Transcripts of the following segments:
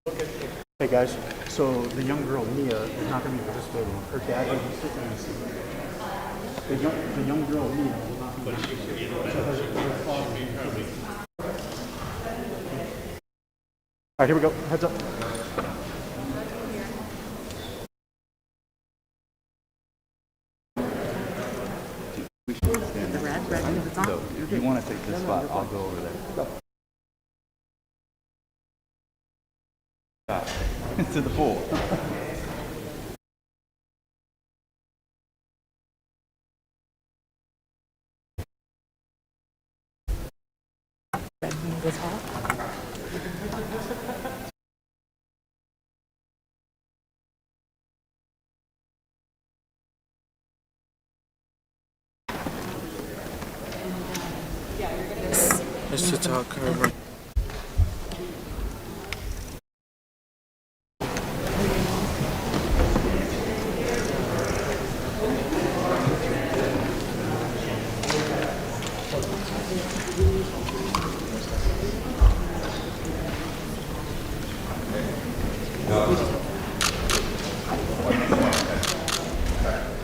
Hey guys, so the young girl Mia is not going to be participating. Her dad will be sitting in the seat. The young girl Mia will not be participating. So her father. All right, here we go. Heads up. We should stand there. So if you want to take this spot, I'll go over there. To the pool. Mr. Tucker.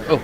Oh.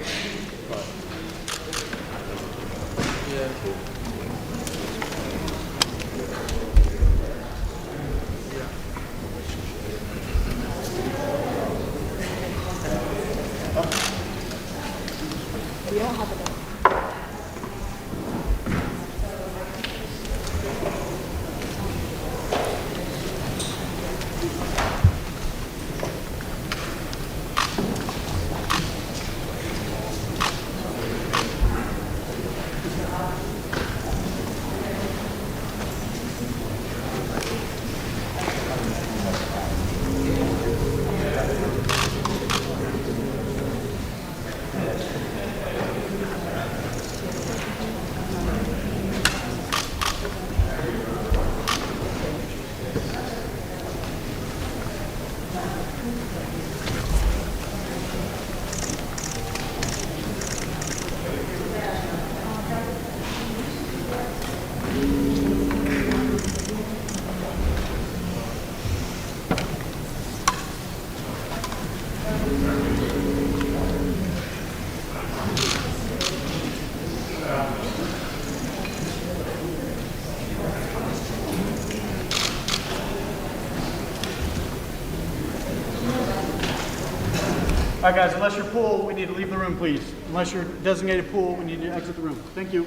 All right, guys, unless you're pool, we need to leave the room, please. Unless you're designated pool, we need to exit the room. Thank you.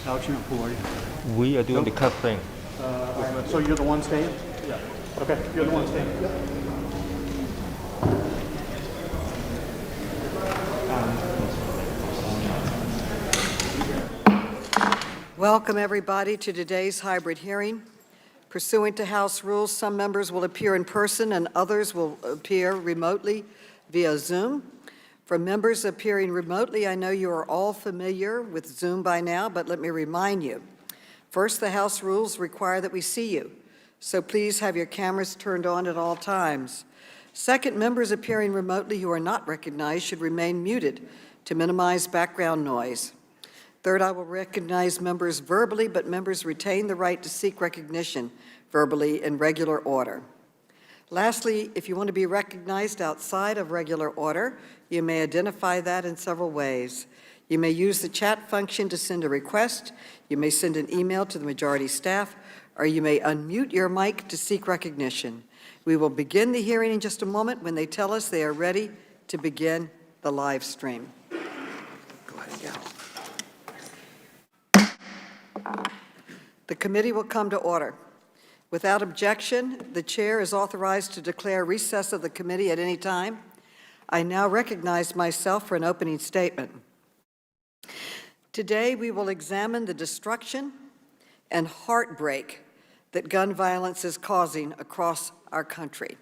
Alex, you're not pool, are you? We are doing the cup thing. All right, so you're the one staying? Yeah. Okay, you're the one staying. Yep. Welcome, everybody, to today's hybrid hearing. Pursuant to House rules, some members will appear in person and others will appear remotely via Zoom. For members appearing remotely, I know you are all familiar with Zoom by now, but let me remind you. First, the House rules require that we see you, so please have your cameras turned on at all times. Second, members appearing remotely who are not recognized should remain muted to minimize background noise. Third, I will recognize members verbally, but members retain the right to seek recognition verbally in regular order. Lastly, if you want to be recognized outside of regular order, you may identify that in several ways. You may use the chat function to send a request, you may send an email to the majority staff, or you may unmute your mic to seek recognition. We will begin the hearing in just a moment when they tell us they are ready to begin the live stream. Go ahead and go. The committee will come to order. Without objection, the chair is authorized to declare recess of the committee at any time. I now recognize myself for an opening statement. Today, we will examine the destruction and heartbreak that gun violence is causing across our country.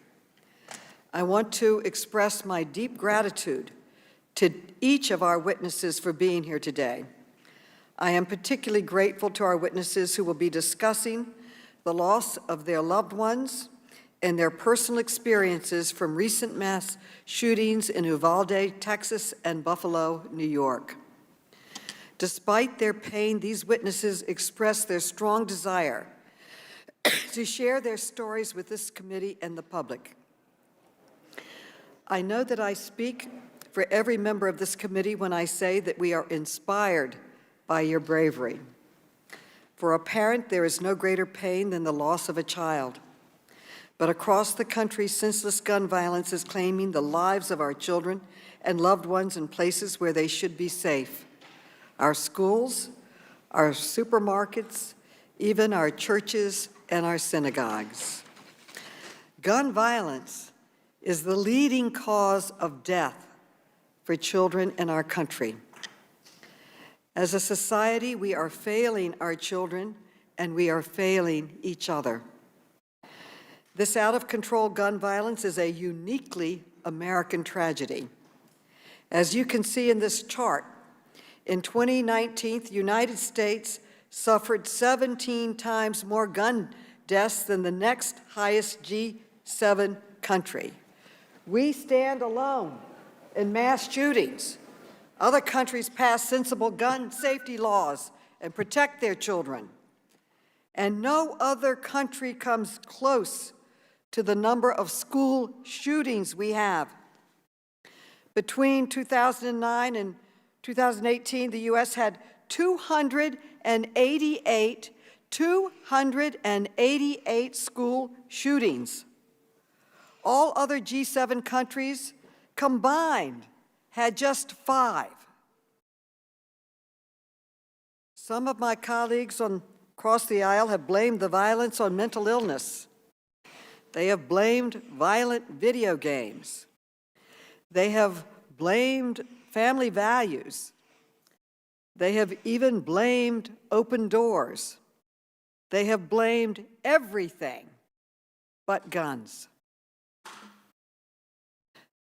I want to express my deep gratitude to each of our witnesses for being here today. I am particularly grateful to our witnesses who will be discussing the loss of their loved ones and their personal experiences from recent mass shootings in Uvalde, Texas, and Buffalo, New York. Despite their pain, these witnesses express their strong desire to share their stories with this committee and the public. I know that I speak for every member of this committee when I say that we are inspired by your bravery. For a parent, there is no greater pain than the loss of a child. But across the country, senseless gun violence is claiming the lives of our children and loved ones in places where they should be safe. Our schools, our supermarkets, even our churches and our synagogues. Gun violence is the leading cause of death for children in our country. As a society, we are failing our children and we are failing each other. This out-of-control gun violence is a uniquely American tragedy. As you can see in this chart, in 2019, the United States suffered 17 times more gun deaths than the next highest G7 country. We stand alone in mass shootings. Other countries pass sensible gun safety laws and protect their children. And no other country comes close to the number of school shootings we have. Between 2009 and 2018, the U.S. had 288 school shootings. All other G7 countries combined had just 5. Some of my colleagues across the aisle have blamed the violence on mental illness. They have blamed violent video games. They have blamed family values. They have even blamed open doors. They have blamed everything but guns.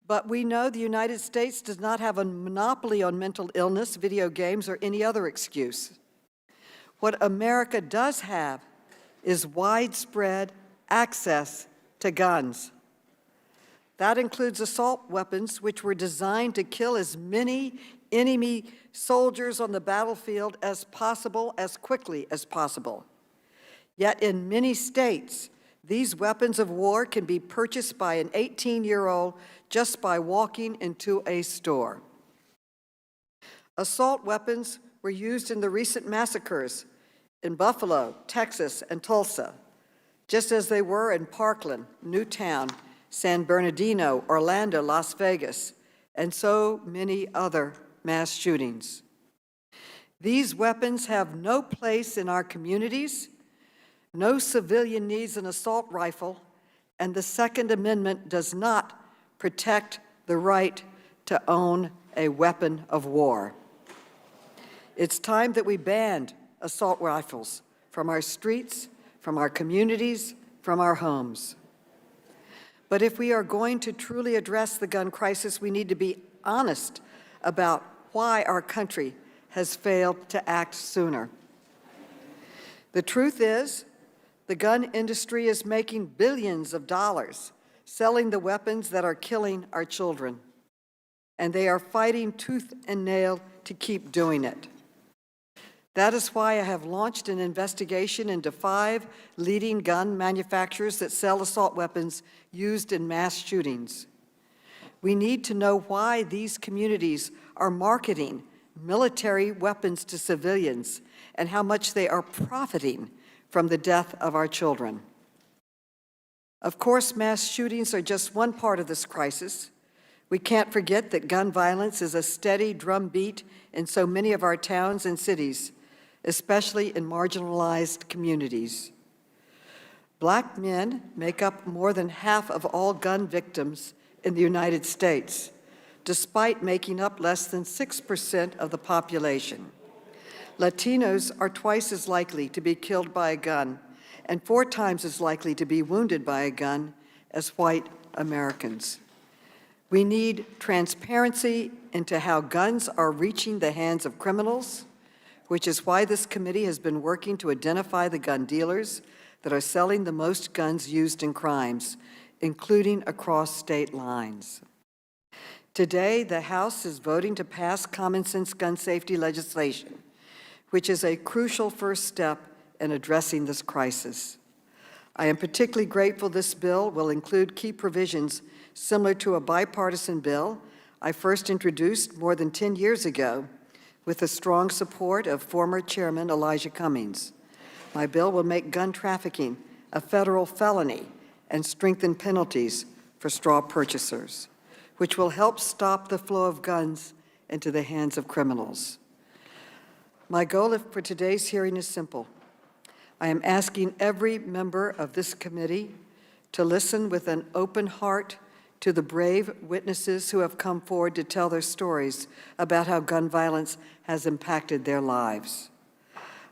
But we know the United States does not have a monopoly on mental illness, video games, or any other excuse. What America does have is widespread access to guns. That includes assault weapons, which were designed to kill as many enemy soldiers on the battlefield as possible, as quickly as possible. Yet in many states, these weapons of war can be purchased by an 18-year-old just by walking into a store. Assault weapons were used in the recent massacres in Buffalo, Texas, and Tulsa, just as they were in Parkland, Newtown, San Bernardino, Orlando, Las Vegas, and so many other mass shootings. These weapons have no place in our communities. No civilian needs an assault rifle, and the Second Amendment does not protect the right to own a weapon of war. It's time that we banned assault rifles from our streets, from our communities, from our homes. But if we are going to truly address the gun crisis, we need to be honest about why our country has failed to act sooner. The truth is, the gun industry is making billions of dollars selling the weapons that are killing our children, and they are fighting tooth and nail to keep doing it. That is why I have launched an investigation into 5 leading gun manufacturers that sell assault weapons used in mass shootings. We need to know why these communities are marketing military weapons to civilians and how much they are profiting from the death of our children. Of course, mass shootings are just one part of this crisis. We can't forget that gun violence is a steady drumbeat in so many of our towns and cities, especially in marginalized communities. Black men make up more than half of all gun victims in the United States, despite making up less than 6% of the population. Latinos are twice as likely to be killed by a gun and 4 times as likely to be wounded by a gun as white Americans. We need transparency into how guns are reaching the hands of criminals, which is why this committee has been working to identify the gun dealers that are selling the most guns used in crimes, including across state lines. Today, the House is voting to pass common sense gun safety legislation, which is a crucial first step in addressing this crisis. I am particularly grateful this bill will include key provisions similar to a bipartisan bill I first introduced more than 10 years ago with the strong support of former Chairman Elijah Cummings. My bill will make gun trafficking a federal felony and strengthen penalties for straw purchasers, which will help stop the flow of guns into the hands of criminals. My goal for today's hearing is simple. I am asking every member of this committee to listen with an open heart to the brave witnesses who have come forward to tell their stories about how gun violence has impacted their lives.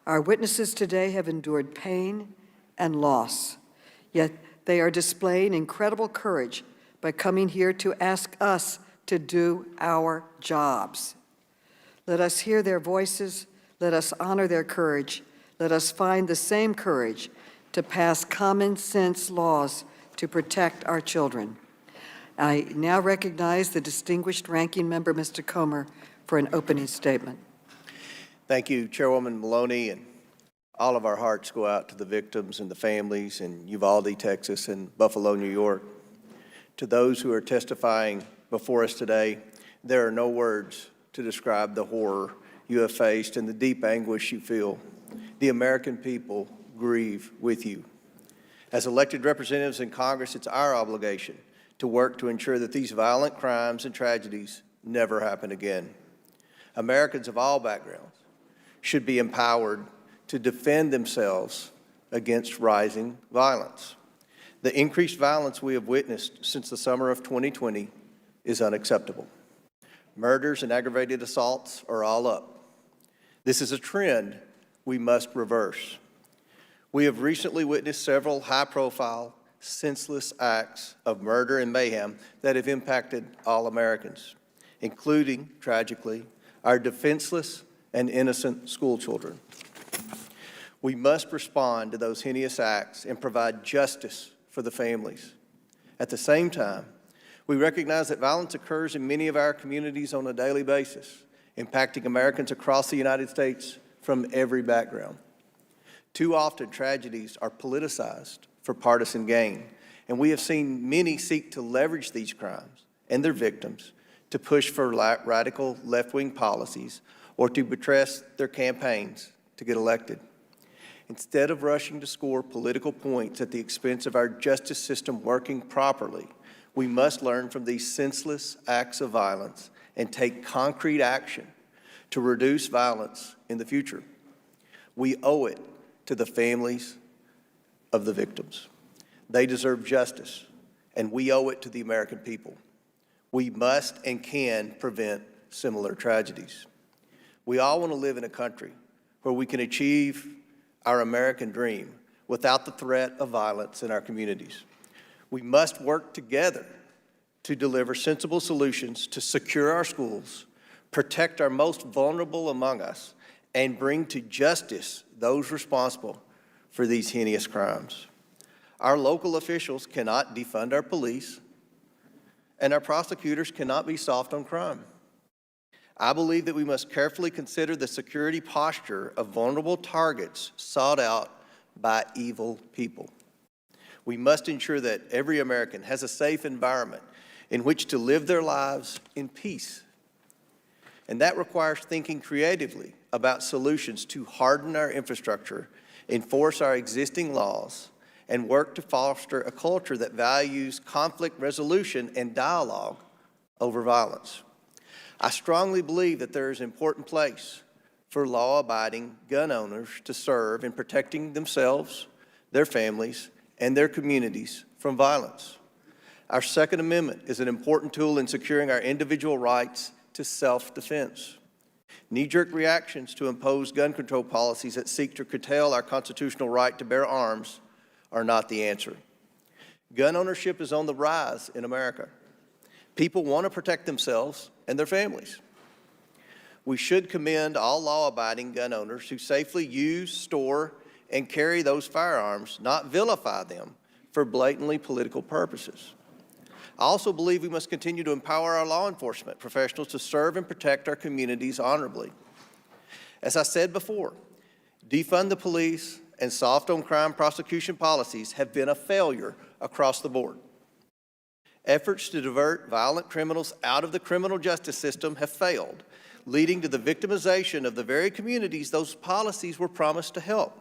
Our witnesses today have endured pain and loss, yet they are displaying incredible courage by coming here to ask us to do our jobs. Let us hear their voices. Let us honor their courage. Let us find the same courage to pass common sense laws to protect our children. I now recognize the distinguished ranking member, Mr. Comer, for an opening statement. Thank you, Chairwoman Maloney, and all of our hearts go out to the victims and the families in Uvalde, Texas, and Buffalo, New York. To those who are testifying before us today, there are no words to describe the horror you have faced and the deep anguish you feel. The American people grieve with you. As elected representatives in Congress, it's our obligation to work to ensure that these violent crimes and tragedies never happen again. Americans of all backgrounds should be empowered to defend themselves against rising violence. The increased violence we have witnessed since the summer of 2020 is unacceptable. Murders and aggravated assaults are all up. This is a trend we must reverse. We have recently witnessed several high-profile, senseless acts of murder and mayhem that have impacted all Americans, including, tragically, our defenseless and innocent school children. We must respond to those heinous acts and provide justice for the families. At the same time, we recognize that violence occurs in many of our communities on a daily basis, impacting Americans across the United States from every background. Too often, tragedies are politicized for partisan gain, and we have seen many seek to leverage these crimes and their victims to push for radical left-wing policies or to buttress their campaigns to get elected. Instead of rushing to score political points at the expense of our justice system working properly, we must learn from these senseless acts of violence and take concrete action to reduce violence in the future. We owe it to the families of the victims. They deserve justice, and we owe it to the American people. We must and can prevent similar tragedies. We all want to live in a country where we can achieve our American dream without the threat of violence in our communities. We must work together to deliver sensible solutions to secure our schools, protect our most vulnerable among us, and bring to justice those responsible for these heinous crimes. Our local officials cannot defund our police, and our prosecutors cannot be soft on crime. I believe that we must carefully consider the security posture of vulnerable targets sought out by evil people. We must ensure that every American has a safe environment in which to live their lives in peace. And that requires thinking creatively about solutions to harden our infrastructure, enforce our existing laws, and work to foster a culture that values conflict resolution and dialogue over violence. I strongly believe that there is an important place for law-abiding gun owners to serve in protecting themselves, their families, and their communities from violence. Our Second Amendment is an important tool in securing our individual rights to self-defense. Knee-jerk reactions to impose gun control policies that seek to curtail our constitutional right to bear arms are not the answer. Gun ownership is on the rise in America. People want to protect themselves and their families. We should commend all law-abiding gun owners who safely use, store, and carry those firearms, not vilify them for blatantly political purposes. I also believe we must continue to empower our law enforcement professionals to serve and protect our communities honorably. As I said before, defund the police and soft-on-crime prosecution policies have been a failure across the board. Efforts to divert violent criminals out of the criminal justice system have failed, leading to the victimization of the very communities those policies were promised to help.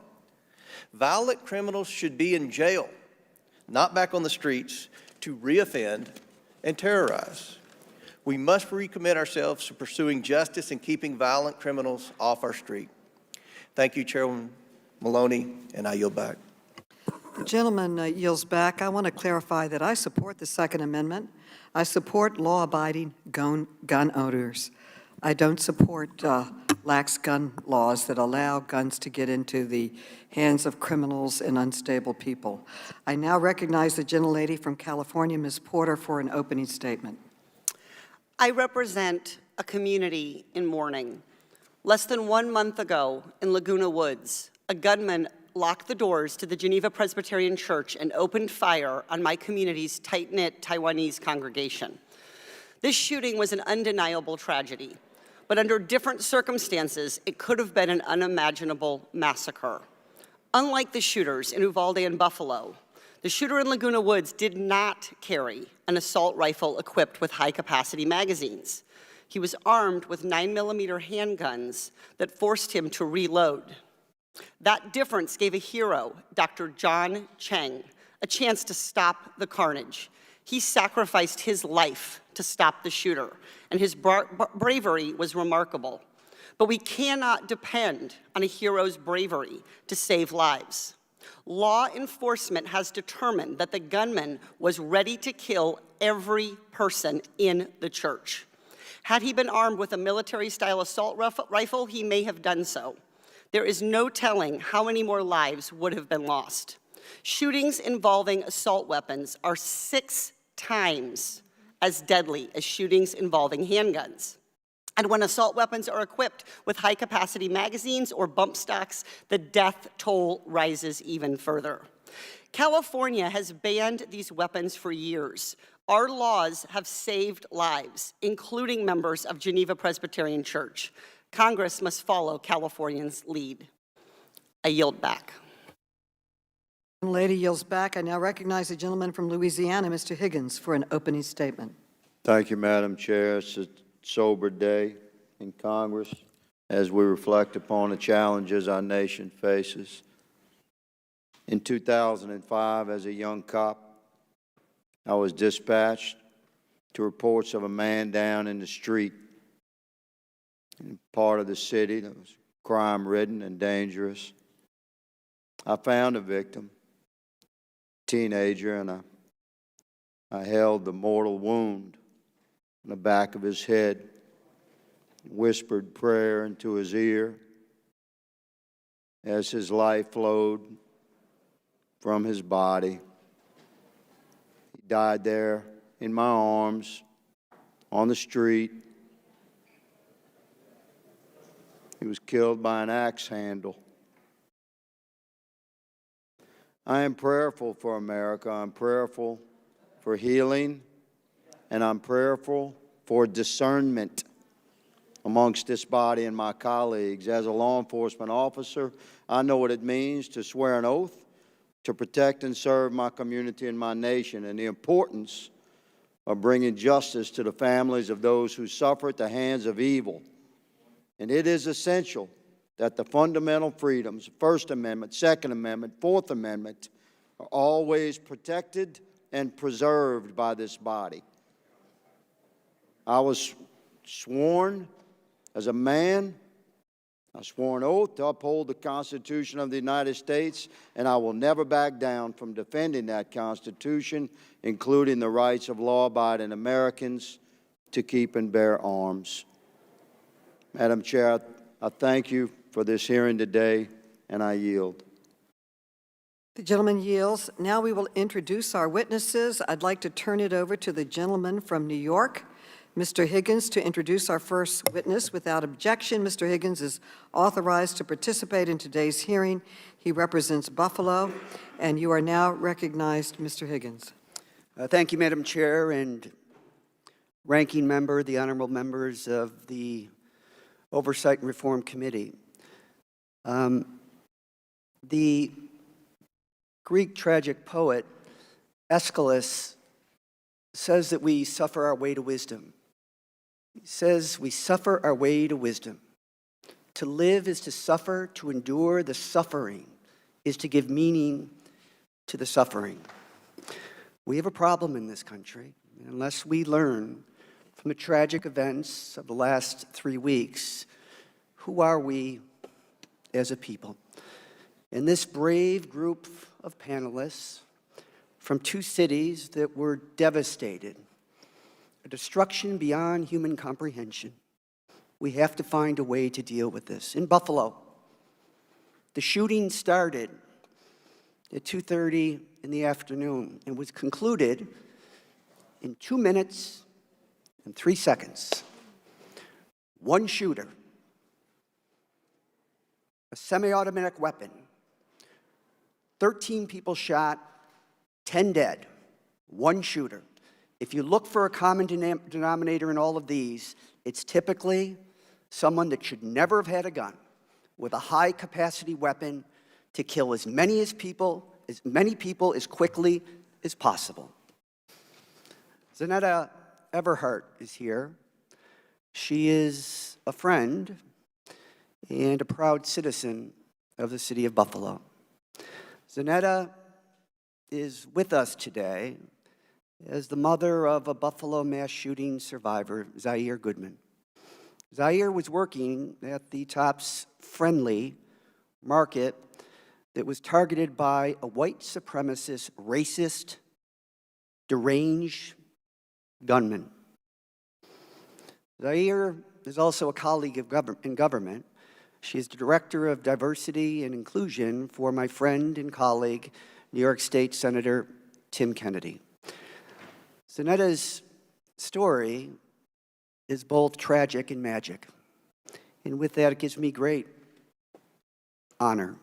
Violent criminals should be in jail, not back on the streets to reoffend and terrorize. We must recommit ourselves to pursuing justice and keeping violent criminals off our street. Thank you, Chairwoman Maloney, and I yield back. The gentleman yields back. I want to clarify that I support the Second Amendment. I support law-abiding gun owners. I don't support lax gun laws that allow guns to get into the hands of criminals and unstable people. I now recognize the gentlelady from California, Ms. Porter, for an opening statement. I represent a community in mourning. Less than 1 month ago in Laguna Woods, a gunman locked the doors to the Geneva Presbyterian Church and opened fire on my community's tight-knit Taiwanese congregation. This shooting was an undeniable tragedy, but under different circumstances, it could have been an unimaginable massacre. Unlike the shooters in Uvalde and Buffalo, the shooter in Laguna Woods did not carry an assault rifle equipped with high-capacity magazines. He was armed with 9mm handguns that forced him to reload. That difference gave a hero, Dr. John Cheng, a chance to stop the carnage. He sacrificed his life to stop the shooter, and his bravery was remarkable. But we cannot depend on a hero's bravery to save lives. Law enforcement has determined that the gunman was ready to kill every person in the church. Had he been armed with a military-style assault rifle, he may have done so. There is no telling how many more lives would have been lost. Shootings involving assault weapons are 6 times as deadly as shootings involving handguns. And when assault weapons are equipped with high-capacity magazines or bump stocks, the death toll rises even further. California has banned these weapons for years. Our laws have saved lives, including members of Geneva Presbyterian Church. Congress must follow Californians' lead. I yield back. The lady yields back. I now recognize the gentleman from Louisiana, Mr. Higgins, for an opening statement. Thank you, Madam Chair. It's a sober day in Congress as we reflect upon the challenges our nation faces. In 2005, as a young cop, I was dispatched to reports of a man down in the street in part of the city that was crime-ridden and dangerous. I found a victim, teenager, and I held the mortal wound in the back of his head, whispered prayer into his ear as his life flowed from his body. He died there in my arms on the street. He was killed by an axe handle. I am prayerful for America. I'm prayerful for healing, and I'm prayerful for discernment amongst this body and my colleagues. As a law enforcement officer, I know what it means to swear an oath to protect and serve my community and my nation, and the importance of bringing justice to the families of those who suffer at the hands of evil. And it is essential that the fundamental freedoms, First Amendment, Second Amendment, Fourth Amendment, are always protected and preserved by this body. I was sworn as a man, I swore an oath to uphold the Constitution of the United States, and I will never back down from defending that Constitution, including the rights of law-abiding Americans to keep and bear arms. Madam Chair, I thank you for this hearing today, and I yield. The gentleman yields. Now we will introduce our witnesses. I'd like to turn it over to the gentleman from New York, Mr. Higgins, to introduce our first witness. Without objection, Mr. Higgins is authorized to participate in today's hearing. He represents Buffalo, and you are now recognized, Mr. Higgins. Thank you, Madam Chair, and ranking member, the honorable members of the Oversight and Reform Committee. The Greek tragic poet Aeschylus says that we suffer our way to wisdom. He says we suffer our way to wisdom. To live is to suffer, to endure the suffering is to give meaning to the suffering. We have a problem in this country. Unless we learn from the tragic events of the last 3 weeks, who are we as a people? And this brave group of panelists from 2 cities that were devastated, a destruction beyond human comprehension, we have to find a way to deal with this. In Buffalo, the shooting started at 2:30 in the afternoon and was concluded in 2 minutes and 3 seconds. One shooter, a semi-automatic weapon, 13 people shot, 10 dead, one shooter. If you look for a common denominator in all of these, it's typically someone that should never have had a gun with a high-capacity weapon to kill as many people as quickly as possible. Zaneta Everheart is here. She is a friend and a proud citizen of the city of Buffalo. Zaneta is with us today as the mother of a Buffalo mass shooting survivor, Zaire Goodman. Zaire was working at the Tops Friendly market that was targeted by a white supremacist, racist, deranged gunman. Zaire is also a colleague in government. She is the Director of Diversity and Inclusion for my friend and colleague, New York State Senator Tim Kennedy. Zaneta's story is both tragic and magic. And with that, it gives me great honor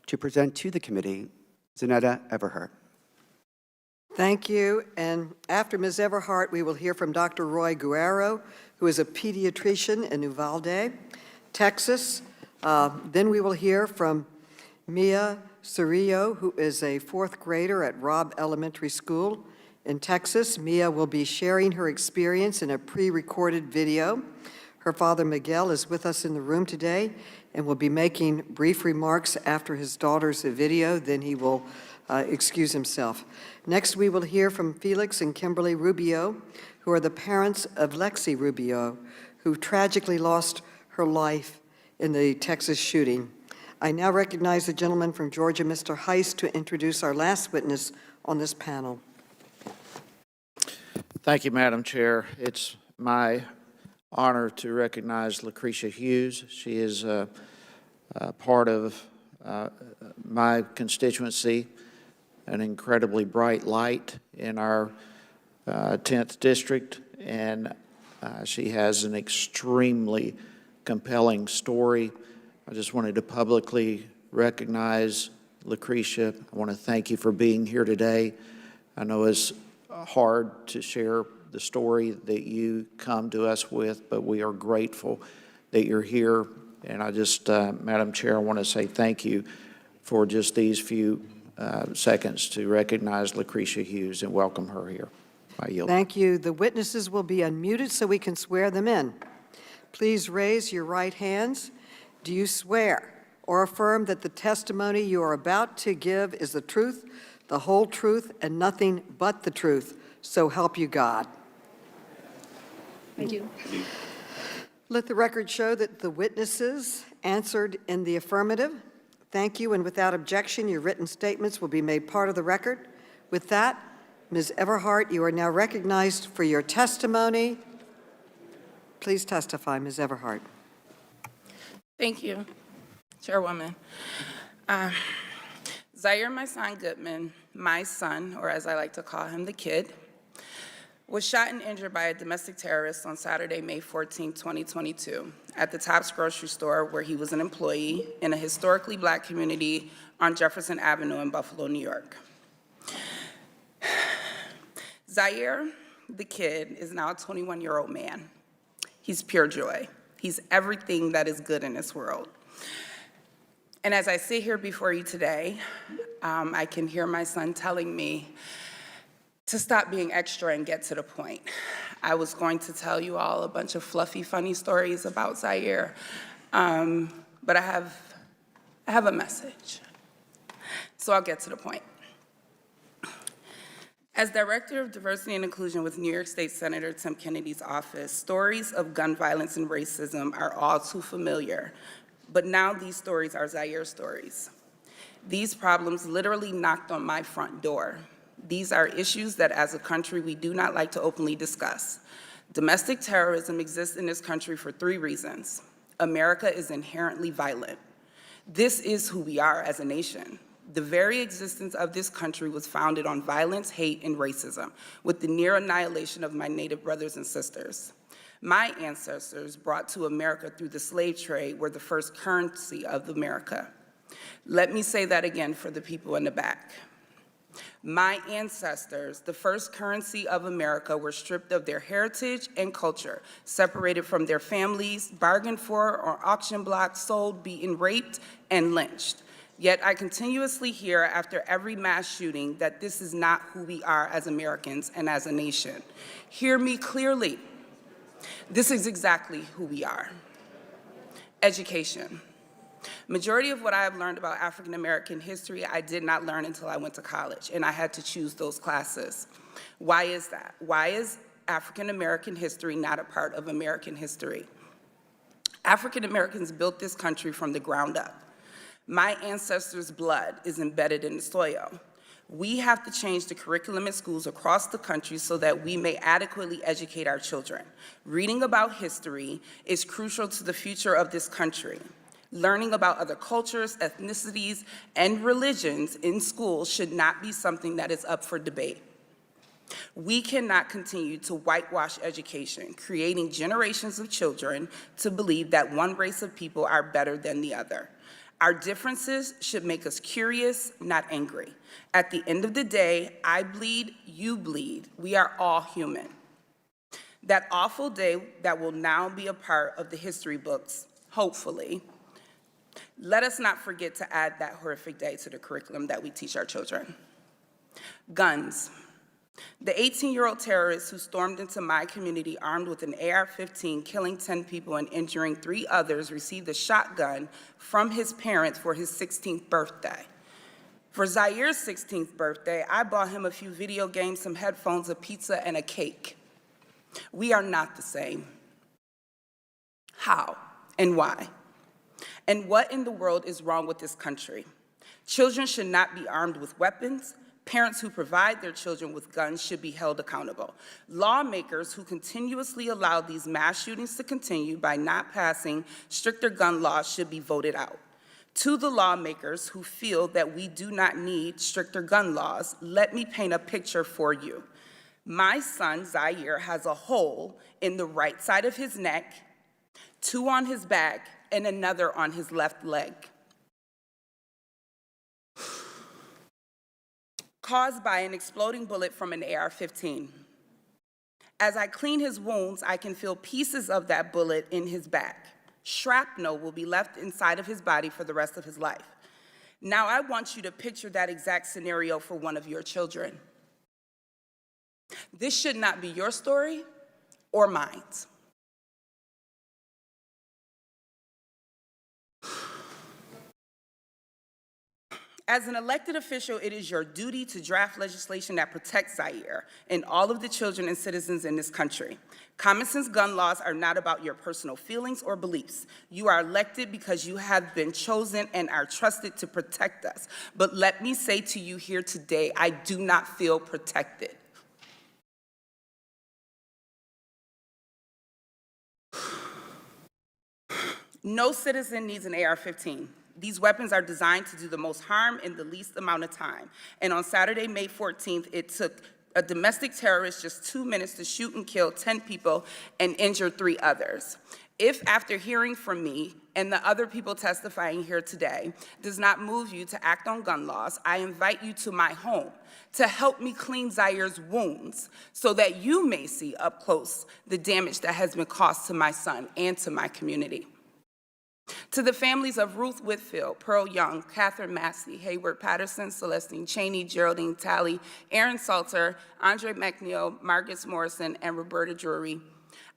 to present to the committee Zaneta Everheart. Thank you. And after Ms. Everheart, we will hear from Dr. Roy Guerrero, who is a pediatrician in Uvalde, Texas. Then we will hear from Mia Cirillo, who is a 4th grader at Robb Elementary School in Texas. Mia will be sharing her experience in a pre-recorded video. Her father, Miguel, is with us in the room today and will be making brief remarks after his daughter's video. Then he will excuse himself. Next, we will hear from Felix and Kimberly Rubio, who are the parents of Lexi Rubio, who tragically lost her life in the Texas shooting. I now recognize the gentleman from Georgia, Mr. Heist, to introduce our last witness on this panel. Thank you, Madam Chair. It's my honor to recognize Lucretia Hughes. She is a part of my constituency, an incredibly bright light in our 10th district, and she has an extremely compelling story. I just wanted to publicly recognize Lucretia. I want to thank you for being here today. I know it's hard to share the story that you come to us with, but we are grateful that you're here. And I just, Madam Chair, I want to say thank you for just these few seconds to recognize Lucretia Hughes and welcome her here. I yield. Thank you. The witnesses will be unmuted so we can swear them in. Please raise your right hands. Do you swear or affirm that the testimony you are about to give is the truth, the whole truth, and nothing but the truth? So help you God. I do. Let the record show that the witnesses answered in the affirmative. Thank you, and without objection, your written statements will be made part of the record. With that, Ms. Everheart, you are now recognized for your testimony. Please testify, Ms. Everheart. Thank you, Chairwoman. Zaire, my son Goodman, my son, or as I like to call him, the kid, was shot and injured by a domestic terrorist on Saturday, May 14, 2022, at the Tops grocery store where he was an employee in a historically Black community on Jefferson Avenue in Buffalo, New York. Zaire, the kid, is now a 21-year-old man. He's pure joy. He's everything that is good in this world. And as I sit here before you today, I can hear my son telling me to stop being extra and get to the point. I was going to tell you all a bunch of fluffy, funny stories about Zaire, but I have a message. So I'll get to the point. As Director of Diversity and Inclusion with New York State Senator Tim Kennedy's office, stories of gun violence and racism are all too familiar, but now these stories are Zaire stories. These problems literally knocked on my front door. These are issues that as a country we do not like to openly discuss. Domestic terrorism exists in this country for 3 reasons. America is inherently violent. This is who we are as a nation. The very existence of this country was founded on violence, hate, and racism, with the near annihilation of my Native brothers and sisters. My ancestors brought to America through the slave trade were the first currency of America. Let me say that again for the people in the back. My ancestors, the first currency of America, were stripped of their heritage and culture, separated from their families, bargained for on auction blocks, sold, beaten, raped, and lynched. Yet I continuously hear after every mass shooting that this is not who we are as Americans and as a nation. Hear me clearly. This is exactly who we are. Education. Majority of what I have learned about African American history, I did not learn until I went to college, and I had to choose those classes. Why is that? Why is African American history not a part of American history? African Americans built this country from the ground up. My ancestors' blood is embedded in the soil. We have to change the curriculum in schools across the country so that we may adequately educate our children. Reading about history is crucial to the future of this country. Learning about other cultures, ethnicities, and religions in schools should not be something that is up for debate. We cannot continue to whitewash education, creating generations of children to believe that one race of people are better than the other. Our differences should make us curious, not angry. At the end of the day, I bleed, you bleed. We are all human. That awful day that will now be a part of the history books, hopefully, let us not forget to add that horrific day to the curriculum that we teach our children. Guns. The 18-year-old terrorist who stormed into my community armed with an AR-15, killing 10 people and injuring 3 others, received a shotgun from his parents for his 16th birthday. For Zaire's 16th birthday, I bought him a few video games, some headphones, a pizza, and a cake. We are not the same. How and why? And what in the world is wrong with this country? Children should not be armed with weapons. Parents who provide their children with guns should be held accountable. Lawmakers who continuously allow these mass shootings to continue by not passing stricter gun laws should be voted out. To the lawmakers who feel that we do not need stricter gun laws, let me paint a picture for you. My son, Zaire, has a hole in the right side of his neck, 2 on his back, and another on his left leg, caused by an exploding bullet from an AR-15. As I clean his wounds, I can feel pieces of that bullet in his back. Shrapnel will be left inside of his body for the rest of his life. Now I want you to picture that exact scenario for one of your children. This should not be your story or mine. As an elected official, it is your duty to draft legislation that protects Zaire and all of the children and citizens in this country. Common sense gun laws are not about your personal feelings or beliefs. You are elected because you have been chosen and are trusted to protect us. But let me say to you here today, I do not feel protected. No citizen needs an AR-15. These weapons are designed to do the most harm in the least amount of time. And on Saturday, May 14th, it took a domestic terrorist just 2 minutes to shoot and kill 10 people and injure 3 others. If after hearing from me and the other people testifying here today does not move you to act on gun laws, I invite you to my home to help me clean Zaire's wounds so that you may see up close the damage that has been caused to my son and to my community. To the families of Ruth Whitfield, Pearl Young, Catherine Massey, Hayward Patterson, Celestine Cheney, Geraldine Talley, Aaron Salter, Andre McNeil, Marcus Morrison, and Roberta Drury,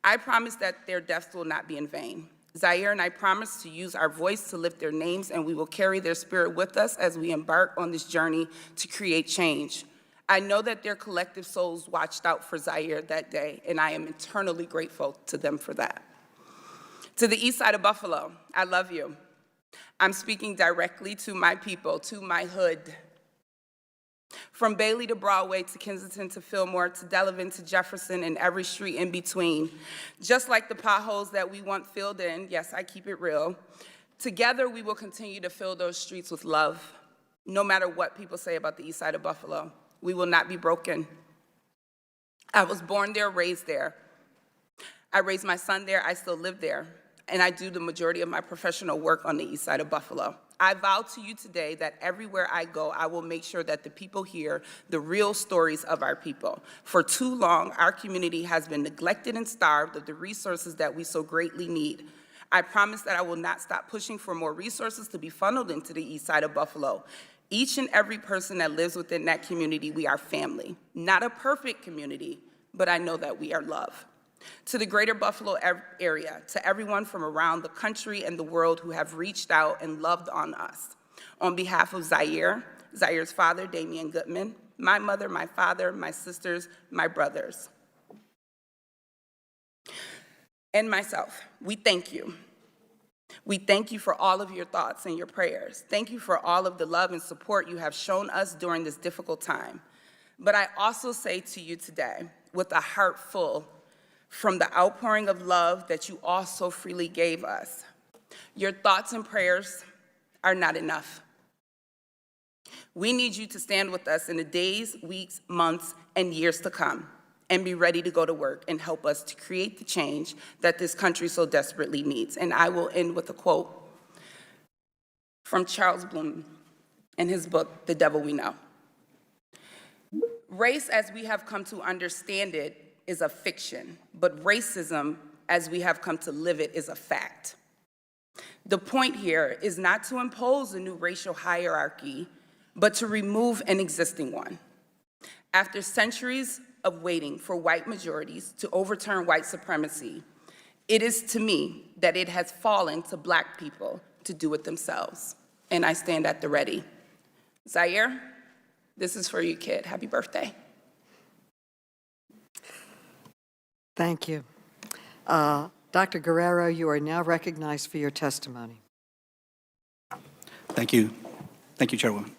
I promise that their deaths will not be in vain. Zaire and I promise to use our voice to lift their names, and we will carry their spirit with us as we embark on this journey to create change. I know that their collective souls watched out for Zaire that day, and I am eternally grateful to them for that. To the east side of Buffalo, I love you. I'm speaking directly to my people, to my hood. From Bailey to Broadway to Kensington to Fillmore to Delavan to Jefferson and every street in between. Just like the potholes that we want filled in, yes, I keep it real, together we will continue to fill those streets with love, no matter what people say about the east side of Buffalo. We will not be broken. I was born there, raised there. I raised my son there, I still live there, and I do the majority of my professional work on the east side of Buffalo. I vow to you today that everywhere I go, I will make sure that the people hear the real stories of our people. For too long, our community has been neglected and starved of the resources that we so greatly need. I promise that I will not stop pushing for more resources to be funneled into the east side of Buffalo. Each and every person that lives within that community, we are family. Not a perfect community, but I know that we are love. To the greater Buffalo area, to everyone from around the country and the world who have reached out and loved on us. On behalf of Zaire, Zaire's father, Damian Goodman, my mother, my father, my sisters, my brothers, and myself, we thank you. We thank you for all of your thoughts and your prayers. Thank you for all of the love and support you have shown us during this difficult time. But I also say to you today, with a heart full, from the outpouring of love that you all so freely gave us, your thoughts and prayers are not enough. We need you to stand with us in the days, weeks, months, and years to come, and be ready to go to work and help us to create the change that this country so desperately needs. And I will end with a quote from Charles Bloom in his book, The Devil We Know. Race, as we have come to understand it, is a fiction, but racism, as we have come to live it, is a fact. The point here is not to impose a new racial hierarchy, but to remove an existing one. After centuries of waiting for white majorities to overturn white supremacy, it is to me that it has fallen to Black people to do it themselves, and I stand at the ready. Zaire, this is for you, kid. Happy birthday. Thank you. Dr. Guerrero, you are now recognized for your testimony. Thank you. Thank you, Chairwoman.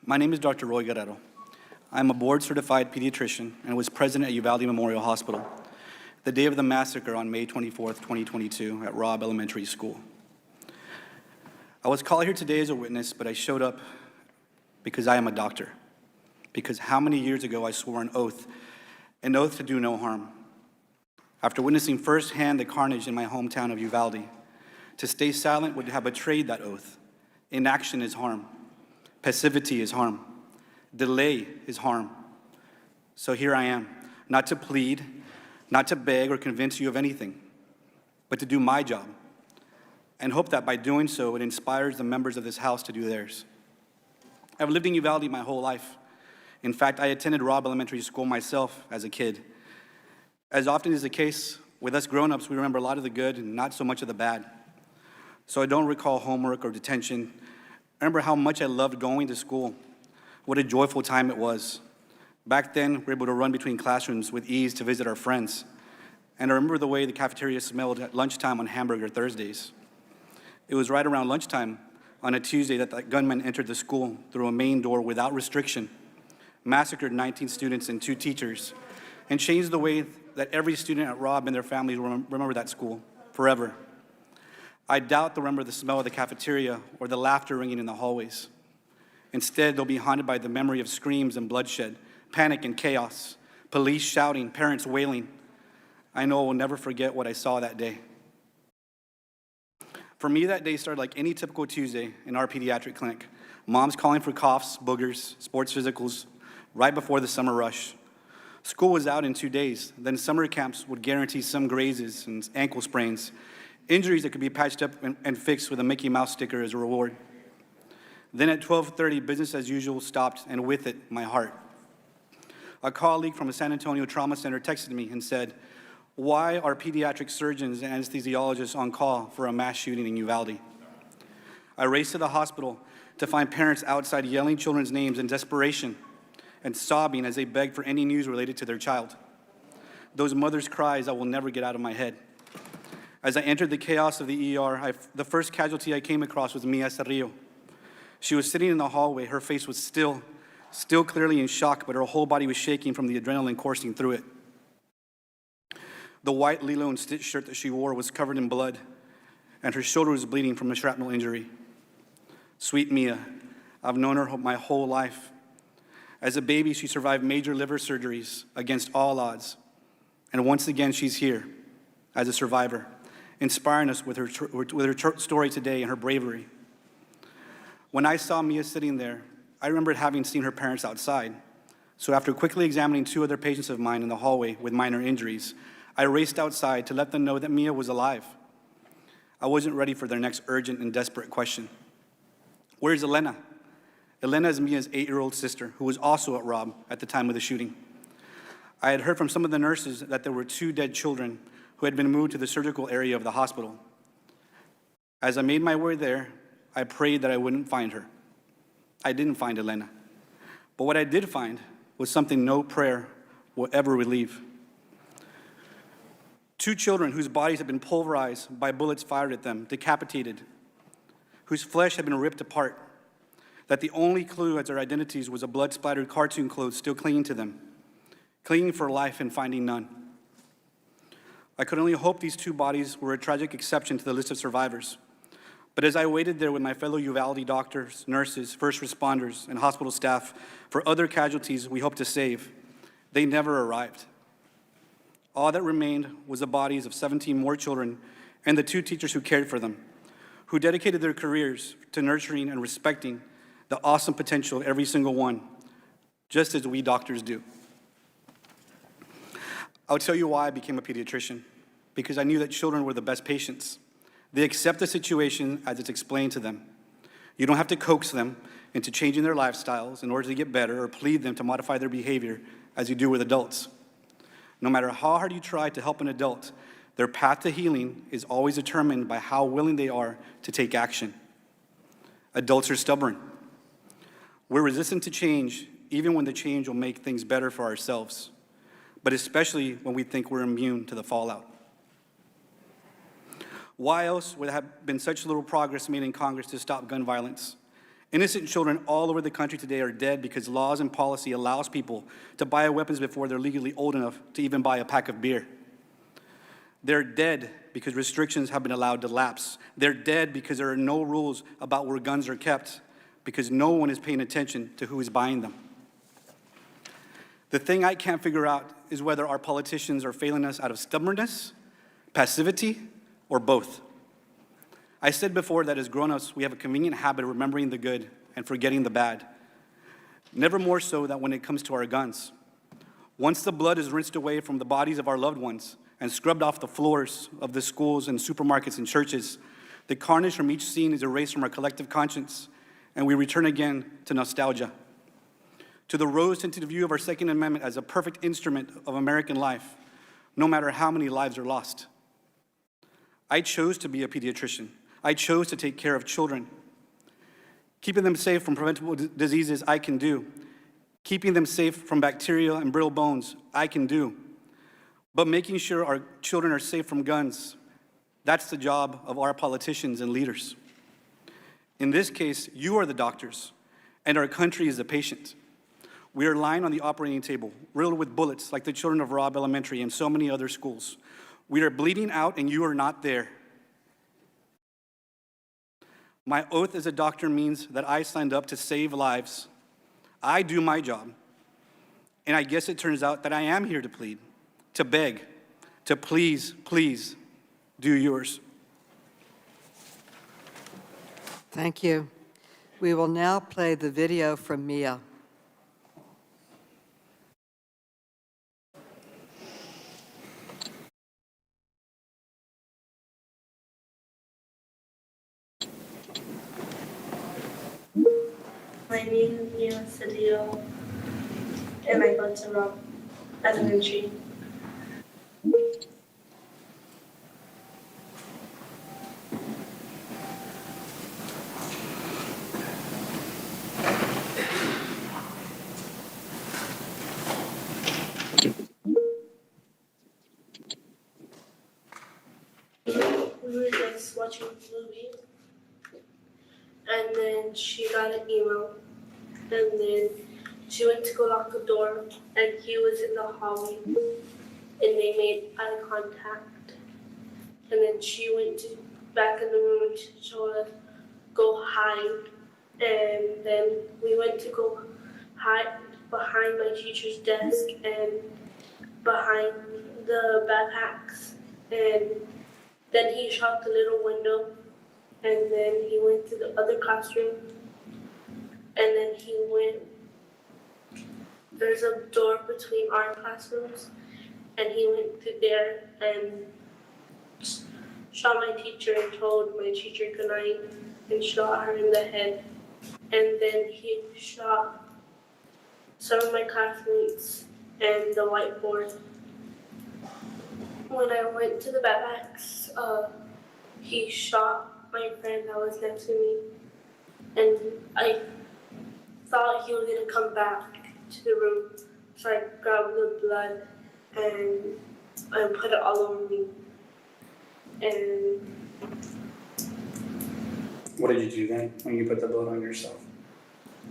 My name is Dr. Roy Guerrero. I'm a board-certified pediatrician and was president at Uvalde Memorial Hospital the day of the massacre on May 24th, 2022 at Robb Elementary School. I was called here today as a witness, but I showed up because I am a doctor. Because how many years ago I swore an oath to do no harm. After witnessing firsthand the carnage in my hometown of Uvalde, to stay silent would have betrayed that oath. Inaction is harm. Passivity is harm. Delay is harm. So here I am, not to plead, not to beg or convince you of anything, but to do my job, and hope that by doing so, it inspires the members of this House to do theirs. I've lived in Uvalde my whole life. In fact, I attended Robb Elementary School myself as a kid. As often is the case with us grown-ups, we remember a lot of the good and not so much of the bad. So I don't recall homework or detention. I remember how much I loved going to school. What a joyful time it was. Back then, we were able to run between classrooms with ease to visit our friends. And I remember the way the cafeteria smelled at lunchtime on hamburger Thursdays. It was right around lunchtime on a Tuesday that the gunman entered the school through a main door without restriction, massacred 19 students and 2 teachers, and changed the way that every student at Robb and their families remember that school forever. I doubt they'll remember the smell of the cafeteria or the laughter ringing in the hallways. Instead, they'll be haunted by the memory of screams and bloodshed, panic and chaos, police shouting, parents wailing. I know I will never forget what I saw that day. For me, that day started like any typical Tuesday in our pediatric clinic. Moms calling for coughs, boogers, sports physicals, right before the summer rush. School was out in 2 days. Then summer camps would guarantee some grazes and ankle sprains, injuries that could be patched up and fixed with a Mickey Mouse sticker as a reward. Then at 12:30, business as usual stopped, and with it, my heart. A colleague from a San Antonio trauma center texted me and said, "Why are pediatric surgeons and anesthesiologists on call for a mass shooting in Uvalde?" I raced to the hospital to find parents outside yelling children's names in desperation and sobbing as they begged for any news related to their child. Those mothers' cries I will never get out of my head. As I entered the chaos of the ER, the first casualty I came across was Mia Cerrillo. She was sitting in the hallway. Her face was still clearly in shock, but her whole body was shaking from the adrenaline coursing through it. The white Lilo and Stitch shirt that she wore was covered in blood, and her shoulder was bleeding from a shrapnel injury. Sweet Mia, I've known her my whole life. As a baby, she survived major liver surgeries against all odds. And once again, she's here as a survivor, inspiring us with her story today and her bravery. When I saw Mia sitting there, I remembered having seen her parents outside. So after quickly examining 2 other patients of mine in the hallway with minor injuries, I raced outside to let them know that Mia was alive. I wasn't ready for their next urgent and desperate question. Where's Elena? Elena is Mia's 8-year-old sister, who was also at Rob at the time of the shooting. I had heard from some of the nurses that there were 2 dead children who had been moved to the surgical area of the hospital. As I made my way there, I prayed that I wouldn't find her. I didn't find Elena. But what I did find was something no prayer will ever relieve. 2 children whose bodies had been pulverized by bullets fired at them, decapitated, whose flesh had been ripped apart, that the only clue as their identities was a blood-splattered cartoon clothes still clinging to them, clinging for life and finding none. I could only hope these 2 bodies were a tragic exception to the list of survivors. But as I waited there with my fellow Uvalde doctors, nurses, first responders, and hospital staff for other casualties we hoped to save, they never arrived. All that remained was the bodies of 17 more children and the 2 teachers who cared for them, who dedicated their careers to nurturing and respecting the awesome potential of every single one, just as we doctors do. I'll tell you why I became a pediatrician, because I knew that children were the best patients. They accept the situation as it's explained to them. You don't have to coax them into changing their lifestyles in order to get better or plead them to modify their behavior as you do with adults. No matter how hard you try to help an adult, their path to healing is always determined by how willing they are to take action. Adults are stubborn. We're resistant to change, even when the change will make things better for ourselves, but especially when we think we're immune to the fallout. Why else would there have been such little progress made in Congress to stop gun violence? Innocent children all over the country today are dead because laws and policy allows people to buy weapons before they're legally old enough to even buy a pack of beer. They're dead because restrictions have been allowed to lapse. They're dead because there are no rules about where guns are kept, because no one is paying attention to who is buying them. The thing I can't figure out is whether our politicians are failing us out of stubbornness, passivity, or both. I said before that as grown-ups, we have a convenient habit of remembering the good and forgetting the bad. Never more so than when it comes to our guns. Once the blood is rinsed away from the bodies of our loved ones and scrubbed off the floors of the schools and supermarkets and churches, the carnage from each scene is erased from our collective conscience, and we return again to nostalgia, to the rose-tinted view of our Second Amendment as a perfect instrument of American life, no matter how many lives are lost. I chose to be a pediatrician. I chose to take care of children. Keeping them safe from preventable diseases, I can do. Keeping them safe from bacteria and brittle bones, I can do. But making sure our children are safe from guns, that's the job of our politicians and leaders. In this case, you are the doctors, and our country is the patient. We are lying on the operating table, riddled with bullets like the children of Robb Elementary and so many other schools. We are bleeding out, and you are not there. My oath as a doctor means that I signed up to save lives. I do my job. And I guess it turns out that I am here to plead, to beg, to please, please do yours. Thank you. We will now play the video from Mia. My name is Mia Cedillo, and I go to Rob Elementary. We were just watching a movie, and then she got an email, and then she went to go lock the door, and he was in the hallway, and they made eye contact, and then she went back in the room and she told us go hide, and then we went to go hide behind my teacher's desk and behind the backpacks, and then he shot the little window, and then he went to the other classroom, and then he went, there's a door between our classrooms, and he went to there and shot my teacher and told my teacher goodnight and shot her in the head. And then he shot some of my classmates and the whiteboard. When I went to the backpacks, he shot my friend that was next to me, and I thought he was gonna come back to the room, so I grabbed the blood and put it all over me. And What did you do then when you put the blood on yourself?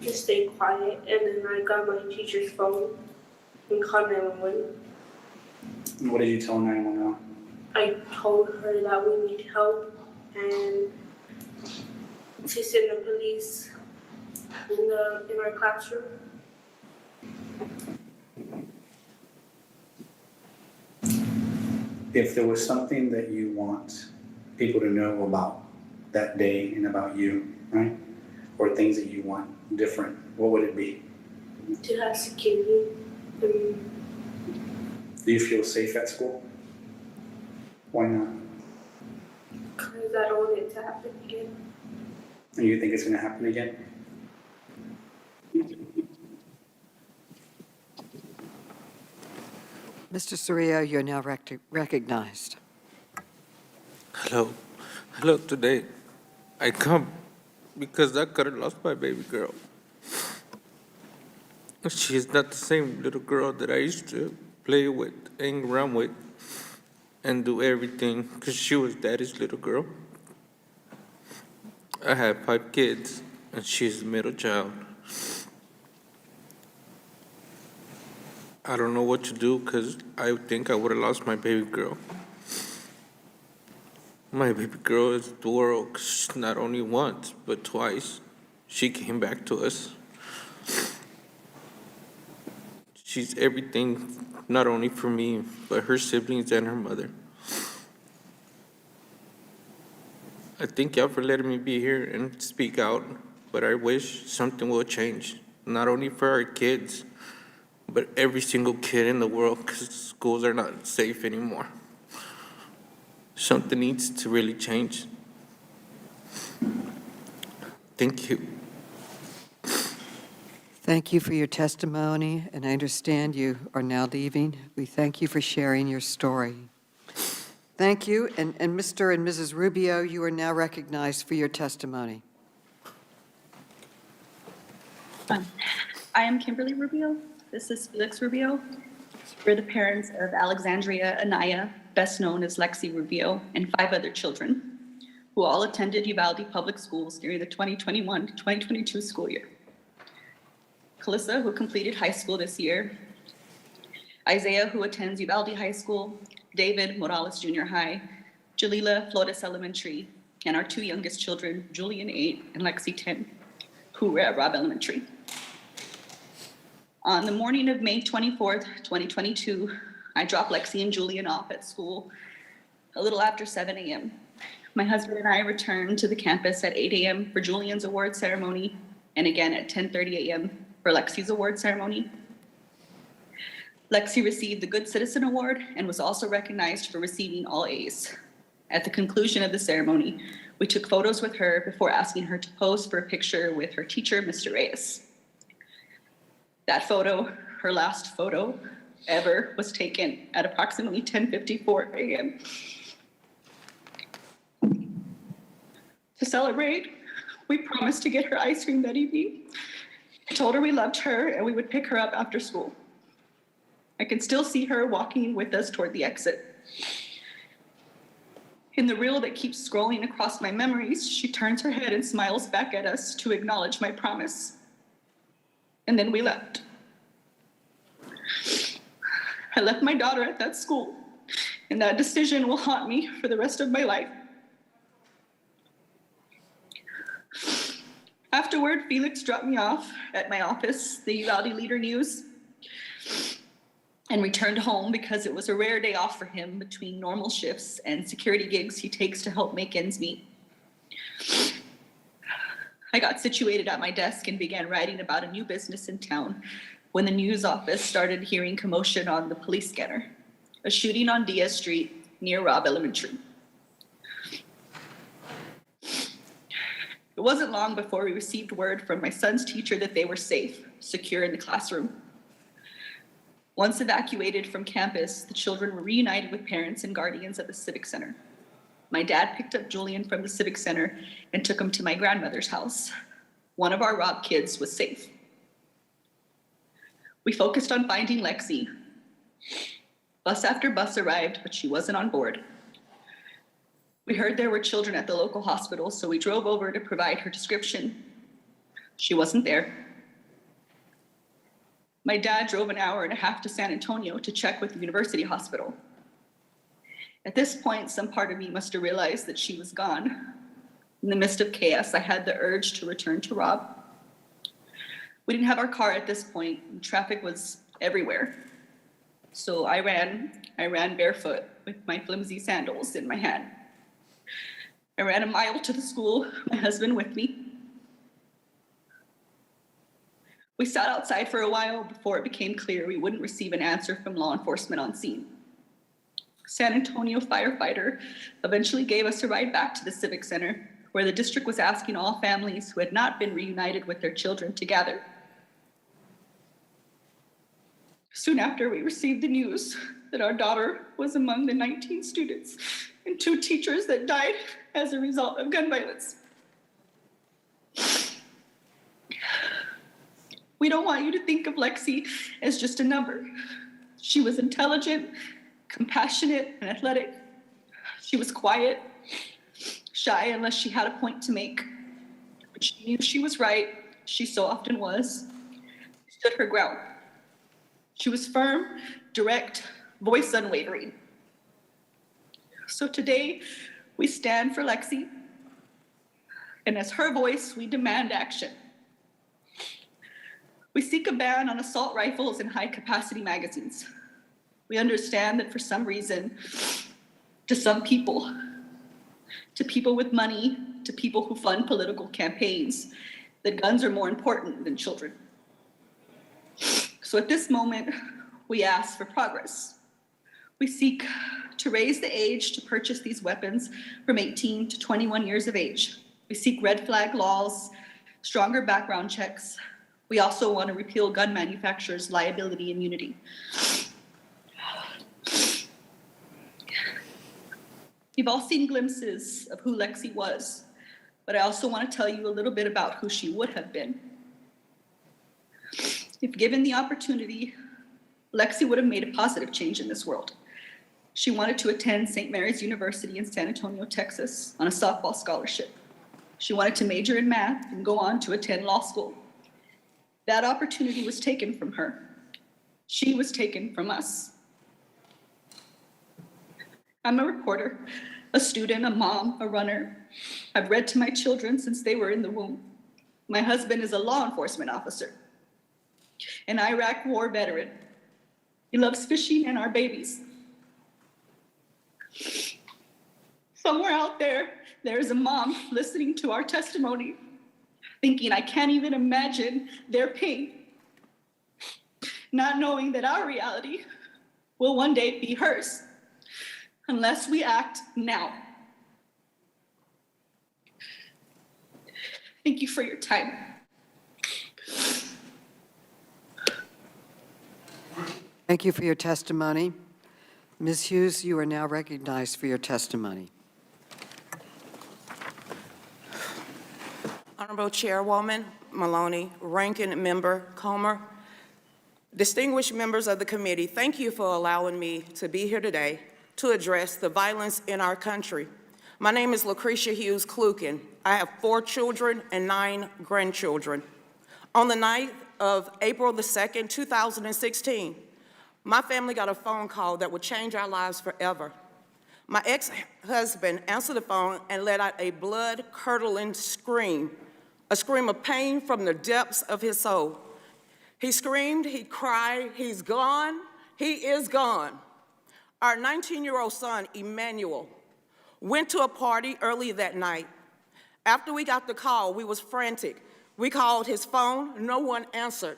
just stay quiet, and then I got my teacher's phone and called 911. And what did you tell 911? I told her that we need help and to send the police in our classroom. If there was something that you want people to know about that day and about you, right? Or things that you want different, what would it be? To have security. Do you feel safe at school? Why not? Because I don't want it to happen again. And you think it's going to happen again? Mr. Soria, you're now recognized. Hello. Hello, today I come because I could have lost my baby girl. She's not the same little girl that I used to play with, hang around with, and do everything, because she was daddy's little girl. I have 5 kids, and she's the middle child. I don't know what to do, because I think I would have lost my baby girl. My baby girl is the world, 'cause not only once, but twice, she came back to us. She's everything, not only for me, but her siblings and her mother. I thank y'all for letting me be here and speak out, but I wish something will change, not only for our kids, but every single kid in the world, because schools are not safe anymore. Something needs to really change. Thank you. Thank you for your testimony, and I understand you are now leaving. We thank you for sharing your story. Thank you, and Mr. and Mrs. Rubio, you are now recognized for your testimony. I am Kimberly Rubio. This is Felix Rubio. We're the parents of Alexandria Anaya, best known as Lexi Rubio, and 5 other children who all attended Uvalde Public Schools during the 2021-2022 school year. Calissa, who completed high school this year, Isaiah, who attends Uvalde High School, David Morales Junior High, Jalila Flores Elementary, and our 2 youngest children, Julian 8 and Lexi 10, who were at Robb Elementary. On the morning of May 24th, 2022, I dropped Lexi and Julian off at school a little after 7 a.m. My husband and I returned to the campus at 8 a.m. for Julian's award ceremony, and again at 10:30 a.m. for Lexi's award ceremony. Lexi received the Good Citizen Award and was also recognized for receiving all A's. At the conclusion of the ceremony, We took photos with her before asking her to pose for a picture with her teacher, Mr. Reyes. That photo, her last photo ever, was taken at approximately 10:54 a.m. To celebrate, we promised to get her ice cream that evening. I told her we loved her and we would pick her up after school. I can still see her walking with us toward the exit. In the reel that keeps scrolling across my memories, she turns her head and smiles back at us to acknowledge my promise. And then we left. I left my daughter at that school, and that decision will haunt me for the rest of my life. Afterward, Felix dropped me off at my office, the Uvalde Leader News, and returned home because it was a rare day off for him between normal shifts and security gigs he takes to help make ends meet. I got situated at my desk and began writing about a new business in town when the news office started hearing commotion on the police scanner, a shooting on Diaz Street near Robb Elementary. It wasn't long before we received word from my son's teacher that they were safe, secure in the classroom. Once evacuated from campus, the children were reunited with parents and guardians at the Civic Center. My dad picked up Julian from the Civic Center and took him to my grandmother's house. One of our Robb kids was safe. We focused on finding Lexi. Bus after bus arrived, but she wasn't on board. We heard there were children at the local hospital, so we drove over to provide her description. She wasn't there. My dad drove an hour and a half to San Antonio to check with the university hospital. At this point, some part of me must have realized that she was gone. In the midst of chaos, I had the urge to return to Robb. We didn't have our car at this point, and traffic was everywhere. So I ran barefoot with my flimsy sandals in my hand. I ran a mile to the school, my husband with me. We sat outside for a while before it became clear we wouldn't receive an answer from law enforcement on scene. San Antonio firefighter eventually gave us a ride back to the Civic Center, where the district was asking all families who had not been reunited with their children to gather. Soon after, we received the news that our daughter was among the 19 students and 2 teachers that died as a result of gun violence. We don't want you to think of Lexi as just a number. She was intelligent, compassionate, and athletic. She was quiet, shy unless she had a point to make. But she knew she was right, she so often was. She stood her ground. She was firm, direct, voice unwavering. So today, we stand for Lexi, and as her voice, we demand action. We seek a ban on assault rifles and high-capacity magazines. We understand that for some reason, to some people, to people with money, to people who fund political campaigns, that guns are more important than children. So at this moment, we ask for progress. We seek to raise the age to purchase these weapons from 18 to 21 years of age. We seek red flag laws, stronger background checks. We also want to repeal gun manufacturers' liability immunity. You've all seen glimpses of who Lexi was, but I also want to tell you a little bit about who she would have been. If given the opportunity, Lexi would have made a positive change in this world. She wanted to attend St. Mary's University in San Antonio, Texas, on a softball scholarship. She wanted to major in math and go on to attend law school. That opportunity was taken from her. She was taken from us. I'm a reporter, a student, a mom, a runner. I've read to my children since they were in the womb. My husband is a law enforcement officer, an Iraq war veteran. He loves fishing and our babies. Somewhere out there, there's a mom listening to our testimony, thinking, I can't even imagine their pain, not knowing that our reality will one day be hers, unless we act now. Thank you for your time. Thank you for your testimony. Ms. Hughes, you are now recognized for your testimony. Honorable Chairwoman Maloney, Ranking Member Comer, distinguished members of the committee, thank you for allowing me to be here today to address the violence in our country. My name is Lucretia Hughes Klukin. I have 4 children and 9 grandchildren. On the night of April the 2nd, 2016, my family got a phone call that would change our lives forever. My ex-husband answered the phone and let out a blood-curdling scream, a scream of pain from the depths of his soul. He screamed, he cried, he's gone, he is gone. Our 19-year-old son, Emmanuel, went to a party early that night. After we got the call, we was frantic. We called his phone, no one answered.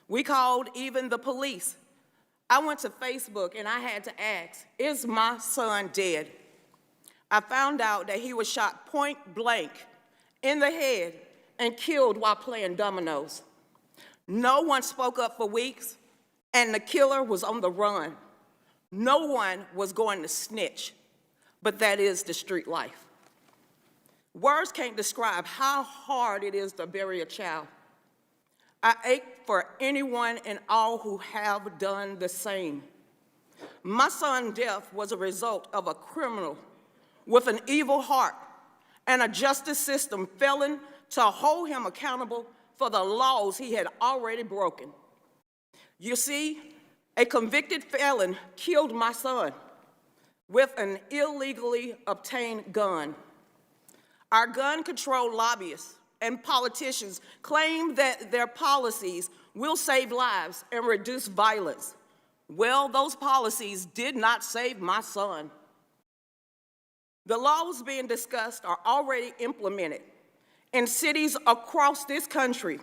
We called even the police. I went to Facebook and I had to ask, is my son dead? I found out that he was shot point blank in the head and killed while playing dominoes. No one spoke up for weeks, and the killer was on the run. No one was going to snitch, but that is the street life. Words can't describe how hard it is to bury a child. I ache for anyone and all who have done the same. My son's death was a result of a criminal with an evil heart and a justice system failing to hold him accountable for the laws he had already broken. You see, a convicted felon killed my son with an illegally obtained gun. Our gun control lobbyists and politicians claim that their policies will save lives and reduce violence. Well, those policies did not save my son. The laws being discussed are already implemented in cities across this country.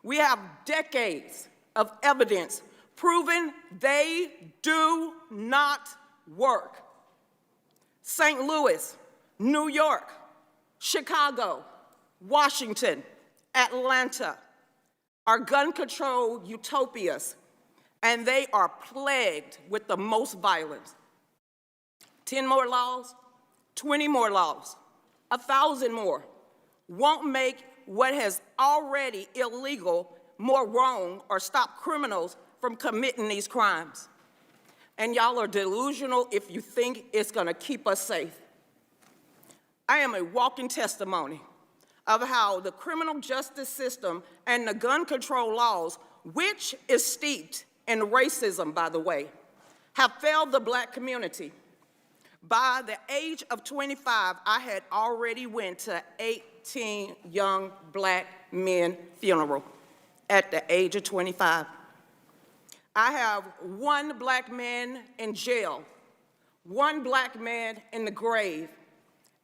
We have decades of evidence proving they do not work. St. Louis, New York, Chicago, Washington, Atlanta are gun control utopias, and they are plagued with the most violence. 10 more laws, 20 more laws, 1,000 more won't make what has already illegal more wrong or stop criminals from committing these crimes. And y'all are delusional if you think it's gonna keep us safe. I am a walking testimony of how the criminal justice system and the gun control laws, which is steeped in racism, by the way, have failed the Black community. By the age of 25, I had already went to 18 young Black men funerals at the age of 25. I have 1 Black man in jail, 1 Black man in the grave,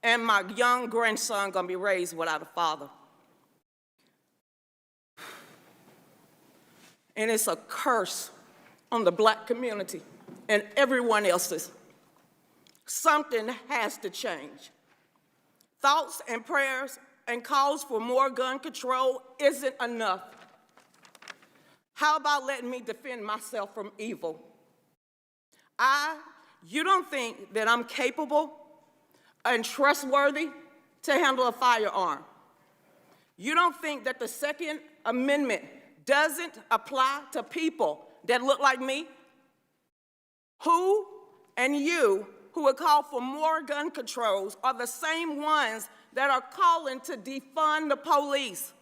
and my young grandson gonna be raised without a father. And it's a curse on the Black community and everyone else's. Something has to change. Thoughts and prayers and calls for more gun control isn't enough. How about letting me defend myself from evil? You don't think that I'm capable and trustworthy to handle a firearm? You don't think that the Second Amendment doesn't apply to people that look like me? Who and you who would call for more gun controls are the same ones that are calling to defund the police.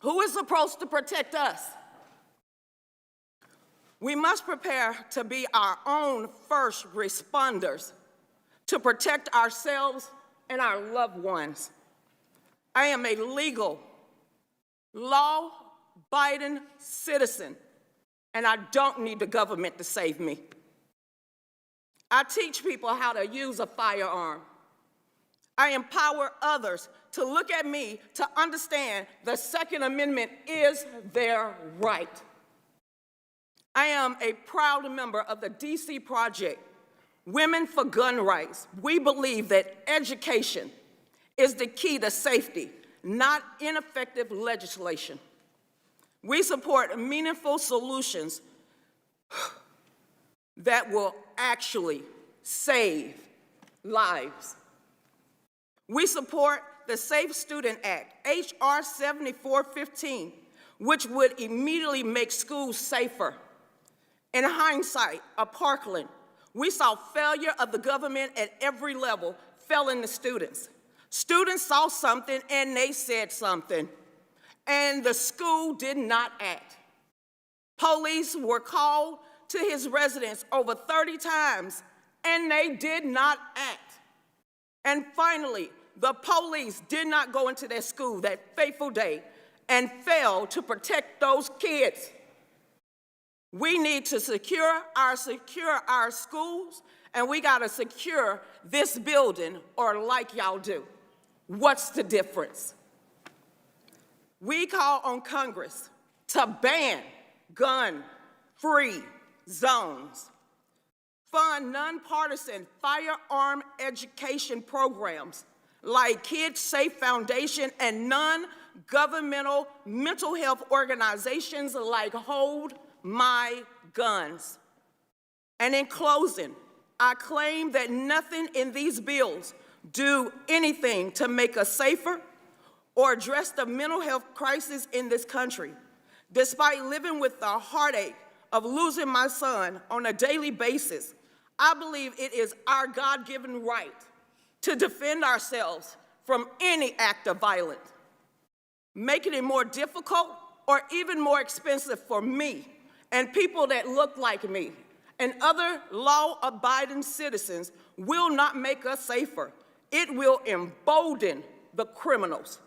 Who is supposed to protect us? We must prepare to be our own first responders to protect ourselves and our loved ones. I am a legal, law-abiding citizen, and I don't need the government to save me. I teach people how to use a firearm. I empower others to look at me to understand the Second Amendment is their right. I am a proud member of the DC Project, Women for Gun Rights. We believe that education is the key to safety, not ineffective legislation. We support meaningful solutions that will actually save lives. We support the Safe Student Act, H.R. 7415, which would immediately make schools safer. In hindsight, at Parkland, we saw failure of the government at every level failing the students. Students saw something and they said something, and the school did not act. Police were called to his residence over 30 times, and they did not act. And finally, the police did not go into their school that fateful day and failed to protect those kids. We need to secure our schools, and we gotta secure this building, or like y'all do. What's the difference? We call on Congress to ban gun-free zones, fund nonpartisan firearm education programs like Kids Safe Foundation and non-governmental mental health organizations like Hold My Guns. And in closing, I claim that nothing in these bills do anything to make us safer or address the mental health crisis in this country. Despite living with the heartache of losing my son on a daily basis, I believe it is our God-given right to defend ourselves from any act of violence. Making it more difficult or even more expensive for me and people that look like me and other law-abiding citizens will not make us safer. It will embolden the criminals.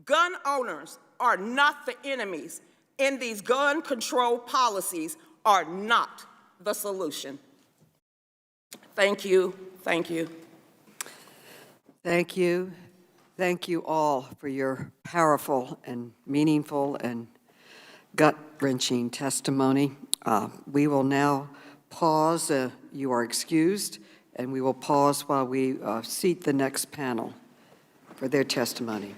Gun owners are not the enemies, and these gun control policies are not the solution. Thank you, thank you. Thank you. Thank you all for your powerful and meaningful and gut-wrenching testimony. We will now pause. You are excused, and we will pause while we seat the next panel for their testimony.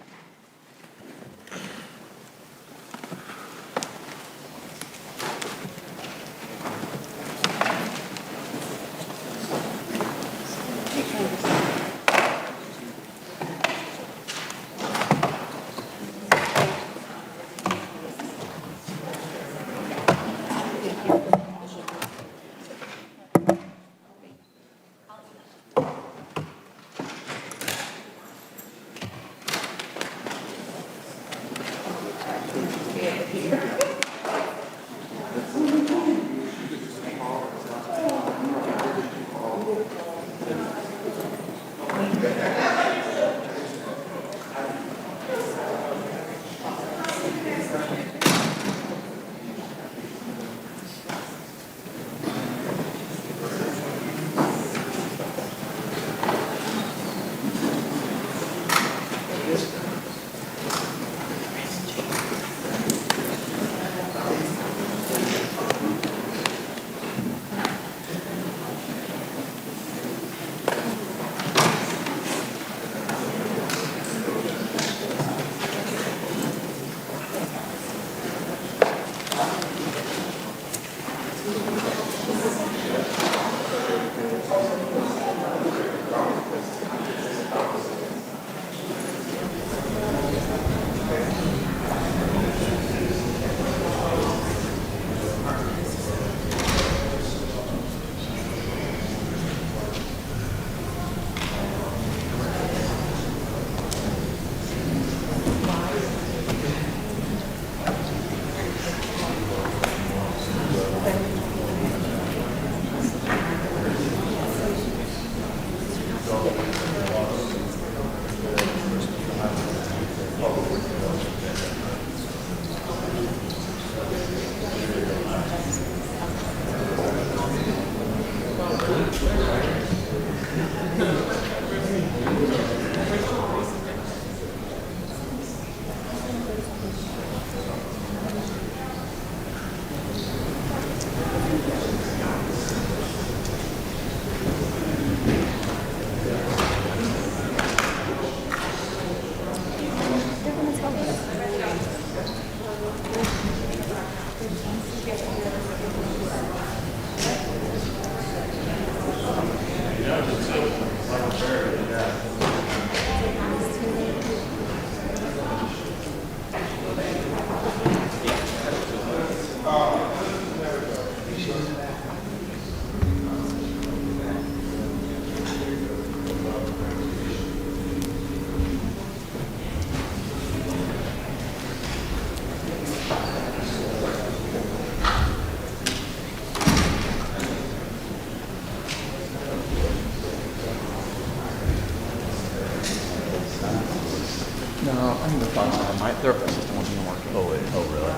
No, I think the phone line, their system wasn't even working. Oh, wait. Oh, really?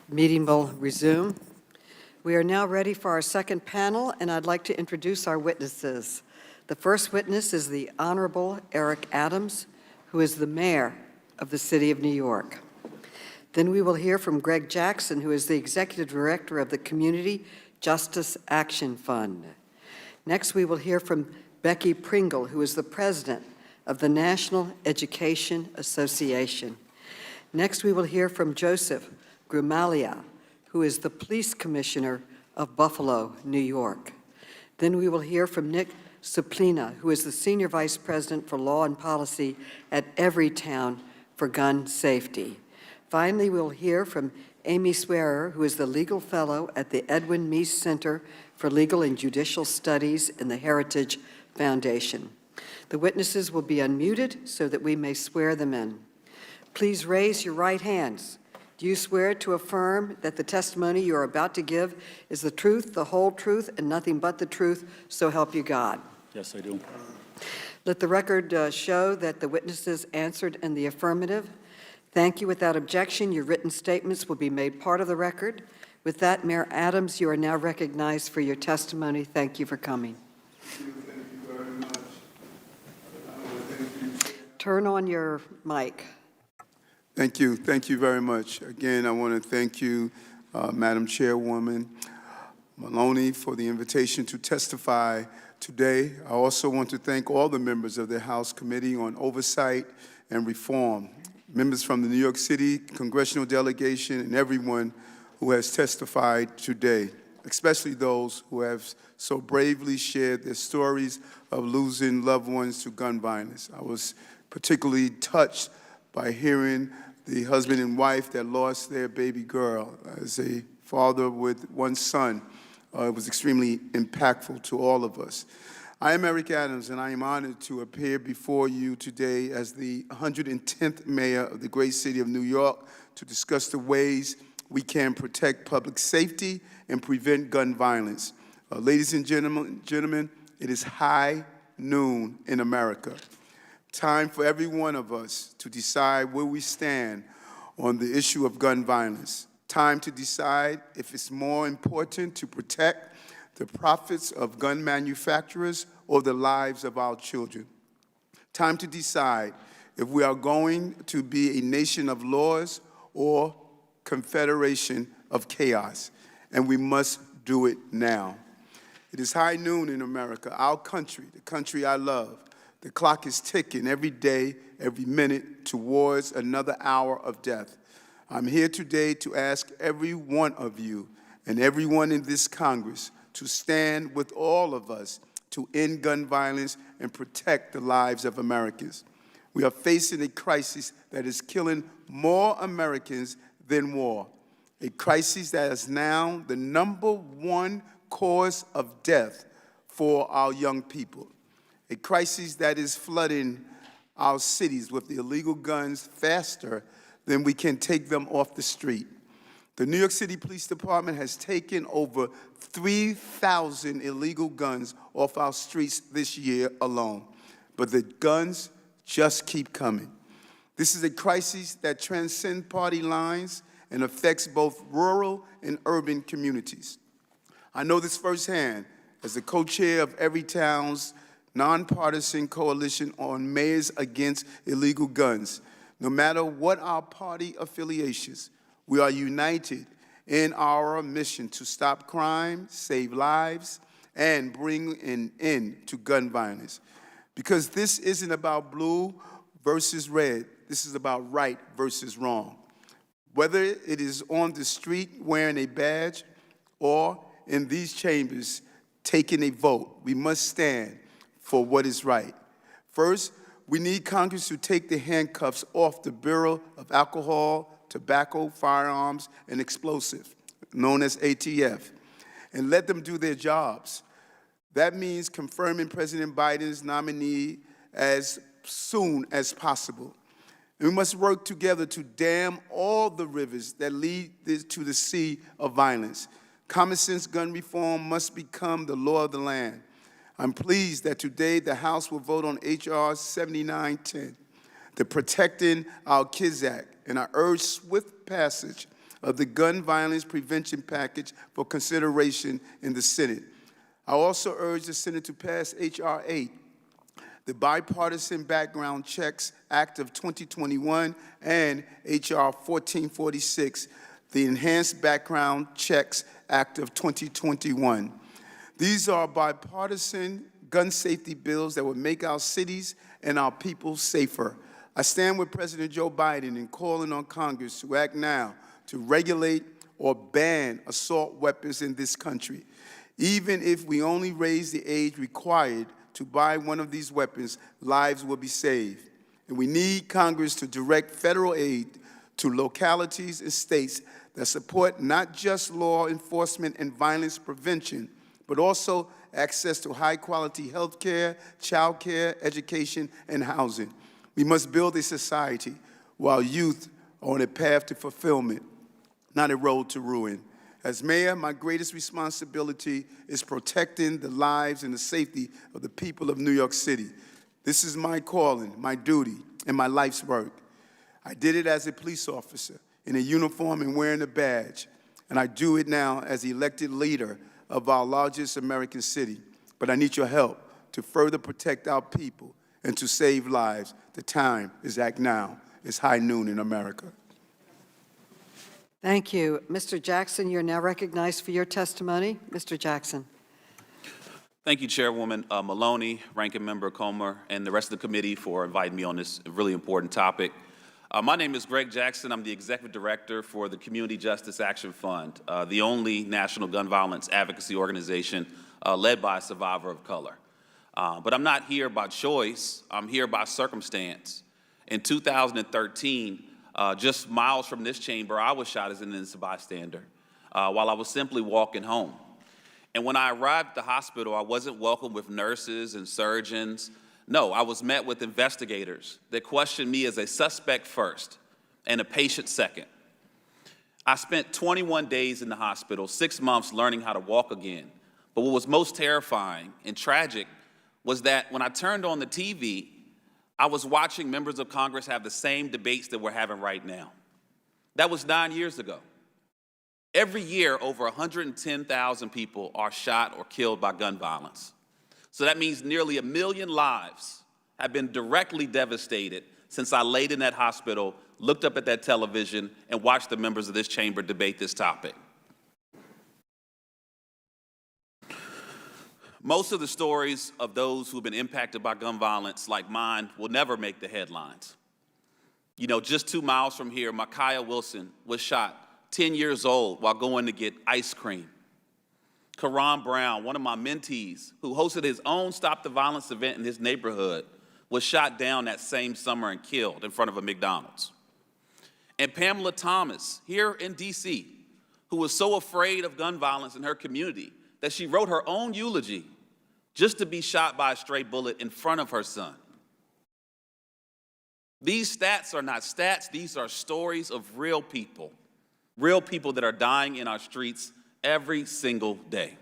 Meeting will resume. We are now ready for our second panel, and I'd like to introduce our witnesses. The first witness is the Honorable Eric Adams, who is the mayor of the City of New York. Then we will hear from Greg Jackson, who is the executive director of the Community Justice Action Fund. Next, we will hear from Becky Pringle, who is the president of the National Education Association. Next, we will hear from Joseph Gramaglia, who is the police commissioner of Buffalo, New York. Then we will hear from Nick Suina, who is the senior vice president for law and policy at Everytown for gun safety. Finally, we'll hear from Amy Swearer, who is the legal fellow at the Edwin Meese Center for Legal and Judicial Studies in the Heritage Foundation. The witnesses will be unmuted so that we may swear them in. Please raise your right hands. Do you swear to affirm that the testimony you are about to give is the truth, the whole truth, and nothing but the truth, so help you God? Yes, I do. Let the record show that the witnesses answered in the affirmative. Thank you. Without objection, your written statements will be made part of the record. With that, Mayor Adams, you are now recognized for your testimony. Thank you for coming. Thank you very much. Turn on your mic. Thank you very much. Again, I want to thank you, Madam Chairwoman, Maloney for the invitation to testify today. I also want to thank all the members of the House Committee on Oversight and Reform, members from the New York City congressional delegation, and everyone who has testified today, especially those who have so bravely shared their stories of losing loved ones to gun violence. I was particularly touched by hearing the husband and wife that lost their baby girl. As a father with one son, it was extremely impactful to all of us. I am Eric Adams, and I am honored to appear before you today as the 110th mayor of the great city of New York to discuss the ways we can protect public safety and prevent gun violence. Ladies and gentlemen, it is high noon in America. Time for every one of us to decide where we stand on the issue of gun violence. Time to decide if it's more important to protect the profits of gun manufacturers or the lives of our children. Time to decide if we are going to be a nation of laws or confederation of chaos, and we must do it now. It is high noon in America, our country, the country I love. The clock is ticking every day, every minute towards another hour of death. I'm here today to ask every one of you and everyone in this Congress to stand with all of us to end gun violence and protect the lives of Americans. We are facing a crisis that is killing more Americans than war, a crisis that is now the #1 cause of death for our young people, a crisis that is flooding our cities with illegal guns faster than we can take them off the street. The New York City Police Department has taken over 3,000 illegal guns off our streets this year alone, but the guns just keep coming. This is a crisis that transcends party lines and affects both rural and urban communities. I know this firsthand as the co-chair of Everytown's nonpartisan coalition on Mayors Against Illegal Guns. No matter what our party affiliations, we are united in our mission to stop crime, save lives, and bring an end to gun violence. Because this isn't about blue versus red. This is about right versus wrong. Whether it is on the street wearing a badge or in these chambers taking a vote, we must stand for what is right. First, we need Congress to take the handcuffs off the Bureau of Alcohol, Tobacco, Firearms, and Explosives, known as ATF, and let them do their jobs. That means confirming President Biden's nominee as soon as possible. And we must work together to dam all the rivers that lead to the sea of violence. Common sense gun reform must become the law of the land. I'm pleased that today the House will vote on H.R. 7910, the Protecting Our Kids Act, and I urge swift passage of the gun violence prevention package for consideration in the Senate. I also urge the Senate to pass H.R. 8, the Bipartisan Background Checks Act of 2021, and H.R. 1446, the Enhanced Background Checks Act of 2021. These are bipartisan gun safety bills that would make our cities and our people safer. I stand with President Joe Biden in calling on Congress to act now to regulate or ban assault weapons in this country. Even if we only raise the age required to buy one of these weapons, lives will be saved. And we need Congress to direct federal aid to localities and states that support not just law enforcement and violence prevention, but also access to high-quality health care, child care, education, and housing. We must build a society while youth are on a path to fulfillment, not a road to ruin. As mayor, my greatest responsibility is protecting the lives and the safety of the people of New York City. This is my calling, my duty, and my life's work. I did it as a police officer, in a uniform and wearing a badge, and I do it now as elected leader of our largest American city. But I need your help to further protect our people and to save lives. The time is act now. It's high noon in America. Thank you. Mr. Jackson, you're now recognized for your testimony. Mr. Jackson. Thank you, Chairwoman Maloney, Ranking Member Comer, and the rest of the committee for inviting me on this really important topic. My name is Greg Jackson. I'm the Executive Director for the Community Justice Action Fund, the only national gun violence advocacy organization led by a survivor of color. But I'm not here by choice. I'm here by circumstance. In 2013, just miles from this chamber, I was shot as an innocent bystander while I was simply walking home. And when I arrived at the hospital, I wasn't welcomed with nurses and surgeons. No, I was met with investigators that questioned me as a suspect first and a patient second. I spent 21 days in the hospital, 6 months learning how to walk again. But what was most terrifying and tragic was that when I turned on the TV, I was watching members of Congress have the same debates that we're having right now. That was 9 years ago. Every year, over 110,000 people are shot or killed by gun violence. So that means nearly 1 million lives have been directly devastated since I laid in that hospital, looked up at that television, and watched the members of this chamber debate this topic. Most of the stories of those who've been impacted by gun violence, like mine, will never make the headlines. You know, just 2 miles from here, Micaiah Wilson was shot 10 years old while going to get ice cream. Karan Brown, one of my mentees, who hosted his own Stop the Violence event in his neighborhood, was shot down that same summer and killed in front of a McDonald's. And Pamela Thomas, here in D.C., who was so afraid of gun violence in her community that she wrote her own eulogy just to be shot by a stray bullet in front of her son. These stats are not stats, these are stories of real people that are dying in our streets every single day.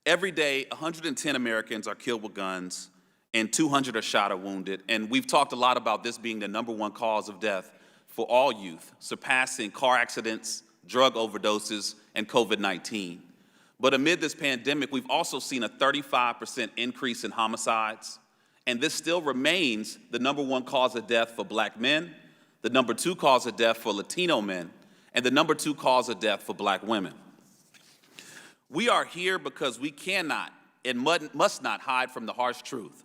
Every day, 110 Americans are killed with guns and 200 are shot or wounded. And we've talked a lot about this being the #1 cause of death for all youth, surpassing car accidents, drug overdoses, and COVID-19. But amid this pandemic, we've also seen a 35% increase in homicides. And this still remains the #1 cause of death for Black men, the #2 cause of death for Latino men, and the #2 cause of death for Black women. We are here because we cannot and must not hide from the harsh truth.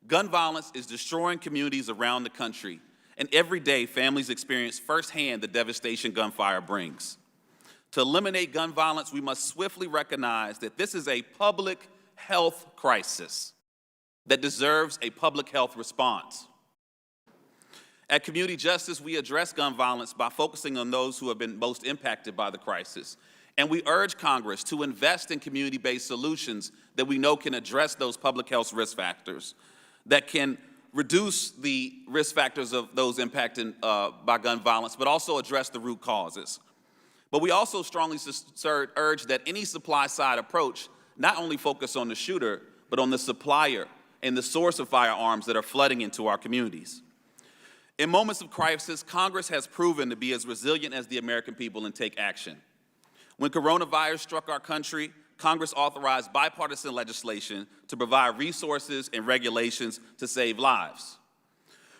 Gun violence is destroying communities around the country, and every day families experience firsthand the devastation gunfire brings. To eliminate gun violence, we must swiftly recognize that this is a public health crisis that deserves a public health response. At Community Justice, we address gun violence by focusing on those who have been most impacted by the crisis. And we urge Congress to invest in community-based solutions that we know can address those public health risk factors, that can reduce the risk factors of those impacted by gun violence, but also address the root causes. But we also strongly urge that any supply-side approach not only focus on the shooter, but on the supplier and the source of firearms that are flooding into our communities. In moments of crisis, Congress has proven to be as resilient as the American people and take action. When coronavirus struck our country, Congress authorized bipartisan legislation to provide resources and regulations to save lives.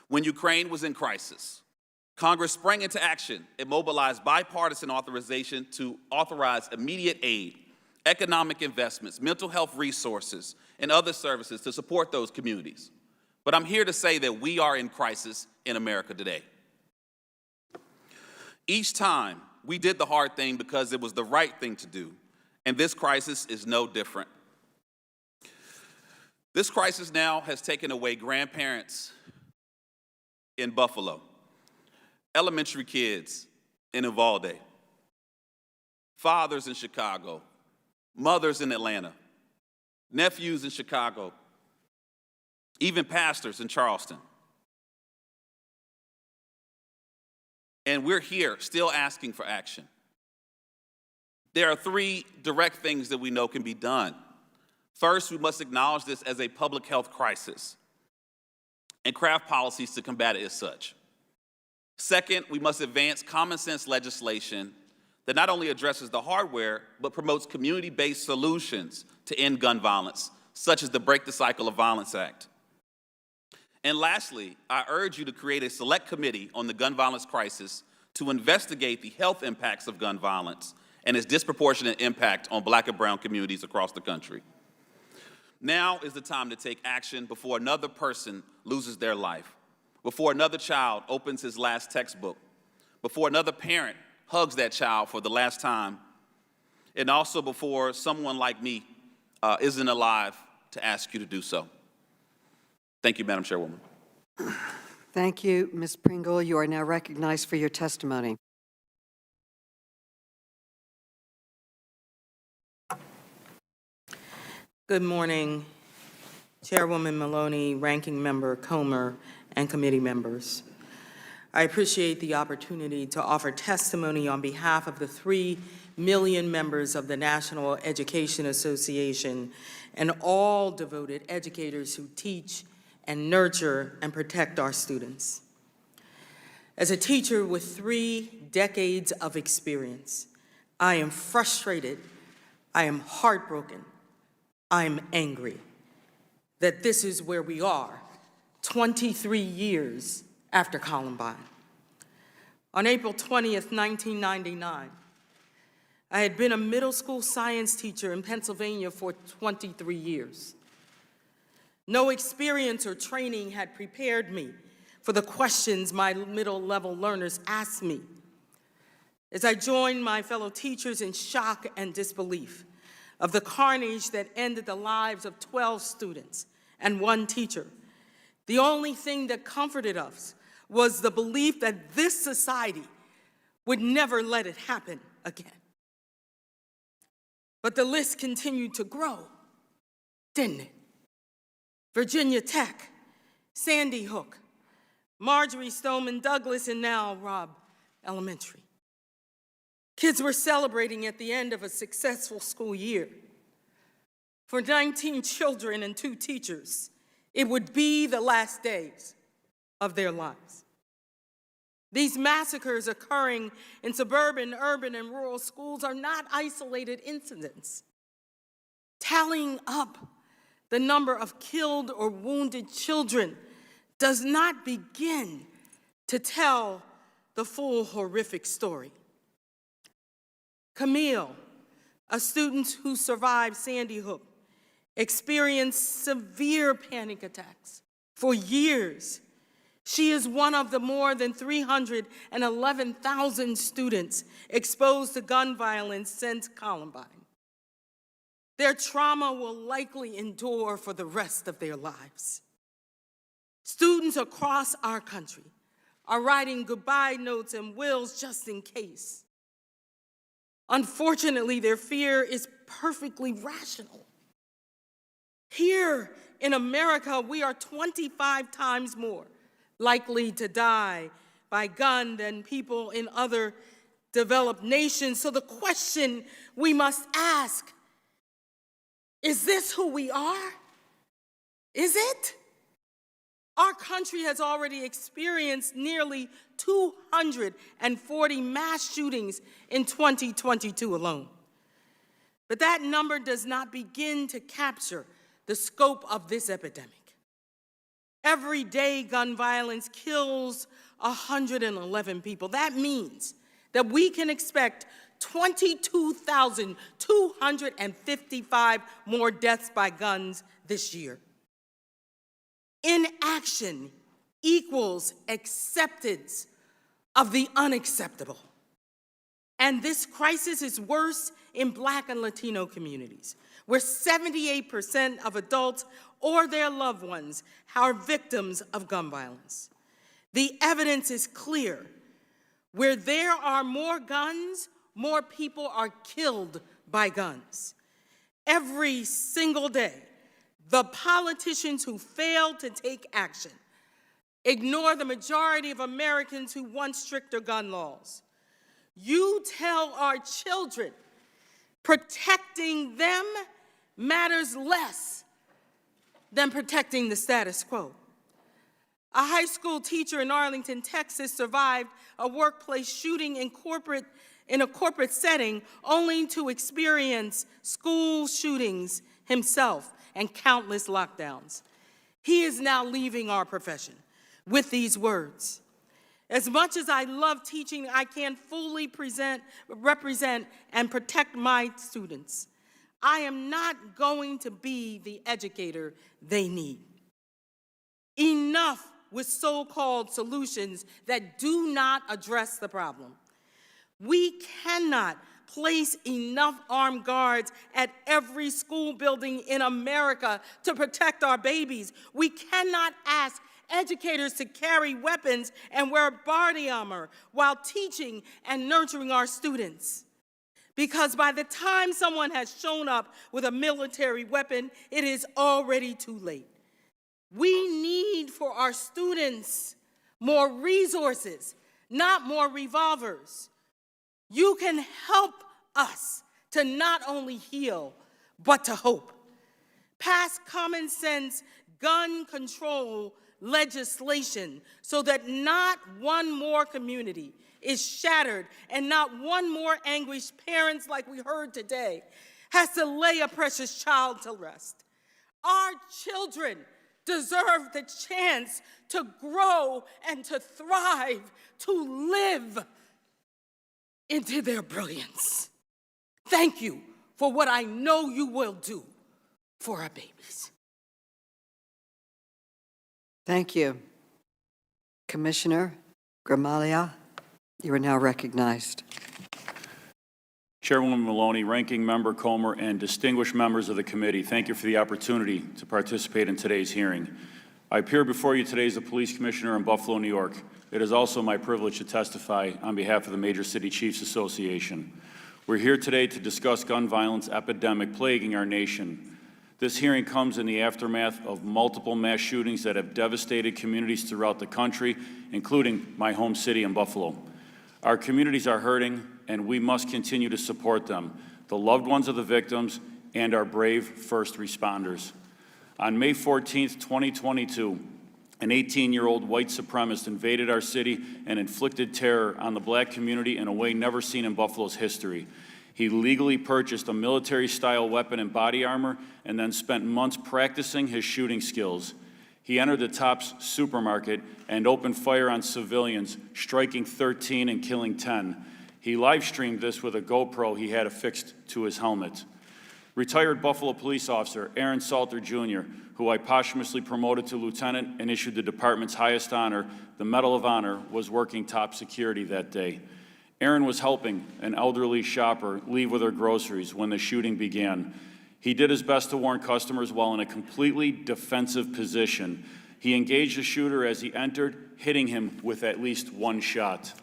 When Ukraine was in crisis, Congress sprang into action and mobilized bipartisan authorization to authorize immediate aid, economic investments, mental health resources, and other services to support those communities. But I'm here to say that we are in crisis in America today. Each time, we did the hard thing because it was the right thing to do, and this crisis is no different. This crisis now has taken away grandparents in Buffalo, elementary kids in Uvalde, fathers in Chicago, mothers in Atlanta, nephews in Chicago, even pastors in Charleston. And we're here still asking for action. There are 3 direct things that we know can be done. First, we must acknowledge this as a public health crisis and craft policies to combat it as such. Second, we must advance common sense legislation that not only addresses the hardware, but promotes community-based solutions to end gun violence, such as the Break the Cycle of Violence Act. And lastly, I urge you to create a select committee on the gun violence crisis to investigate the health impacts of gun violence and its disproportionate impact on Black and brown communities across the country. Now is the time to take action before another person loses their life, before another child opens his last textbook, before another parent hugs that child for the last time, and also before someone like me isn't alive to ask you to do so. Thank you, Madam Chairwoman. Thank you, Ms. Pringle. You are now recognized for your testimony. Good morning, Chairwoman Maloney, Ranking Member Comer, and committee members. I appreciate the opportunity to offer testimony on behalf of the 3 million members of the National Education Association and all devoted educators who teach and nurture and protect our students. As a teacher with 3 decades of experience, I am frustrated, I am heartbroken, I'm angry that this is where we are 23 years after Columbine. On April 20th, 1999, I had been a middle school science teacher in Pennsylvania for 23 years. No experience or training had prepared me for the questions my middle-level learners asked me. As I joined my fellow teachers in shock and disbelief of the carnage that ended the lives of 12 students and 1 teacher, the only thing that comforted us was the belief that this society would never let it happen again. But the list continued to grow, didn't it? Virginia Tech, Sandy Hook, Marjorie Stoneman Douglas, and now Robb Elementary. Kids were celebrating at the end of a successful school year. For 19 children and 2 teachers, it would be the last days of their lives. These massacres occurring in suburban, urban, and rural schools are not isolated incidents. Tallying up the number of killed or wounded children does not begin to tell the full horrific story. Camille, a student who survived Sandy Hook, experienced severe panic attacks for years. She is one of the more than 311,000 students exposed to gun violence since Columbine. Their trauma will likely endure for the rest of their lives. Students across our country are writing goodbye notes and wills just in case. Unfortunately, their fear is perfectly rational. Here in America, we are 25 times more likely to die by gun than people in other developed nations. So the question we must ask, is this who we are? Is it? Our country has already experienced nearly 240 mass shootings in 2022 alone. But that number does not begin to capture the scope of this epidemic. Every day, gun violence kills 111 people. That means that we can expect 22,255 more deaths by guns this year. Inaction equals acceptance of the unacceptable. And this crisis is worse in Black and Latino communities, where 78% of adults or their loved ones are victims of gun violence. The evidence is clear. Where there are more guns, more people are killed by guns. Every single day, the politicians who fail to take action ignore the majority of Americans who want stricter gun laws. You tell our children protecting them matters less than protecting the status quo. A high school teacher in Arlington, Texas, survived a workplace shooting in a corporate setting, only to experience school shootings himself and countless lockdowns. He is now leaving our profession with these words: As much as I love teaching, I can't fully represent, and protect my students. I am not going to be the educator they need. Enough with so-called solutions that do not address the problem. We cannot place enough armed guards at every school building in America to protect our babies. We cannot ask educators to carry weapons and wear body armor while teaching and nurturing our students. Because by the time someone has shown up with a military weapon, it is already too late. We need for our students more resources, not more revolvers. You can help us to not only heal, but to hope. Pass common sense gun control legislation so that not one more community is shattered and not one more anguished parents, like we heard today, has to lay a precious child to rest. Our children deserve the chance to grow and to thrive, to live into their brilliance. Thank you for what I know you will do for our babies. Thank you. Commissioner Gramaglia, you are now recognized. Chairwoman Maloney, Ranking Member Comer, and distinguished members of the committee, thank you for the opportunity to participate in today's hearing. I appear before you today as a police commissioner in Buffalo, New York. It is also my privilege to testify on behalf of the Major City Chiefs Association. We're here today to discuss gun violence epidemic plaguing our nation. This hearing comes in the aftermath of multiple mass shootings that have devastated communities throughout the country, including my home city in Buffalo. Our communities are hurting, and we must continue to support them, the loved ones of the victims, and our brave first responders. On May 14th, 2022, an 18-year-old white supremacist invaded our city and inflicted terror on the black community in a way never seen in Buffalo's history. He legally purchased a military-style weapon and body armor and then spent months practicing his shooting skills. He entered the Tops supermarket and opened fire on civilians, striking 13 and killing 10. He live-streamed this with a GoPro he had affixed to his helmet. Retired Buffalo police officer Aaron Salter Jr., who I posthumously promoted to lieutenant and issued the department's highest honor, the Medal of Honor, was working top security that day. Aaron was helping an elderly shopper leave with her groceries when the shooting began. He did his best to warn customers while in a completely defensive position. He engaged the shooter as he entered, hitting him with at least one shot.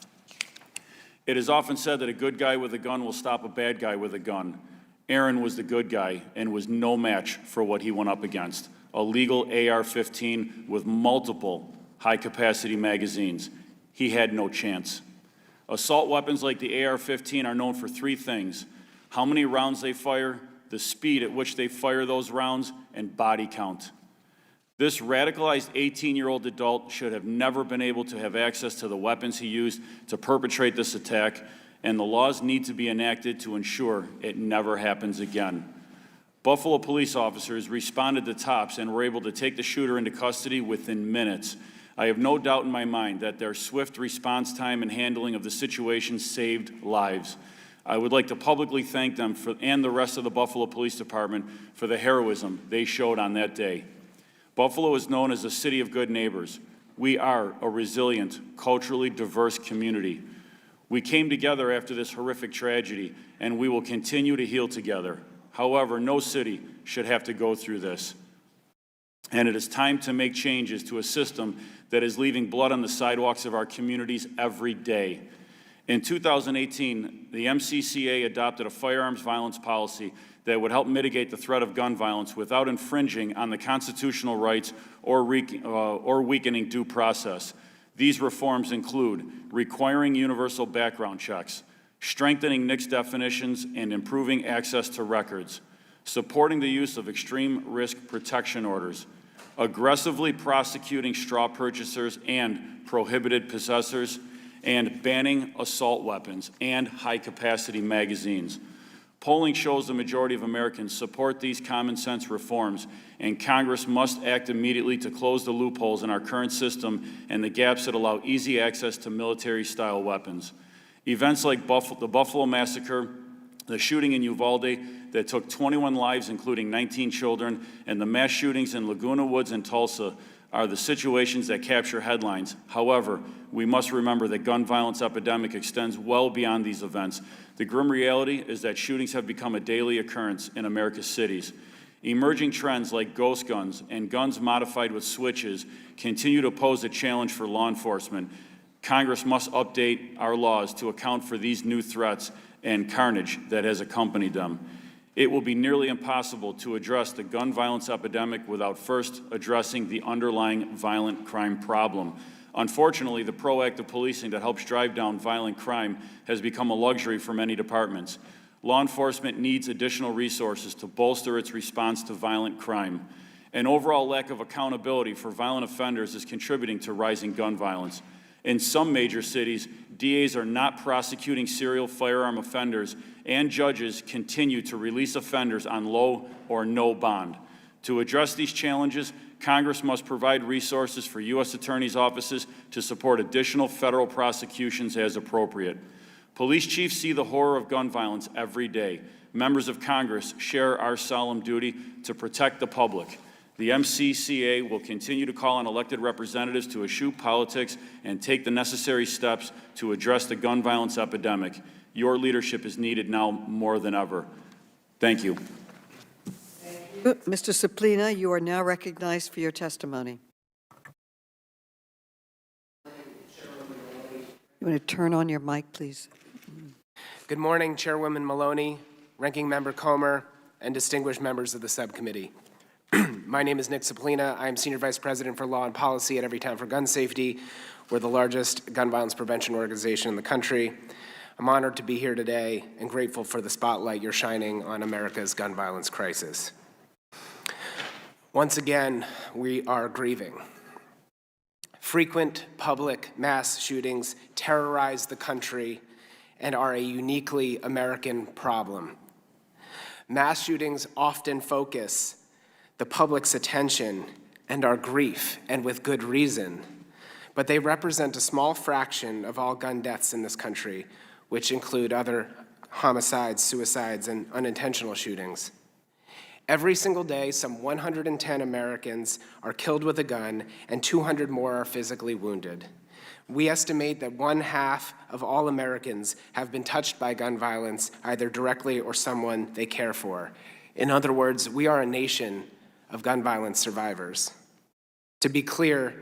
It is often said that a good guy with a gun will stop a bad guy with a gun. Aaron was the good guy and was no match for what he went up against, a legal AR-15 with multiple high-capacity magazines. He had no chance. Assault weapons like the AR-15 are known for three things: how many rounds they fire, the speed at which they fire those rounds, and body count. This radicalized 18-year-old adult should have never been able to have access to the weapons he used to perpetrate this attack, and the laws need to be enacted to ensure it never happens again. Buffalo police officers responded to Tops and were able to take the shooter into custody within minutes. I have no doubt in my mind that their swift response time and handling of the situation saved lives. I would like to publicly thank them and the rest of the Buffalo Police Department for the heroism they showed on that day. Buffalo is known as a city of good neighbors. We are a resilient, culturally diverse community. We came together after this horrific tragedy, and we will continue to heal together. However, no city should have to go through this. And it is time to make changes to a system that is leaving blood on the sidewalks of our communities every day. In 2018, the MCCA adopted a firearms violence policy that would help mitigate the threat of gun violence without infringing on the constitutional rights or weakening due process. These reforms include requiring universal background checks, strengthening NICS definitions, and improving access to records, supporting the use of extreme risk protection orders, aggressively prosecuting straw purchasers and prohibited possessors, and banning assault weapons and high-capacity magazines. Polling shows the majority of Americans support these common sense reforms, and Congress must act immediately to close the loopholes in our current system and the gaps that allow easy access to military-style weapons. Events like the Buffalo Massacre, the shooting in Uvalde that took 21 lives, including 19 children, and the mass shootings in Laguna Woods and Tulsa are the situations that capture headlines. However, we must remember that gun violence epidemic extends well beyond these events. The grim reality is that shootings have become a daily occurrence in America's cities. Emerging trends like ghost guns and guns modified with switches continue to pose a challenge for law enforcement. Congress must update our laws to account for these new threats and carnage that has accompanied them. It will be nearly impossible to address the gun violence epidemic without first addressing the underlying violent crime problem. Unfortunately, the proactive policing that helps drive down violent crime has become a luxury for many departments. Law enforcement needs additional resources to bolster its response to violent crime. An overall lack of accountability for violent offenders is contributing to rising gun violence. In some major cities, DAs are not prosecuting serial firearm offenders, and judges continue to release offenders on low or no bond. To address these challenges, Congress must provide resources for U.S. attorneys' offices to support additional federal prosecutions as appropriate. Police chiefs see the horror of gun violence every day. Members of Congress share our solemn duty to protect the public. The MCCA will continue to call on elected representatives to eschew politics and take the necessary steps to address the gun violence epidemic. Your leadership is needed now more than ever. Thank you. Mr. Suplina, you are now recognized for your testimony. You want to turn on your mic, please? Good morning, Chairwoman Maloney, Ranking Member Comer, and distinguished members of the subcommittee. My name is Nick Suplina. I am Senior Vice President for Law and Policy at Everytown for Gun Safety. We're the largest gun violence prevention organization in the country. I'm honored to be here today and grateful for the spotlight you're shining on America's gun violence crisis. Once again, we are grieving. Frequent public mass shootings terrorize the country and are a uniquely American problem. Mass shootings often focus the public's attention and our grief, and with good reason, but they represent a small fraction of all gun deaths in this country, which include other homicides, suicides, and unintentional shootings. Every single day, some 110 Americans are killed with a gun, and 200 more are physically wounded. We estimate that 1/2 of all Americans have been touched by gun violence, either directly or someone they care for. In other words, we are a nation of gun violence survivors. To be clear,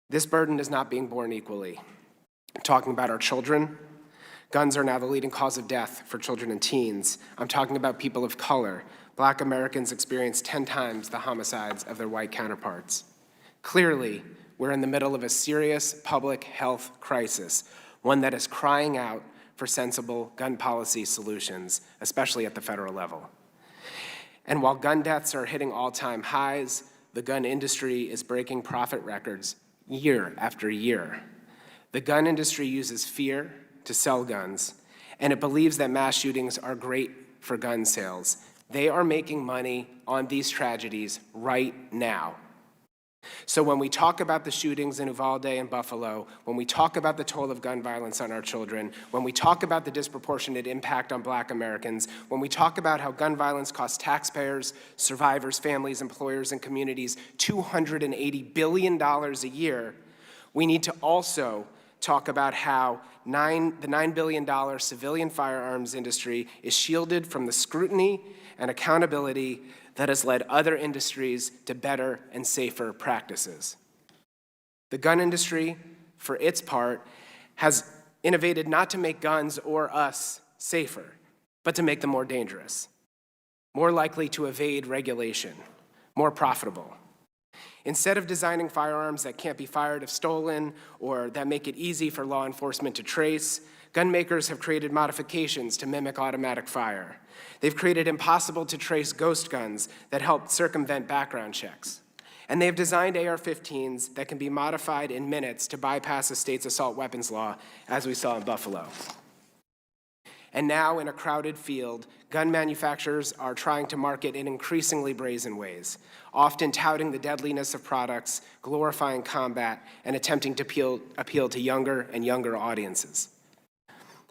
this burden is not being borne equally. I'm talking about our children. Guns are now the leading cause of death for children and teens. I'm talking about people of color. Black Americans experience 10 times the homicides of their white counterparts. Clearly, we're in the middle of a serious public health crisis, one that is crying out for sensible gun policy solutions, especially at the federal level. And while gun deaths are hitting all-time highs, the gun industry is breaking profit records year after year. The gun industry uses fear to sell guns, and it believes that mass shootings are great for gun sales. They are making money on these tragedies right now. So when we talk about the shootings in Uvalde and Buffalo, when we talk about the toll of gun violence on our children, when we talk about the disproportionate impact on Black Americans, when we talk about how gun violence costs taxpayers, survivors, families, employers, and communities $280 billion a year, we need to also talk about how the $9 billion civilian firearms industry is shielded from the scrutiny and accountability that has led other industries to better and safer practices. The gun industry, for its part, has innovated not to make guns or us safer, but to make them more dangerous, more likely to evade regulation, more profitable. Instead of designing firearms that can't be fired if stolen or that make it easy for law enforcement to trace, gun makers have created modifications to mimic automatic fire. They've created impossible to trace ghost guns that help circumvent background checks. And they've designed AR-15s that can be modified in minutes to bypass a state's assault weapons law, as we saw in Buffalo. And now, in a crowded field, gun manufacturers are trying to market in increasingly brazen ways, often touting the deadliness of products, glorifying combat, and attempting to appeal to younger and younger audiences.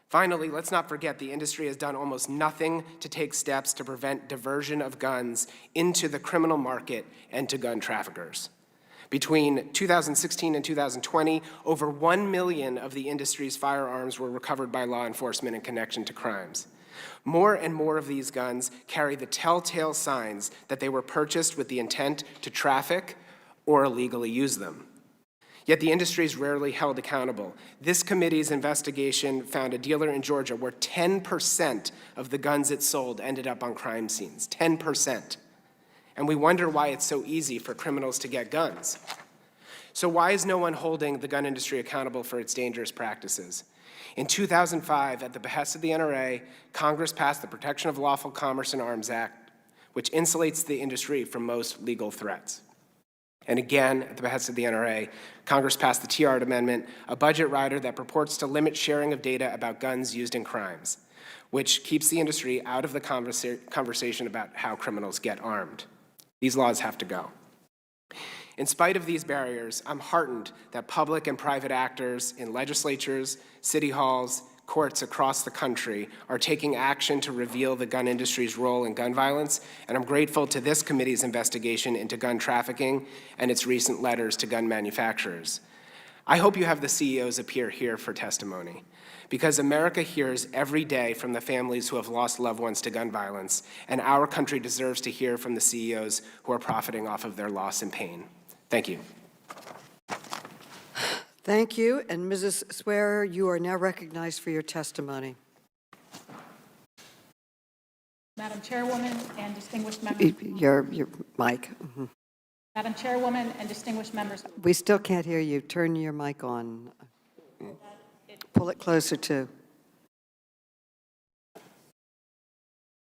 Finally, let's not forget the industry has done almost nothing to take steps to prevent diversion of guns into the criminal market and to gun traffickers. Between 2016 and 2020, over 1 million of the industry's firearms were recovered by law enforcement in connection to crimes. More and more of these guns carry the telltale signs that they were purchased with the intent to traffic or illegally use them. Yet the industry is rarely held accountable. This committee's investigation found a dealer in Georgia where 10% of the guns it sold ended up on crime scenes, 10%. And we wonder why it's so easy for criminals to get guns. So why is no one holding the gun industry accountable for its dangerous practices? In 2005, at the behest of the NRA, Congress passed the Protection of Lawful Commerce in Arms Act, which insulates the industry from most legal threats. And again, at the behest of the NRA, Congress passed the Tiahrt Amendment, a budget rider that purports to limit sharing of data about guns used in crimes, which keeps the industry out of the conversation about how criminals get armed. These laws have to go. In spite of these barriers, I'm heartened that public and private actors in legislatures, city halls, courts across the country are taking action to reveal the gun industry's role in gun violence, and I'm grateful to this committee's investigation into gun trafficking and its recent letters to gun manufacturers. I hope you have the CEOs appear here for testimony, because America hears every day from the families who have lost loved ones to gun violence, and our country deserves to hear from the CEOs who are profiting off of their loss and pain. Thank you. Thank you. And Mrs. Swearer, you are now recognized for your testimony. Madam Chairwoman and distinguished members. Your mic. Mm-hmm. Madam Chairwoman and distinguished members. We still can't hear you. Turn your mic on. Pull it closer too. Is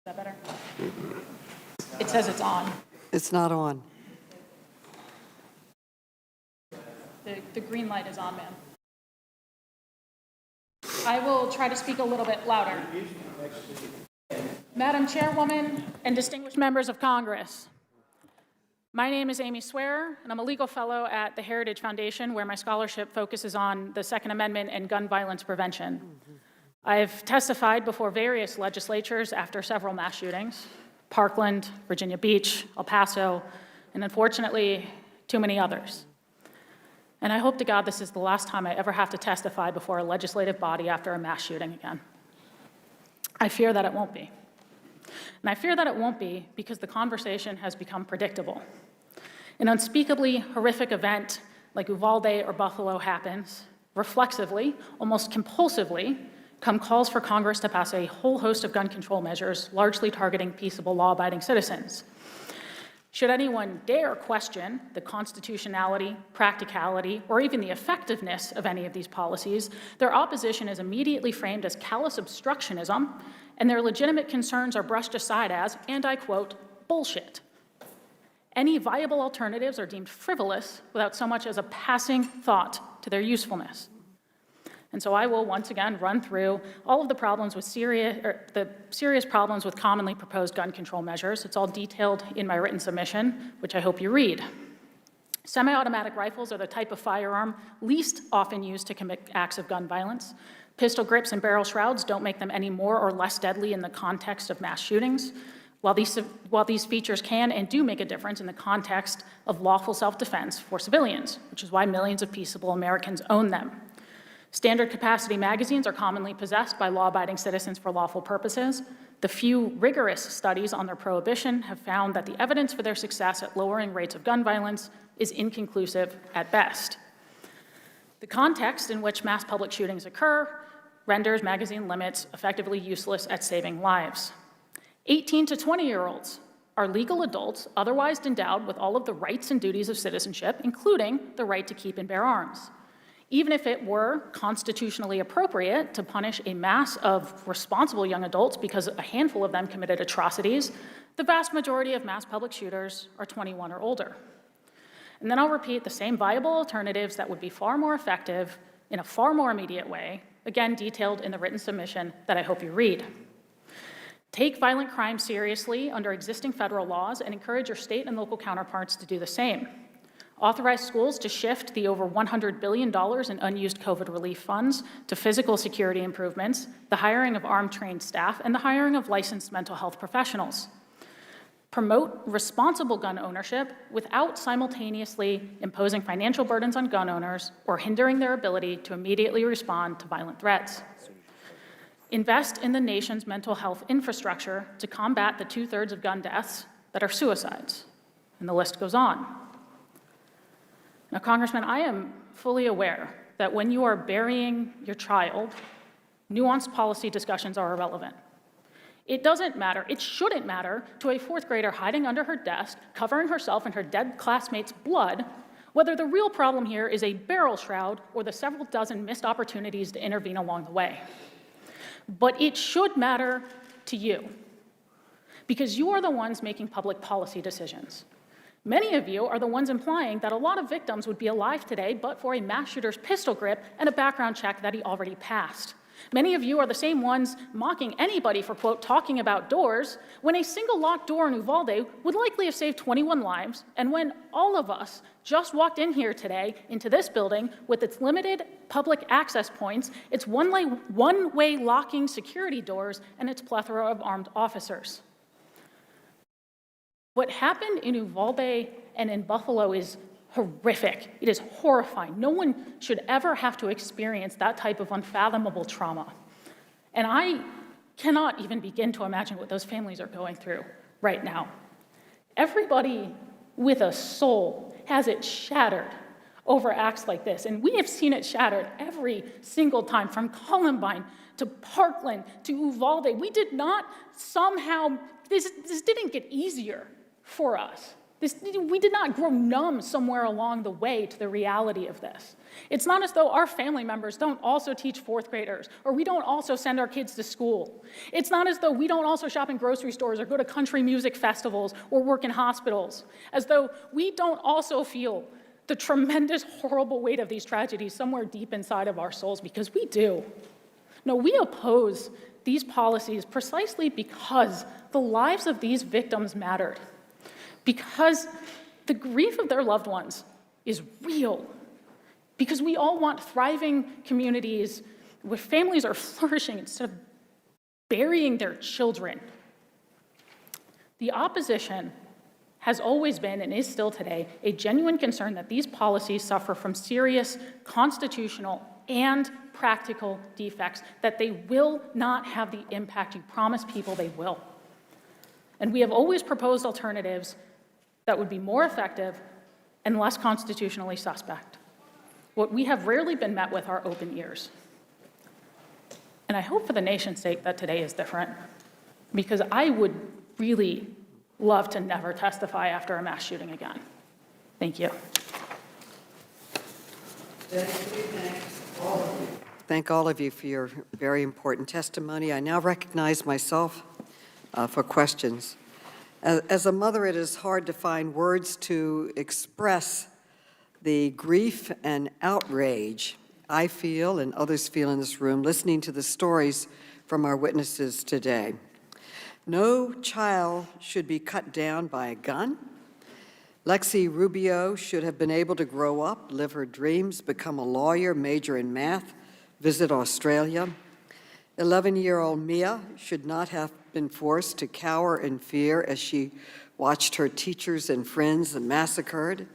that better? It says it's on. It's not on. The green light is on, ma'am. I will try to speak a little bit louder. Madam Chairwoman and distinguished members of Congress, my name is Amy Swearer, and I'm a legal fellow at the Heritage Foundation, where my scholarship focuses on the Second Amendment and gun violence prevention. I've testified before various legislatures after several mass shootings: Parkland, Virginia Beach, El Paso, and unfortunately, too many others. And I hope to God this is the last time I ever have to testify before a legislative body after a mass shooting again. I fear that it won't be. And I fear that it won't be because the conversation has become predictable. An unspeakably horrific event like Uvalde or Buffalo happens, reflexively, almost compulsively, come calls for Congress to pass a whole host of gun control measures, largely targeting peaceable, law-abiding citizens. Should anyone dare question the constitutionality, practicality, or even the effectiveness of any of these policies, their opposition is immediately framed as callous obstructionism, and their legitimate concerns are brushed aside as, and I quote, bullshit. Any viable alternatives are deemed frivolous without so much as a passing thought to their usefulness. And so I will once again run through all of the problems with serious problems with commonly proposed gun control measures. It's all detailed in my written submission, which I hope you read. Semi-automatic rifles are the type of firearm least often used to commit acts of gun violence. Pistol grips and barrel shrouds don't make them any more or less deadly in the context of mass shootings. While these features can and do make a difference in the context of lawful self-defense for civilians, which is why millions of peaceable Americans own them. Standard capacity magazines are commonly possessed by law-abiding citizens for lawful purposes. The few rigorous studies on their prohibition have found that the evidence for their success at lowering rates of gun violence is inconclusive at best. The context in which mass public shootings occur renders magazine limits effectively useless at saving lives. 18 to 20-year-olds are legal adults otherwise endowed with all of the rights and duties of citizenship, including the right to keep and bear arms. Even if it were constitutionally appropriate to punish a mass of responsible young adults because a handful of them committed atrocities, the vast majority of mass public shooters are 21 or older. And then I'll repeat the same viable alternatives that would be far more effective in a far more immediate way again detailed in the written submission that I hope you read. Take violent crime seriously under existing federal laws and encourage your state and local counterparts to do the same. Authorize schools to shift the over $100 billion in unused COVID relief funds to physical security improvements, the hiring of armed trained staff, and the hiring of licensed mental health professionals. Promote responsible gun ownership without simultaneously imposing financial burdens on gun owners or hindering their ability to immediately respond to violent threats. Invest in the nation's mental health infrastructure to combat the 2/3 of gun deaths that are suicides. And the list goes on. Now, Congressman, I am fully aware that when you are burying your child, nuanced policy discussions are irrelevant. It doesn't matter, it shouldn't matter to a 4th grader hiding under her desk, covering herself in her dead classmate's blood, whether the real problem here is a barrel shroud or the several dozen missed opportunities to intervene along the way. But it should matter to you, because you are the ones making public policy decisions. Many of you are the ones implying that a lot of victims would be alive today but for a mass shooter's pistol grip and a background check that he already passed. Many of you are the same ones mocking anybody for, quote, talking about doors, when a single locked door in Uvalde would likely have saved 21 lives, and when all of us just walked in here today into this building with its limited public access points, its one-way locking security doors, and its plethora of armed officers. What happened in Uvalde and in Buffalo is horrific. It is horrifying. No one should ever have to experience that type of unfathomable trauma. And I cannot even begin to imagine what those families are going through right now. Everybody with a soul has it shattered over acts like this. And we have seen it shattered every single time, from Columbine to Parkland to Uvalde. We did not somehow, this didn't get easier for us. We did not grow numb somewhere along the way to the reality of this. It's not as though our family members don't also teach 4th graders, or we don't also send our kids to school. It's not as though we don't also shop in grocery stores or go to country music festivals or work in hospitals, as though we don't also feel the tremendous, horrible weight of these tragedies somewhere deep inside of our souls, because we do. No, we oppose these policies precisely because the lives of these victims mattered. Because the grief of their loved ones is real. Because we all want thriving communities where families are flourishing instead of burying their children. The opposition has always been, and is still today, a genuine concern that these policies suffer from serious constitutional and practical defects, that they will not have the impact you promise people they will. And we have always proposed alternatives that would be more effective and less constitutionally suspect. What we have rarely been met with are open ears. And I hope for the nation's sake that today is different, because I would really love to never testify after a mass shooting again. Thank you. Thank all of you for your very important testimony. I now recognize myself for questions. As a mother, it is hard to find words to express the grief and outrage I feel and others feel in this room listening to the stories from our witnesses today. No child should be cut down by a gun. Lexi Rubio should have been able to grow up, live her dreams, become a lawyer, major in math, visit Australia. 11-year-old Mia should not have been forced to cower in fear as she watched her teachers and friends massacred.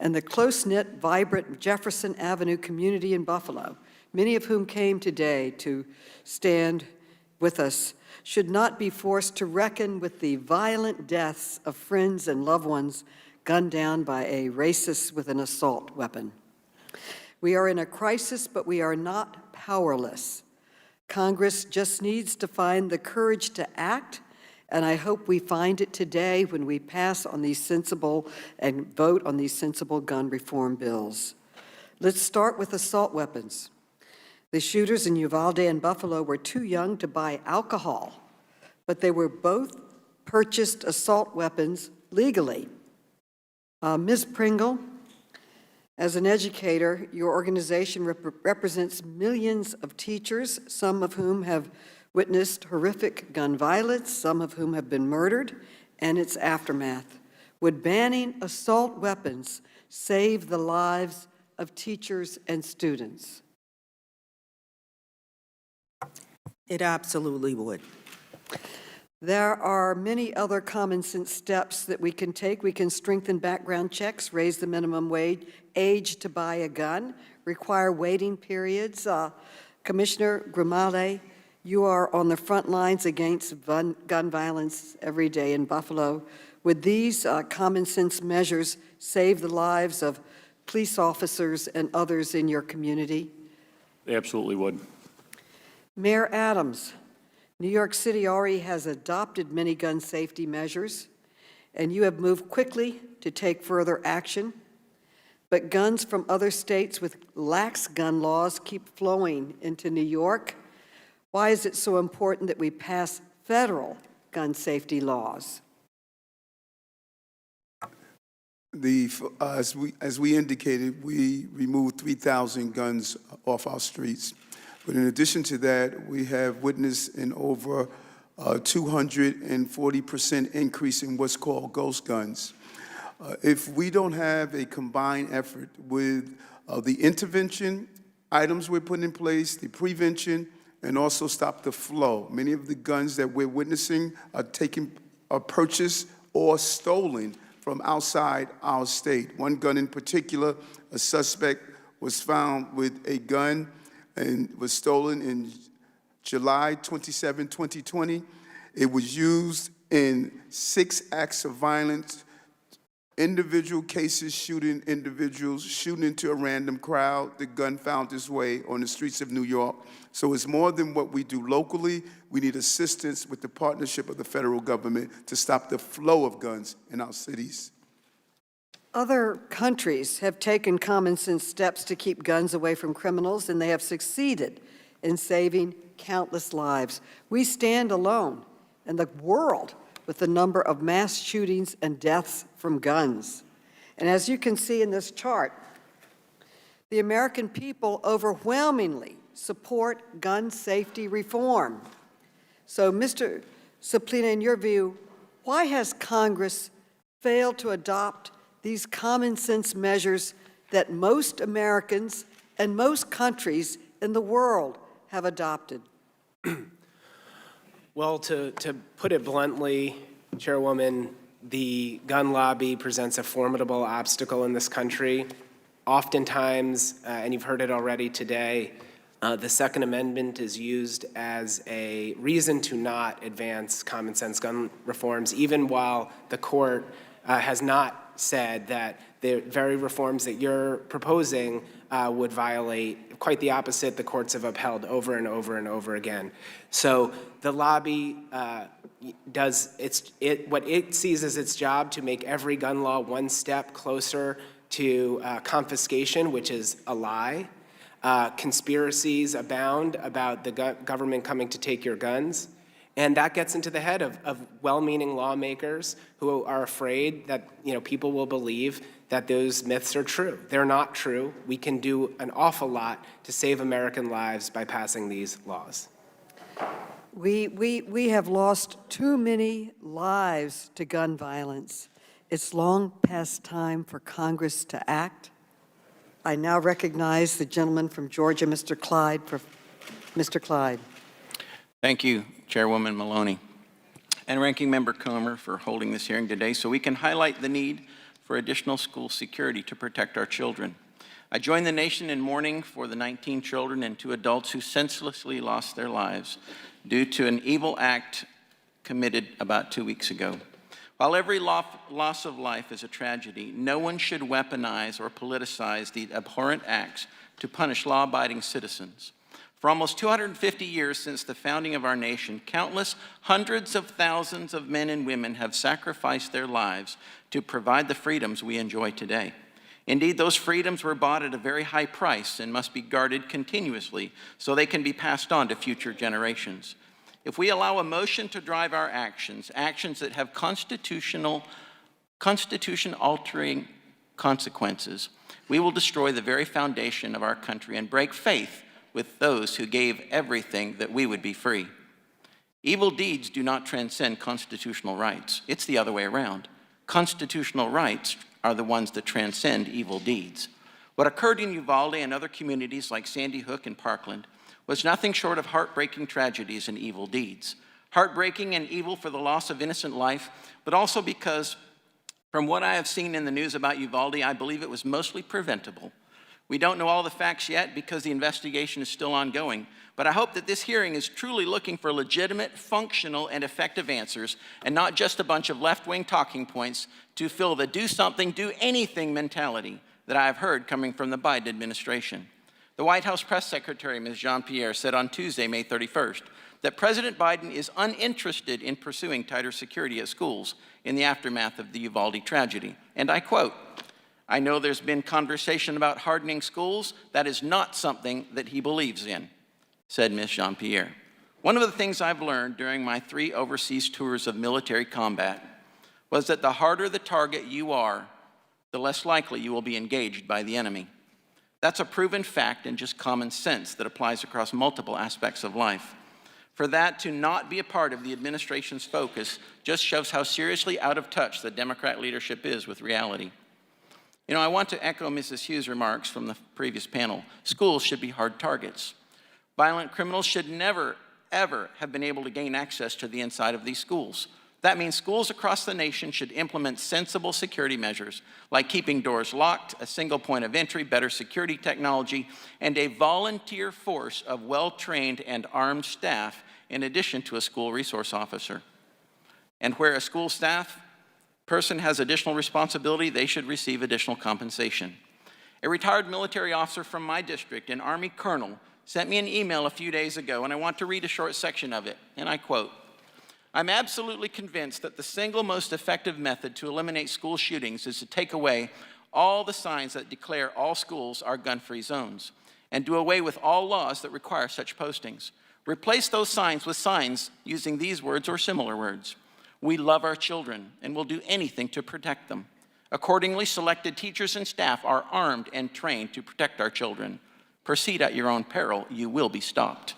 And the close-knit, vibrant Jefferson Avenue community in Buffalo, many of whom came today to stand with us, should not be forced to reckon with the violent deaths of friends and loved ones gunned down by a racist with an assault weapon. We are in a crisis, but we are not powerless. Congress just needs to find the courage to act, and I hope we find it today when we pass on these sensible and vote on these sensible gun reform bills. Let's start with assault weapons. The shooters in Uvalde and Buffalo were too young to buy alcohol, but they were both purchased assault weapons legally. Ms. Pringle, As an educator, your organization represents millions of teachers, some of whom have witnessed horrific gun violence, some of whom have been murdered, and its aftermath. Would banning assault weapons save the lives of teachers and students? It absolutely would. There are many other common sense steps that we can take. We can strengthen background checks, raise the minimum age to buy a gun, require waiting periods. Commissioner Gramaglia, you are on the front lines against gun violence every day in Buffalo. Would these common sense measures save the lives of police officers and others in your community? They absolutely would. Mayor Adams, New York City already has adopted many gun safety measures, and you have moved quickly to take further action. But guns from other states with lax gun laws keep flowing into New York. Why is it so important that we pass federal gun safety laws? As we indicated, we removed 3,000 guns off our streets. But in addition to that, we have witnessed an over 240% increase in what's called ghost guns. If we don't have a combined effort with the intervention items we're putting in place, the prevention, and also stop the flow, many of the guns that we're witnessing are purchased or stolen from outside our state. One gun in particular, a suspect was found with a gun and was stolen in July 27, 2020. It was used in 6 acts of violence, individual cases, shooting individuals, shooting into a random crowd. The gun found its way on the streets of New York. So it's more than what we do locally. We need assistance with the partnership of the federal government to stop the flow of guns in our cities. Other countries have taken common sense steps to keep guns away from criminals, and they have succeeded in saving countless lives. We stand alone in the world with the number of mass shootings and deaths from guns. And as you can see in this chart, the American people overwhelmingly support gun safety reform. So, Mr. Suina, in your view, why has Congress failed to adopt these common sense measures that most Americans and most countries in the world have adopted? Well, to put it bluntly, Chairwoman, the gun lobby presents a formidable obstacle in this country. Oftentimes, and you've heard it already today, the Second Amendment is used as a reason to not advance common sense gun reforms, even while the court has not said that the very reforms that you're proposing would violate. Quite the opposite, the courts have upheld over and over and over again. So the lobby what it sees as its job to make every gun law one step closer to confiscation, which is a lie. Conspiracies abound about the government coming to take your guns. And that gets into the head of well-meaning lawmakers who are afraid that people will believe that those myths are true. They're not true. We can do an awful lot to save American lives by passing these laws. We have lost too many lives to gun violence. It's long past time for Congress to act. I now recognize the gentleman from Georgia, Mr. Clyde. Mr. Clyde. Thank you, Chairwoman Maloney, and Ranking Member Comer for holding this hearing today so we can highlight the need for additional school security to protect our children. I join the nation in mourning for the 19 children and 2 adults who senselessly lost their lives due to an evil act committed about 2 weeks ago. While every loss of life is a tragedy, no one should weaponize or politicize the abhorrent acts to punish law-abiding citizens. For almost 250 years since the founding of our nation, countless hundreds of thousands of men and women have sacrificed their lives to provide the freedoms we enjoy today. Indeed, those freedoms were bought at a very high price and must be guarded continuously so they can be passed on to future generations. If we allow emotion to drive our actions, actions that have constitution-altering consequences, we will destroy the very foundation of our country and break faith with those who gave everything that we would be free. Evil deeds do not transcend constitutional rights. It's the other way around. Constitutional rights are the ones that transcend evil deeds. What occurred in Uvalde and other communities like Sandy Hook and Parkland was nothing short of heartbreaking tragedies and evil deeds. Heartbreaking and evil for the loss of innocent life, but also because, from what I have seen in the news about Uvalde, I believe it was mostly preventable. We don't know all the facts yet because the investigation is still ongoing, but I hope that this hearing is truly looking for legitimate, functional, and effective answers, and not just a bunch of left-wing talking points to fill the do something, do anything mentality that I have heard coming from the Biden administration. The White House press secretary, Ms. Jean-Pierre, said on Tuesday, May 31st, that President Biden is uninterested in pursuing tighter security at schools in the aftermath of the Uvalde tragedy. And I quote, "I know there's been conversation about hardening schools. That is not something that he believes in," said Ms. Jean-Pierre. One of the things I've learned during my 3 overseas tours of military combat was that the harder the target you are, the less likely you will be engaged by the enemy. That's a proven fact and just common sense that applies across multiple aspects of life. For that to not be a part of the administration's focus just shows how seriously out of touch the Democrat leadership is with reality. You know, I want to echo Mrs. Hughes' remarks from the previous panel. Schools should be hard targets. Violent criminals should never, ever have been able to gain access to the inside of these schools. That means schools across the nation should implement sensible security measures, like keeping doors locked, a single point of entry, better security technology, and a volunteer force of well-trained and armed staff in addition to a school resource officer. And where a school staff person has additional responsibility, they should receive additional compensation. A retired military officer from my district, an Army colonel, sent me an email a few days ago, and I want to read a short section of it, and I quote, "I'm absolutely convinced that the single most effective method to eliminate school shootings is to take away all the signs that declare all schools are gun-free zones and do away with all laws that require such postings. Replace those signs with signs using these words or similar words. We love our children and will do anything to protect them. Accordingly, selected teachers and staff are armed and trained to protect our children. Proceed at your own peril, you will be stopped."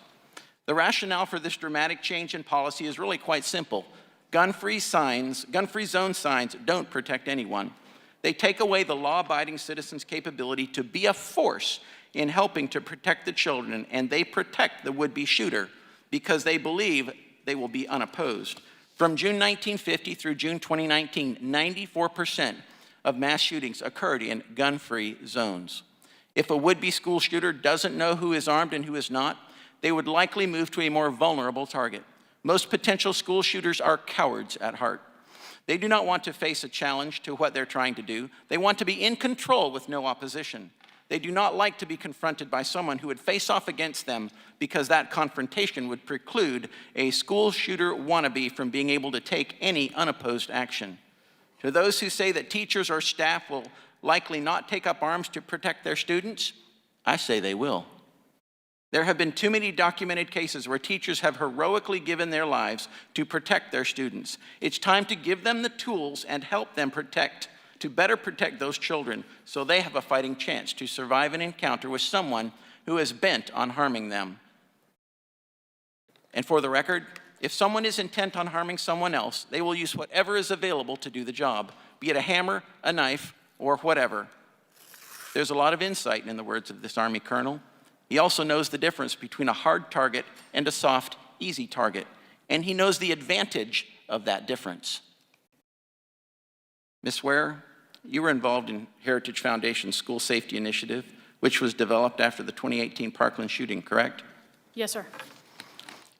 The rationale for this dramatic change in policy is really quite simple. Gun-free zone signs don't protect anyone. They take away the law-abiding citizen's capability to be a force in helping to protect the children, and they protect the would-be shooter because they believe they will be unopposed. From June 1950 through June 2019, 94% of mass shootings occurred in gun-free zones. If a would-be school shooter doesn't know who is armed and who is not, they would likely move to a more vulnerable target. Most potential school shooters are cowards at heart. They do not want to face a challenge to what they're trying to do. They want to be in control with no opposition. They do not like to be confronted by someone who would face off against them because that confrontation would preclude a school shooter wannabe from being able to take any unopposed action. To those who say that teachers or staff will likely not take up arms to protect their students, I say they will. There have been too many documented cases where teachers have heroically given their lives to protect their students. It's time to give them the tools and help them to better protect those children so they have a fighting chance to survive an encounter with someone who is bent on harming them. And for the record, if someone is intent on harming someone else, they will use whatever is available to do the job, be it a hammer, a knife, or whatever. There's a lot of insight in the words of this Army colonel. He also knows the difference between a hard target and a soft, easy target, and he knows the advantage of that difference. Ms. Ware, you were involved in Heritage Foundation's School Safety Initiative, which was developed after the 2018 Parkland shooting, correct? Yes, sir.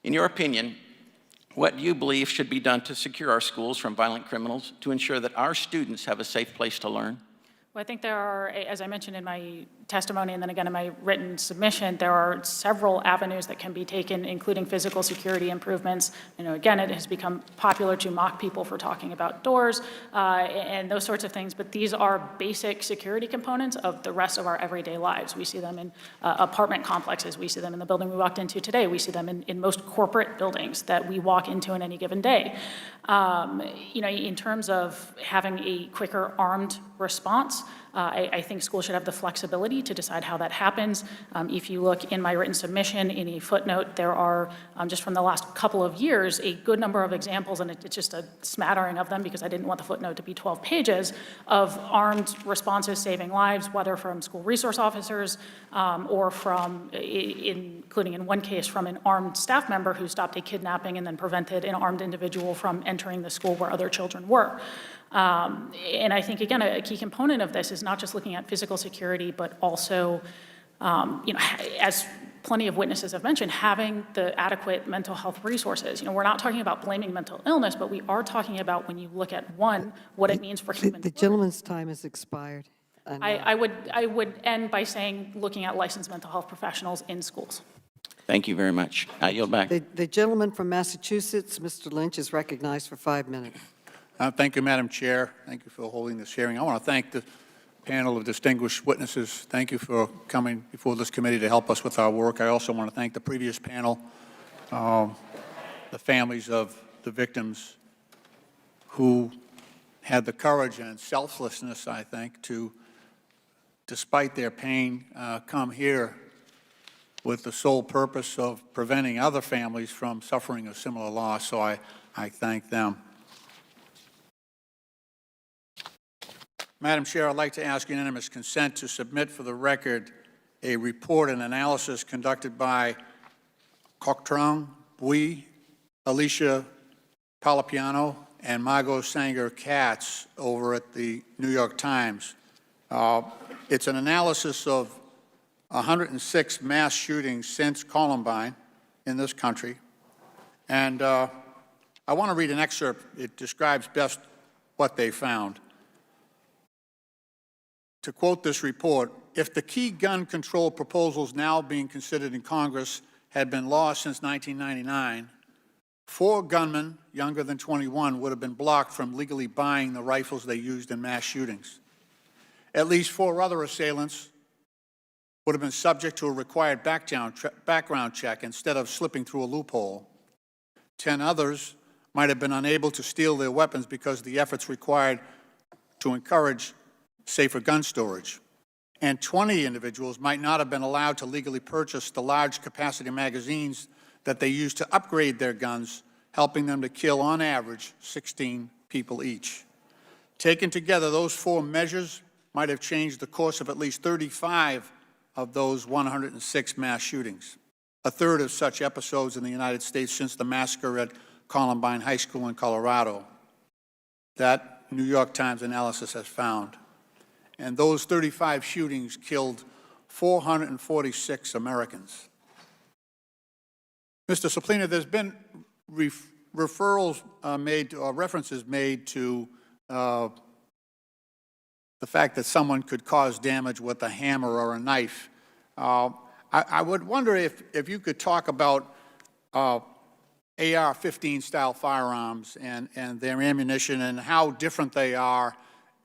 In your opinion, what do you believe should be done to secure our schools from violent criminals to ensure that our students have a safe place to learn? Well, I think there are, as I mentioned in my testimony and then again in my written submission, there are several avenues that can be taken, including physical security improvements. You know, again, it has become popular to mock people for talking about doors and those sorts of things, but these are basic security components of the rest of our everyday lives. We see them in apartment complexes. We see them in the building we walked into today. We see them in most corporate buildings that we walk into in any given day. You know, in terms of having a quicker armed response, I think schools should have the flexibility to decide how that happens. If you look in my written submission, in a footnote, there are, just from the last couple of years, a good number of examples, and it's just a smattering of them because I didn't want the footnote to be 12 pages, of armed responses saving lives, whether from school resource officers or from, including in one case, from an armed staff member who stopped a kidnapping and then prevented an armed individual from entering the school where other children were. And I think, again, a key component of this is not just looking at physical security, but also, as plenty of witnesses have mentioned, having the adequate mental health resources. We're not talking about blaming mental illness, but we are talking about, when you look at, one, what it means for human. The gentleman's time has expired. I would end by saying, looking at licensed mental health professionals in schools. Thank you very much. I yield back. The gentleman from Massachusetts, Mr. Lynch, is recognized for 5 minutes. Thank you, Madam Chair. Thank you for holding this hearing. I want to thank the panel of distinguished witnesses. Thank you for coming before this committee to help us with our work. I also want to thank the previous panel, the families of the victims who had the courage and selflessness, I think, to, despite their pain, come here with the sole purpose of preventing other families from suffering a similar loss. So I thank them. Madam Chair, I'd like to ask unanimous consent to submit for the record a report and analysis conducted by Coctrong, Bui, Alicia Palapiano, and Margot Sanger-Katz over at the New York Times. It's an analysis of 106 mass shootings since Columbine in this country. And I want to read an excerpt. It describes best what they found. To quote this report, if the key gun control proposals now being considered in Congress had been law since 1999, 4 gunmen younger than 21 would have been blocked from legally buying the rifles they used in mass shootings. At least 4 other assailants would have been subject to a required background check instead of slipping through a loophole. 10 others might have been unable to steal their weapons because of the efforts required to encourage safer gun storage. And 20 individuals might not have been allowed to legally purchase the large capacity magazines that they use to upgrade their guns, helping them to kill, on average, 16 people each. Taken together, those 4 measures might have changed the course of at least 35 of those 106 mass shootings, a third of such episodes in the United States since the massacre at Columbine High School in Colorado. That New York Times analysis has found. And those 35 shootings killed 446 Americans. Mr. Suplina, there's been referrals made, or references made to the fact that someone could cause damage with a hammer or a knife. I would wonder if you could talk about AR-15 style firearms and their ammunition and how different they are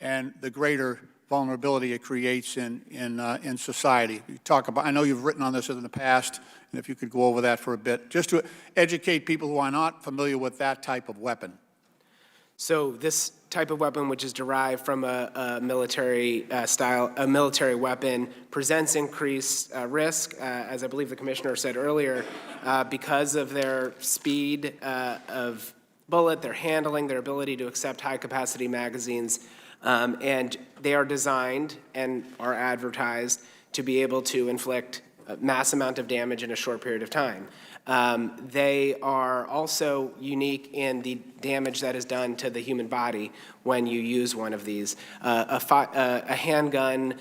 and the greater vulnerability it creates in society. You talk about, I know you've written on this in the past, and if you could go over that for a bit, just to educate people who are not familiar with that type of weapon. So this type of weapon, which is derived from a military a military weapon, presents increased risk, as I believe the commissioner said earlier, because of their speed of bullet, their handling, their ability to accept high-capacity magazines. And they are designed and are advertised to be able to inflict a mass amount of damage in a short period of time. They are also unique in the damage that is done to the human body when you use one of these. A handgun,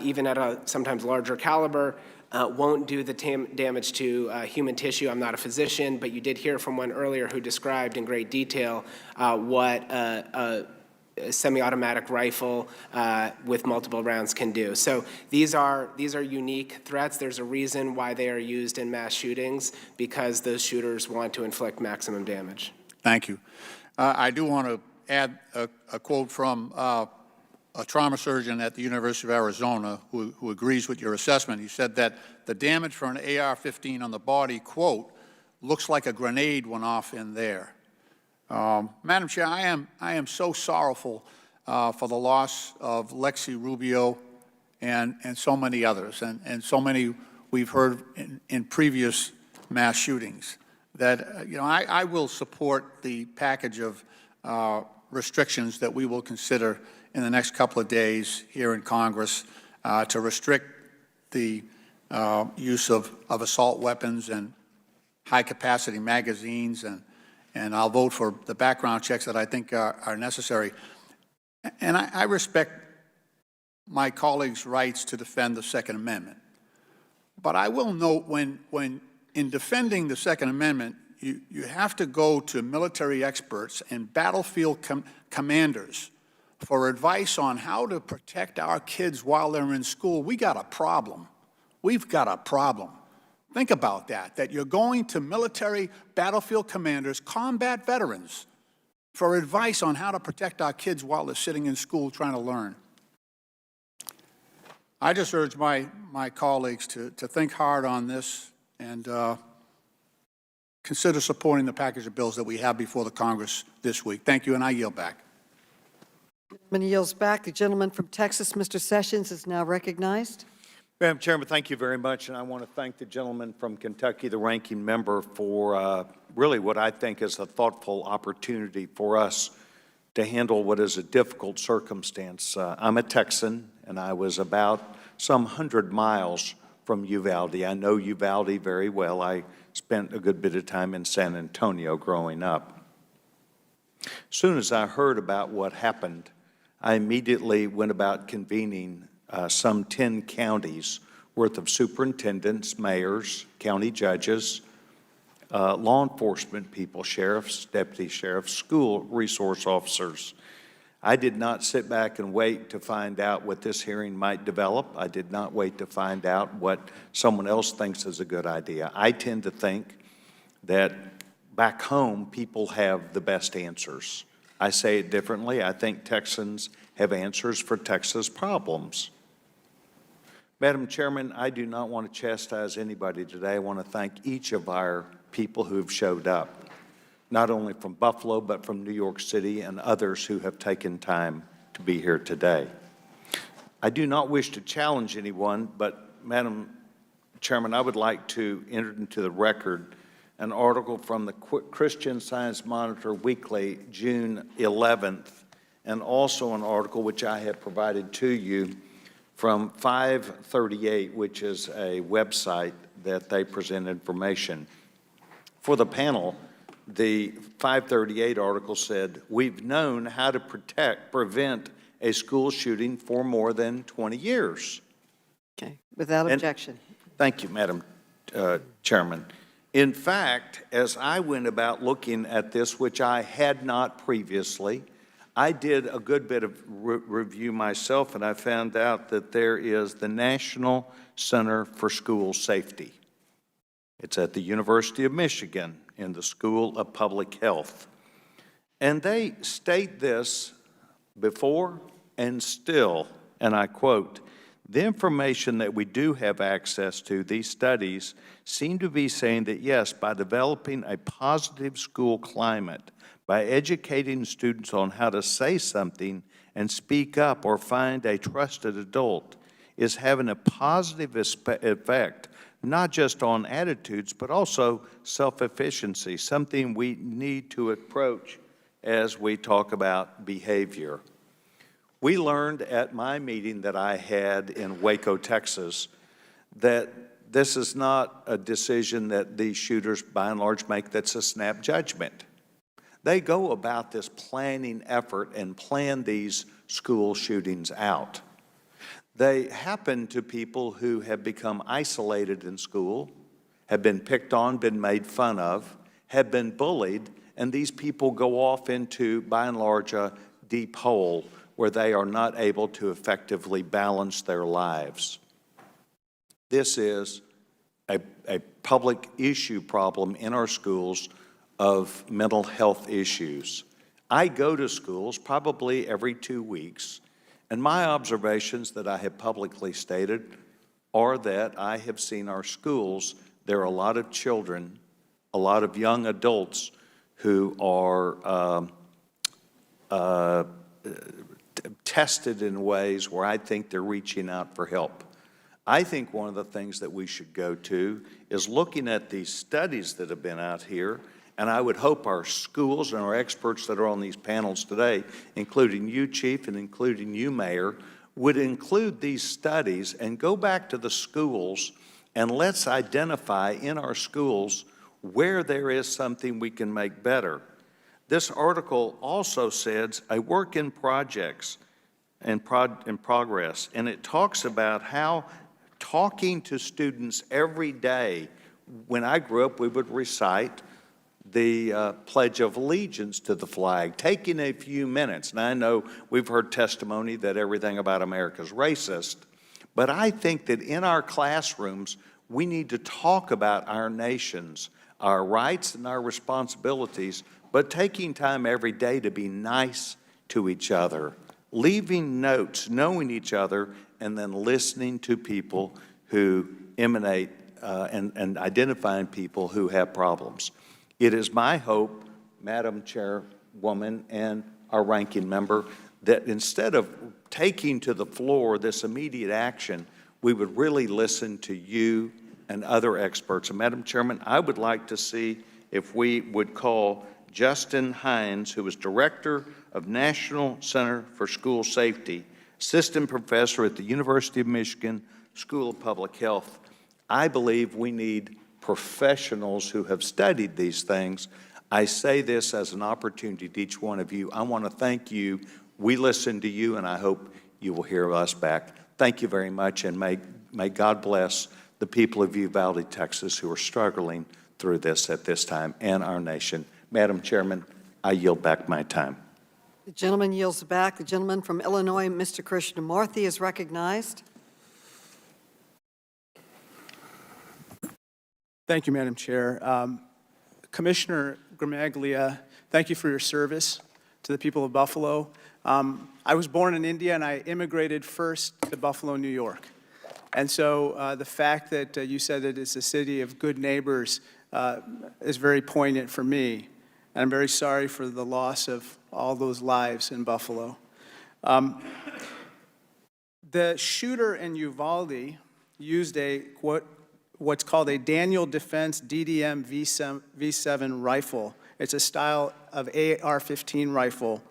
even at a sometimes larger caliber, won't do the damage to human tissue. I'm not a physician, but you did hear from one earlier who described in great detail what a semi-automatic rifle with multiple rounds can do. So these are unique threats. There's a reason why they are used in mass shootings, because those shooters want to inflict maximum damage. Thank you. I do want to add a quote from a trauma surgeon at the University of Arizona who agrees with your assessment. He said that the damage for an AR-15 on the body, quote, looks like a grenade went off in there. Madam Chair, I am so sorrowful for the loss of Lexi Rubio and so many others, and so many we've heard in previous mass shootings. That, I will support the package of restrictions that we will consider in the next couple of days here in Congress to restrict the use of assault weapons and high-capacity magazines, and I'll vote for the background checks that I think are necessary. And I respect my colleagues' rights to defend the Second Amendment. But I will note when in defending the Second Amendment, you have to go to military experts and battlefield commanders for advice on how to protect our kids while they're in school. We got a problem. We've got a problem. Think about that you're going to military battlefield commanders, combat veterans, for advice on how to protect our kids while they're sitting in school trying to learn. I just urge my colleagues to think hard on this and consider supporting the package of bills that we have before the Congress this week. Thank you, and I yield back. The gentleman yields back. The gentleman from Texas, Mr. Sessions, is now recognized. Madam Chairman, thank you very much, and I want to thank the gentleman from Kentucky, the ranking member, for really what I think is a thoughtful opportunity for us to handle what is a difficult circumstance. I'm a Texan, and I was about some 100 miles from Uvalde. I know Uvalde very well. I spent a good bit of time in San Antonio growing up. As soon as I heard about what happened, I immediately went about convening some 10 counties worth of superintendents, mayors, county judges, law enforcement people, sheriffs, deputy sheriffs, school resource officers. I did not sit back and wait to find out what this hearing might develop. I did not wait to find out what someone else thinks is a good idea. I tend to think that back home, people have the best answers. I say it differently. I think Texans have answers for Texas problems. Madam Chairman, I do not want to chastise anybody today. I want to thank each of our people who have showed up, not only from Buffalo, but from New York City and others who have taken time to be here today. I do not wish to challenge anyone, but Madam Chairman, I would like to enter into the record an article from the Christian Science Monitor Weekly, June 11th, and also an article which I have provided to you from 538, which is a website that they present information. For the panel, the 538 article said, "We've known how to prevent a school shooting for more than 20 years. Okay, without objection. Thank you, Madam Chairman. In fact, as I went about looking at this, which I had not previously, I did a good bit of review myself, and I found out that there is the National Center for School Safety. It's at the University of Michigan in the School of Public Health. And they state this before and still, and I quote, "The information that we do have access to, these studies, seem to be saying that yes, by developing a positive school climate, by educating students on how to say something and speak up or find a trusted adult, is having a positive effect, not just on attitudes, but also self-efficiency, something we need to approach as we talk about behavior." We learned at my meeting that I had in Waco, Texas, that this is not a decision that these shooters, by and large, make that's a snap judgment. They go about this planning effort and plan these school shootings out. They happen to people who have become isolated in school, have been picked on, been made fun of, have been bullied, and these people go off into, by and large, a deep hole where they are not able to effectively balance their lives. This is a public issue problem in our schools of mental health issues. I go to schools probably every 2 weeks, and my observations that I have publicly stated are that I have seen our schools, there are a lot of children, a lot of young adults who are tested in ways where I think they're reaching out for help. I think one of the things that we should go to is looking at these studies that have been out here, and I would hope our schools and our experts that are on these panels today, including you, Chief, and including you, Mayor, would include these studies and go back to the schools and let's identify in our schools where there is something we can make better. This article also says a work in projects and progress, and it talks about how talking to students every day. When I grew up, we would recite the Pledge of Allegiance to the flag, taking a few minutes. And I know we've heard testimony that everything about America is racist, but I think that in our classrooms, we need to talk about our nations, our rights and our responsibilities, but taking time every day to be nice to each other, leaving notes, knowing each other, and then listening to people who emanate and identifying people who have problems. It is my hope, Madam Chairwoman and our ranking member, that instead of taking to the floor this immediate action, we would really listen to you and other experts. And Madam Chairman, I would like to see if we would call Justin Hines, who is Director of National Center for School Safety, Assistant Professor at the University of Michigan School of Public Health. I believe we need professionals who have studied these things. I say this as an opportunity to each one of you. I want to thank you. We listen to you, and I hope you will hear us back. Thank you very much, and may God bless the people of Uvalde, Texas, who are struggling through this at this time, and our nation. Madam Chairman, I yield back my time. The gentleman yields back. The gentleman from Illinois, Mr. Krishnamurthy, is recognized. Thank you, Madam Chair. Commissioner Gramaglia, thank you for your service to the people of Buffalo. I was born in India, and I immigrated first to Buffalo, New York. And so the fact that you said that it's a city of good neighbors is very poignant for me. And I'm very sorry for the loss of all those lives in Buffalo. The shooter in Uvalde used what's called a Daniel Defense DDM V7 rifle. It's a style of AR-15 rifle.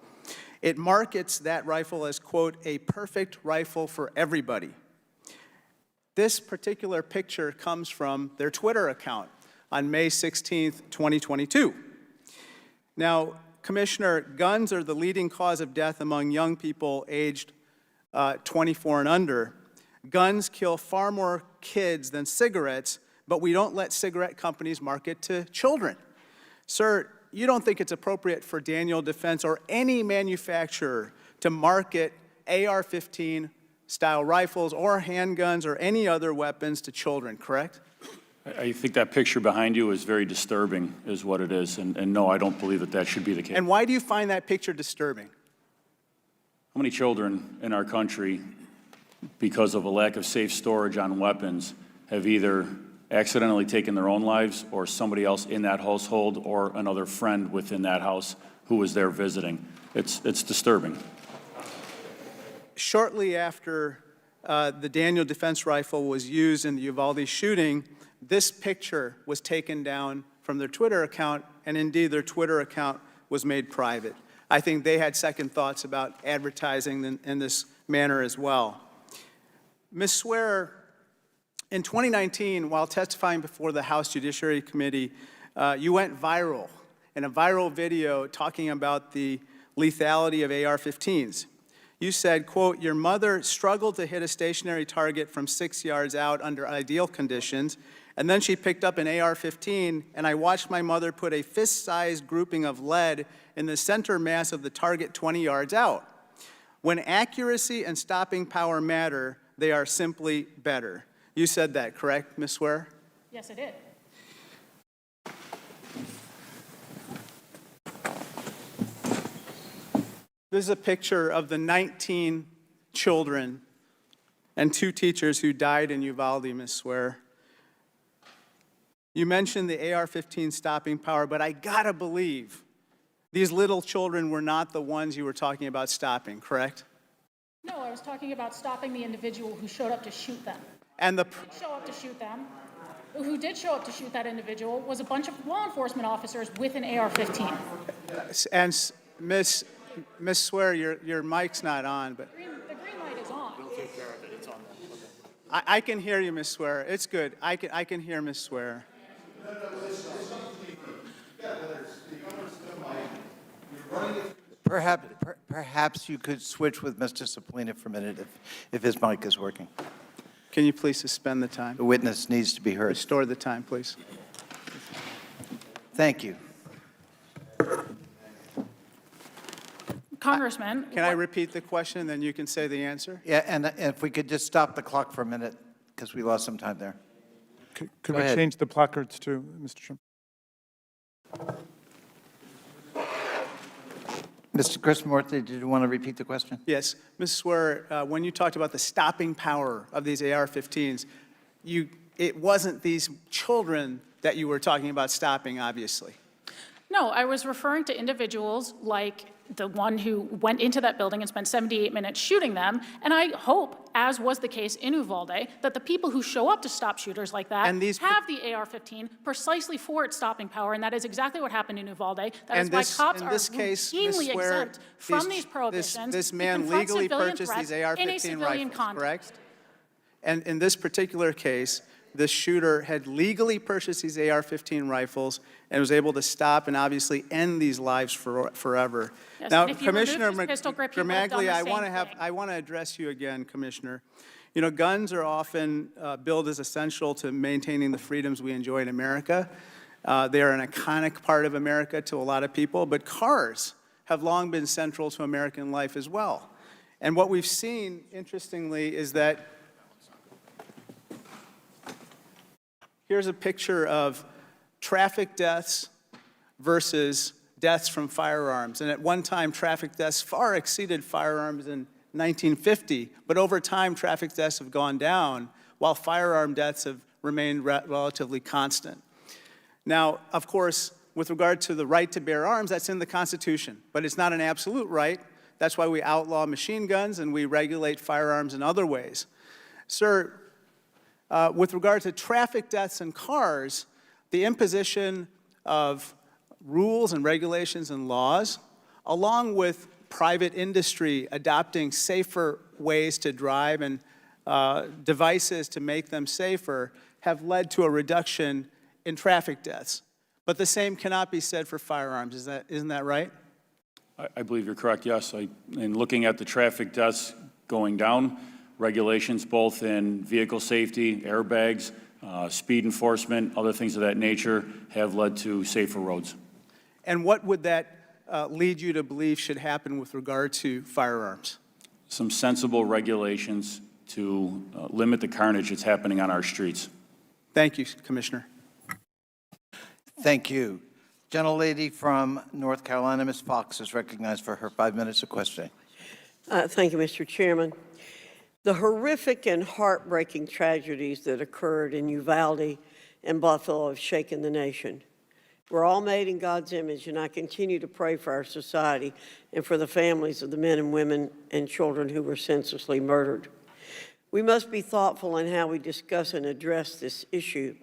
It markets that rifle as, quote, a perfect rifle for everybody. This particular picture comes from their Twitter account on May 16th, 2022. Now, Commissioner, guns are the leading cause of death among young people aged 24 and under. Guns kill far more kids than cigarettes, but we don't let cigarette companies market to children. Sir, you don't think it's appropriate for Daniel Defense or any manufacturer to market AR-15 style rifles or handguns or any other weapons to children, correct? I think that picture behind you is very disturbing, is what it is. And no, I don't believe that that should be the case. And why do you find that picture disturbing? How many children in our country, because of a lack of safe storage on weapons, have either accidentally taken their own lives or somebody else in that household or another friend within that house who was there visiting? It's disturbing. Shortly after the Daniel Defense rifle was used in the Uvalde shooting, this picture was taken down from their Twitter account, and indeed their Twitter account was made private. I think they had second thoughts about advertising in this manner as well. Ms. Swearer, in 2019, while testifying before the House Judiciary Committee, you went viral in a viral video talking about the lethality of AR-15s. You said, quote, your mother struggled to hit a stationary target from 6 yards out under ideal conditions, and then she picked up an AR-15, and I watched my mother put a fist-sized grouping of lead in the center mass of the target 20 yards out. When accuracy and stopping power matter, they are simply better. You said that, correct, Ms. Swearer? Yes, I did. This is a picture of the 19 children and 2 teachers who died in Uvalde, Ms. Swearer. You mentioned the AR-15 stopping power, but I gotta believe these little children were not the ones you were talking about stopping, correct? No, I was talking about stopping the individual who showed up to shoot them. And the Who did show up to shoot that individual was a bunch of law enforcement officers with an AR-15. and Miss Swear, your mic's not on, but The green light is on. I can hear you, Miss Swear. It's good. I can hear Miss Swear. Perhaps you could switch with Mr. Sapolina for a minute if his mic is working. Can you please suspend the time? The witness needs to be heard. Restore the time, please. Thank you. Congressman. Can I repeat the question, then you can say the answer? Yeah, and if we could just stop the clock for a minute, because we lost some time there. Could Go we ahead. change the placards too, Mr. Chairman? Mr. Krishnamurthy, did you want to repeat the question? Yes. Ms. Swear, when you talked about the stopping power of these AR-15s, it wasn't these children that you were talking about stopping, obviously. No, I was referring to individuals like the one who went into that building and spent 78 minutes shooting them. And I hope, as was the case in Uvalde, that the people who show up to stop shooters like that have the AR-15 precisely for its stopping power. And that is exactly what happened in Uvalde. That is why cops are routinely exempt from these prohibitions. This to man confront legally civilian purchased threats these in a AR-15 civilian rifles, context. correct? And in this particular case, the shooter had legally purchased these AR-15 rifles and was able to stop and obviously end these lives forever. Yes, now, and if you removed Commissioner his pistol grip, he would have done Gramaglia, the I want to address you again, Commissioner. You know, guns are often billed as essential to maintaining the freedoms we enjoy in America. They are an iconic part of America to a lot of people, but cars have long been central to American life as well. And what we've seen, interestingly, is that here's a picture of traffic deaths versus deaths from firearms. And at one time, traffic deaths far exceeded firearms in 1950. But over time, traffic deaths have gone down, while firearm deaths have remained relatively constant. Now, of course, with regard to the right to bear arms, that's in the Constitution. But it's not an absolute right. That's why we outlaw machine guns and we regulate firearms in other ways. Sir, with regard to traffic deaths in cars, the imposition of rules and regulations and laws, along with private industry adopting safer ways to drive and devices to make them safer, have led to a reduction in traffic deaths. But the same cannot be said for firearms. Isn't that right? I believe you're correct, yes. In looking at the traffic deaths going down, regulations both in vehicle safety, airbags, speed enforcement, other things of that nature have led to safer roads. And what would that lead you to believe should happen with regard to firearms? Some sensible regulations to limit the carnage that's happening on our streets. Thank you, Commissioner. Thank you. Gentlelady from North Carolina, Ms. Fox, is recognized for her 5 minutes of questioning. Thank you, Mr. Chairman. The horrific and heartbreaking tragedies that occurred in Uvalde and Buffalo have shaken the nation. We're all made in God's image, and I continue to pray for our society and for the families of the men and women and children who were senselessly murdered. We must be thoughtful in how we discuss and address this issue.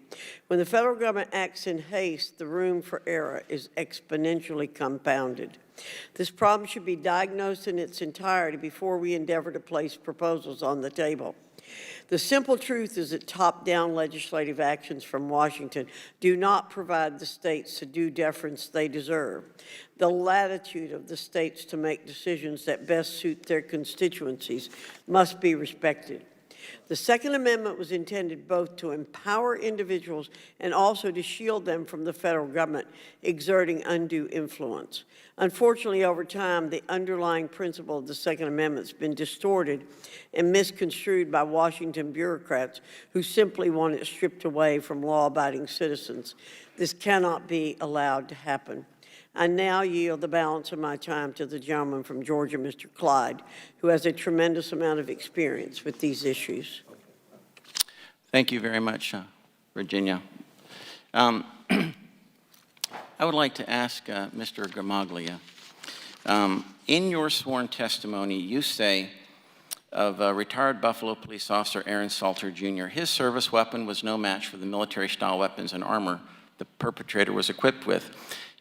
When the federal government acts in haste, the room for error is exponentially compounded. This problem should be diagnosed in its entirety before we endeavor to place proposals on the table. The simple truth is that top-down legislative actions from Washington do not provide the states the due deference they deserve. The latitude of the states to make decisions that best suit their constituencies must be respected. The Second Amendment was intended both to empower individuals and also to shield them from the federal government exerting undue influence. Unfortunately, over time, the underlying principle of the Second Amendment has been distorted and misconstrued by Washington bureaucrats who simply want it stripped away from law-abiding citizens. This cannot be allowed to happen. I now yield the balance of my time to the gentleman from Georgia, Mr. Clyde, who has a tremendous amount of experience with these issues. Thank you very much, Virginia. I would like to ask Mr. Gramaglia, in your sworn testimony, you say of retired Buffalo police officer Aaron Salter Jr. His service weapon was no match for the military-style weapons and armor the perpetrator was equipped with.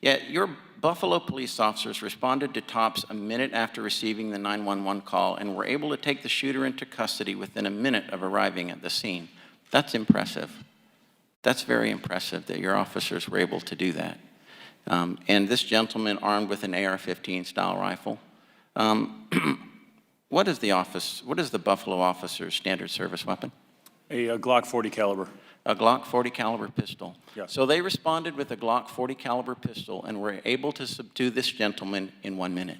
Yet your Buffalo police officers responded to Tops a minute after receiving the 911 call and were able to take the shooter into custody within a minute of arriving at the scene. That's impressive. That's very impressive that your officers were able to do that. And this gentleman armed with an AR-15 style rifle. What is the Buffalo officer's standard service weapon? A Glock 40 caliber. A Glock 40 caliber pistol. Yes. So they responded with a Glock 40 caliber pistol and were able to subdue this gentleman in 1 minute.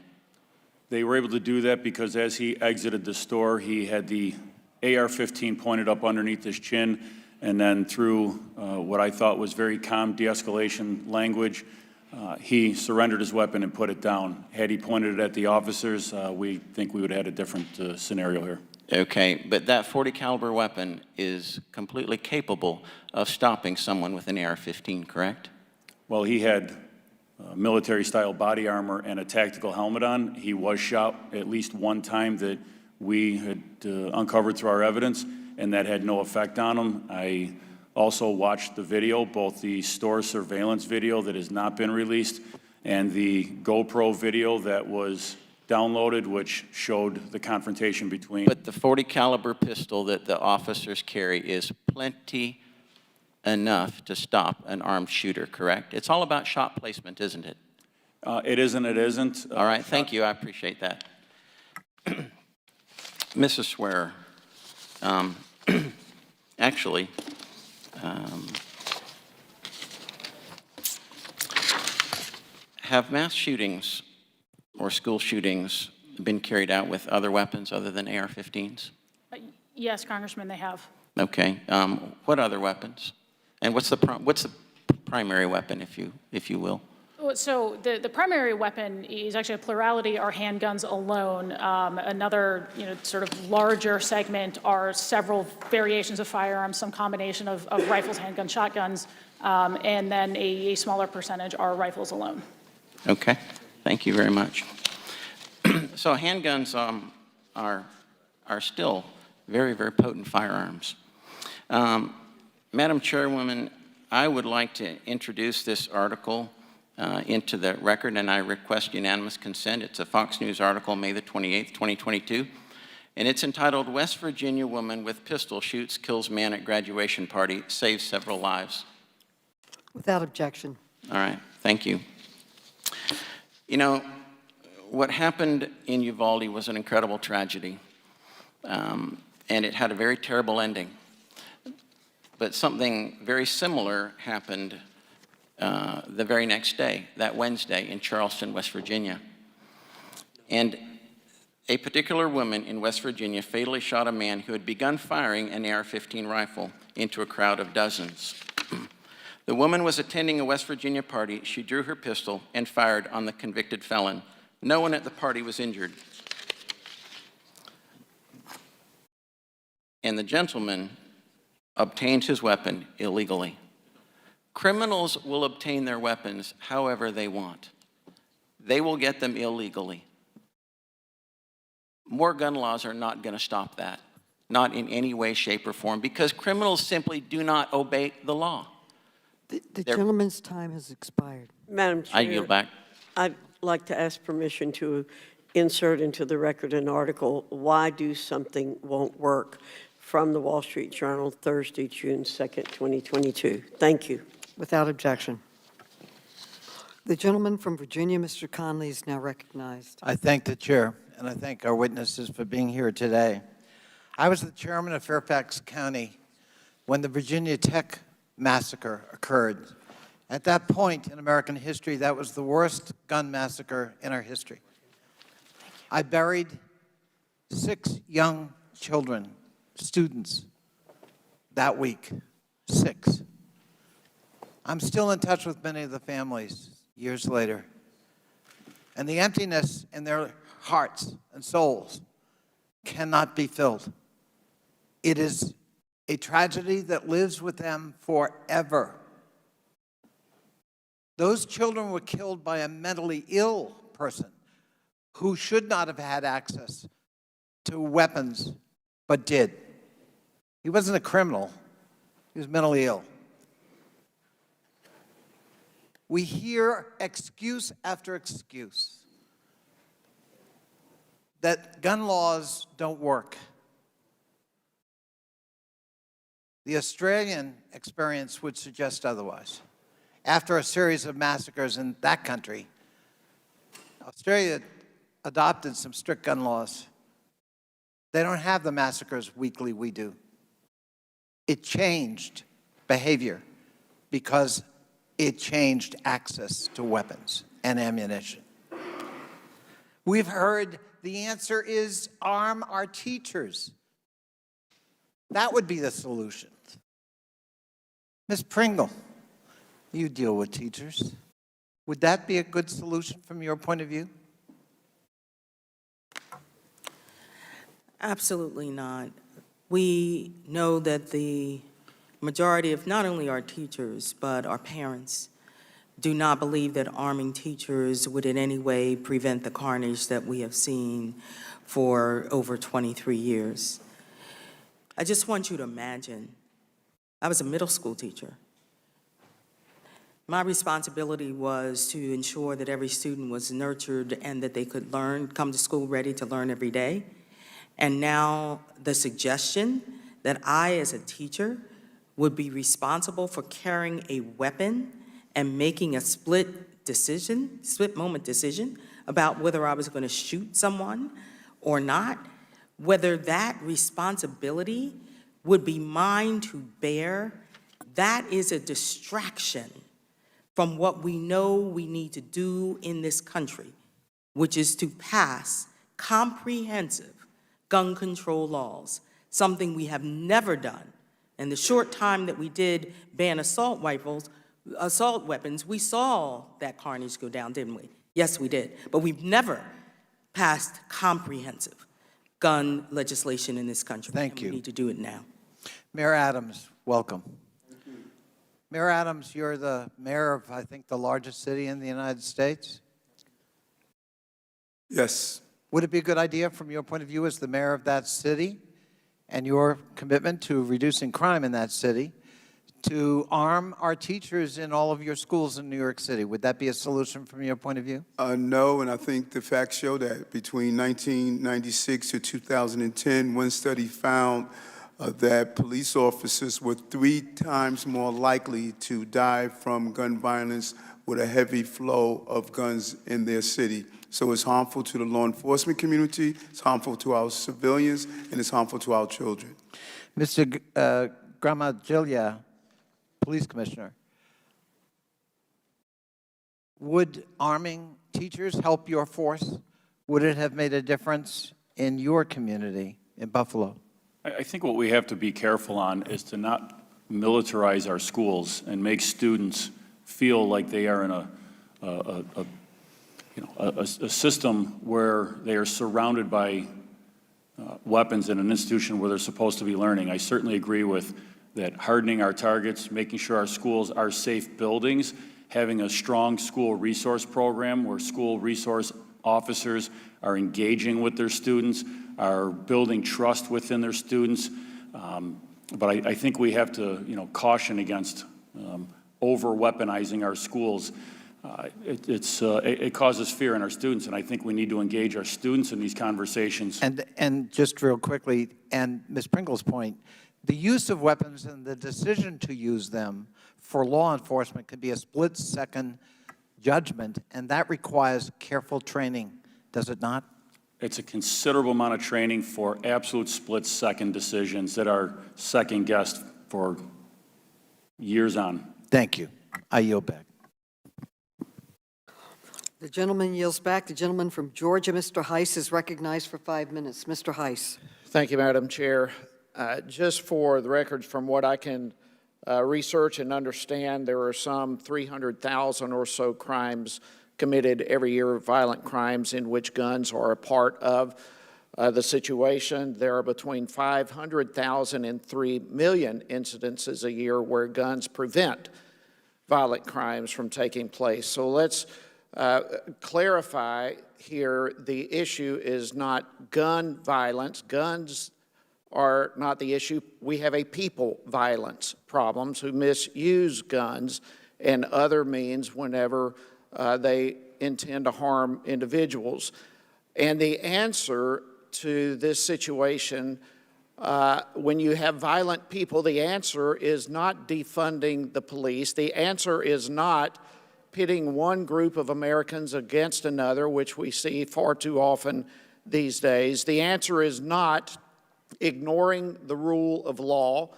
They were able to do that because as he exited the store, he had the AR-15 pointed up underneath his chin, and then through what I thought was very calm de-escalation language, he surrendered his weapon and put it down. Had he pointed it at the officers, we think we would have had a different scenario here. Okay, but that 40 caliber weapon is completely capable of stopping someone with an AR-15, correct? Well, he had military-style body armor and a tactical helmet on. He was shot at least one time that we had uncovered through our evidence, and that had no effect on him. I also watched the video, both the store surveillance video that has not been released and the GoPro video that was downloaded, which showed the confrontation between. But the 40 caliber pistol that the officers carry is plenty enough to stop an armed shooter, correct? It's all about shot placement, isn't it? It is and it isn't. All right, thank you, I appreciate that. Mrs. Swearer, actually, have mass shootings or school shootings been carried out with other weapons other than AR-15s? Yes, Congressman, they have. Okay. What other weapons? And what's the primary weapon, if you will? So the primary weapon is actually a plurality are handguns alone. Another sort of larger segment are several variations of firearms, some combination of rifles, handguns, shotguns, and then a smaller percentage are rifles alone. Okay. Thank you very much. So handguns are still very, very potent firearms. Madam Chairwoman, I would like to introduce this article into the record, and I request unanimous consent. It's a Fox News article, May the 28th, 2022, and it's entitled, West Virginia Woman with Pistol Shoots, Kills Man at Graduation Party, Saves Several Lives. Without objection. All right, thank you. You know, what happened in Uvalde was an incredible tragedy, and it had a very terrible ending. But something very similar happened the very next day, that Wednesday, in Charleston, West Virginia. And a particular woman in West Virginia fatally shot a man who had begun firing an AR-15 rifle into a crowd of dozens. The woman was attending a West Virginia party. She drew her pistol and fired on the convicted felon. No one at the party was injured. And the gentleman obtained his weapon illegally. Criminals will obtain their weapons however they want. They will get them illegally. More gun laws are not going to stop that, not in any way, shape, or form, because criminals simply do not obey the law. The gentleman's time has expired. Madam Chair, I yield back. I'd like to ask permission to insert into the record an article, Why Do Something Won't Work, from the Wall Street Journal, Thursday, June 2nd, 2022. Thank you. Without objection. The gentleman from Virginia, Mr. Conley, is now recognized. I thank the chair, and I thank our witnesses for being here today. I was the chairman of Fairfax County when the Virginia Tech massacre occurred. At that point in American history, that was the worst gun massacre in our history. I buried 6 young children, students, that week. 6. I'm still in touch with many of the families years later. And the emptiness in their hearts and souls cannot be filled. It is a tragedy that lives with them forever. Those children were killed by a mentally ill person who should not have had access to weapons, but did. He wasn't a criminal. He was mentally ill. We hear excuse after excuse that gun laws don't work. The Australian experience would suggest otherwise. After a series of massacres in that country, Australia adopted some strict gun laws. They don't have the massacres weekly we do. It changed behavior because it changed access to weapons and ammunition. We've heard the answer is arm our teachers. That would be the solution. Ms. Pringle, you deal with teachers. Would that be a good solution from your point of view? Absolutely not. We know that the majority of not only our teachers, but our parents do not believe that arming teachers would in any way prevent the carnage that we have seen for over 23 years. I just want you to imagine, I was a middle school teacher. My responsibility was to ensure that every student was nurtured and that they could learn, come to school ready to learn every day. And now the suggestion that I, as a teacher, would be responsible for carrying a weapon and making a split moment decision about whether I was going to shoot someone or not, whether that responsibility would be mine to bear, that is a distraction from what we know we need to do in this country, which is to pass comprehensive gun control laws, something we have never done. In the short time that we did ban assault weapons, we saw that carnage go down, didn't we? Yes, we did. But we've never passed comprehensive gun legislation in this country. Thank you. We need to do it now. Mayor Adams, welcome. Mayor Adams, you're the mayor of, I think, the largest city in the United States. Yes. Would it be a good idea from your point of view as the mayor of that city and your commitment to reducing crime in that city to arm our teachers in all of your schools in New York City? Would that be a solution from your point of view? No, and I think the facts show that between 1996 to 2010, one study found that police officers were 3 times more likely to die from gun violence with a heavy flow of guns in their city. So it's harmful to the law enforcement community, it's harmful to our civilians, and it's harmful to our children. Mr. Gramaglia, Police Commissioner, would arming teachers help your force? Would it have made a difference in your community in Buffalo? I think what we have to be careful on is to not militarize our schools and make students feel like they are in a system where they are surrounded by weapons in an institution where they're supposed to be learning. I certainly agree with that, hardening our targets, making sure our schools are safe buildings, having a strong school resource program where school resource officers are engaging with their students, are building trust within their students. But I think we have to, caution against over-weaponizing our schools. It causes fear in our students, and I think we need to engage our students in these conversations. And just real quickly, and Ms. Pringle's point, the use of weapons and the decision to use them for law enforcement can be a split-second judgment, and that requires careful training, does it not? It's a considerable amount of training for absolute split-second decisions that are second-guessed for years on. Thank you. I yield back. The gentleman yields back. The gentleman from Georgia, Mr. Heiss, is recognized for 5 minutes. Mr. Heiss. Thank you, Madam Chair. Just for the records, from what I can research and understand, there are some 300,000 or so crimes committed every year, violent crimes in which guns are a part of the situation. There are between 500,000 and 3 million incidences a year where guns prevent violent crimes from taking place. So let's clarify here, the issue is not gun violence. Guns are not the issue. We have a people violence problems who misuse guns and other means whenever they intend to harm individuals. And the answer to this situation, when you have violent people, the answer is not defunding the police. The answer is not pitting one group of Americans against another, which we see far too often these days. The answer is not ignoring the rule of law.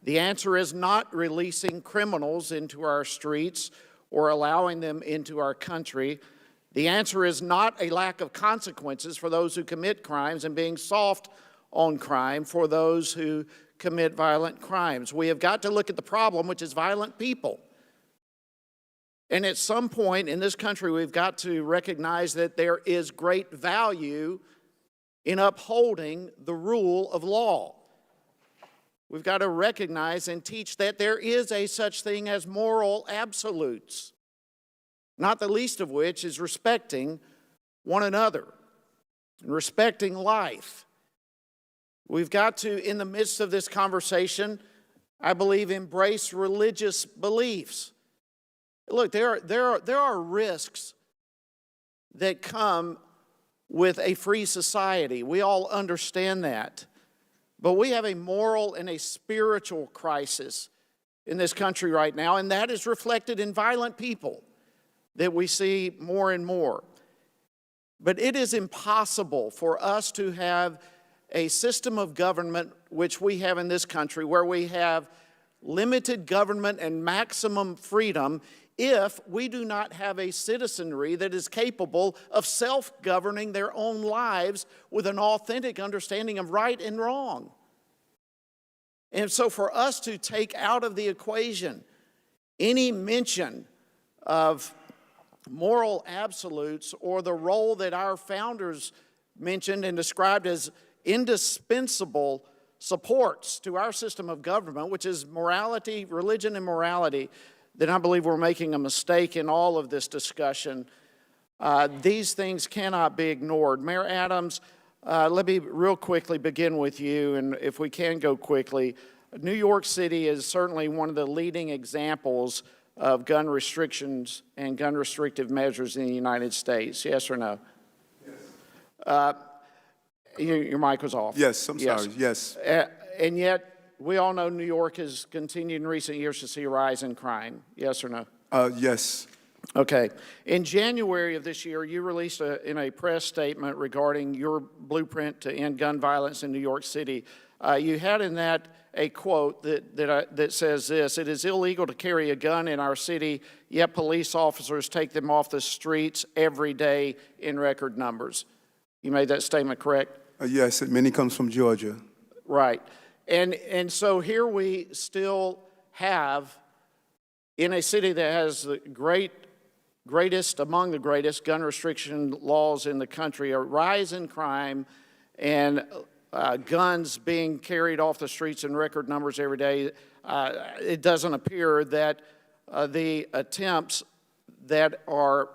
The answer is not releasing criminals into our streets or allowing them into our country. The answer is not a lack of consequences for those who commit crimes and being soft on crime for those who commit violent crimes. We have got to look at the problem, which is violent people. And at some point in this country, we've got to recognize that there is great value in upholding the rule of law. We've got to recognize and teach that there is a such thing as moral absolutes, not the least of which is respecting one another and respecting life. We've got to, in the midst of this conversation, I believe, embrace religious beliefs. Look, there are risks that come with a free society. We all understand that. But we have a moral and a spiritual crisis in this country right now, and that is reflected in violent people that we see more and more. But it is impossible for us to have a system of government, which we have in this country, where we have limited government and maximum freedom, if we do not have a citizenry that is capable of self-governing their own lives with an authentic understanding of right and wrong. And so for us to take out of the equation any mention of moral absolutes or the role that our founders mentioned and described as indispensable supports to our system of government, which is morality, religion and morality, then I believe we're making a mistake in all of this discussion. These things cannot be ignored. Mayor Adams, let me real quickly begin with you, and if we can go quickly. New York City is certainly one of the leading examples of gun restrictions and gun restrictive measures in the United States. Yes or no? Yes. Your mic was off. Yes, I'm sorry, yes. And yet, we all know New York has continued in recent years to see a rise in crime. Yes or no? Yes. Okay. In January of this year, you released in a press statement regarding your blueprint to end gun violence in New York City. You had in that a quote that says this: "It is illegal to carry a gun in our city, yet police officers take them off the streets every day in record numbers." You made that statement correct? Yes, many comes from Georgia. Right. And so here we still have, in a city that has the greatest among the greatest gun restriction laws in the country, a rise in crime and guns being carried off the streets in record numbers every day. It doesn't appear that the attempts that are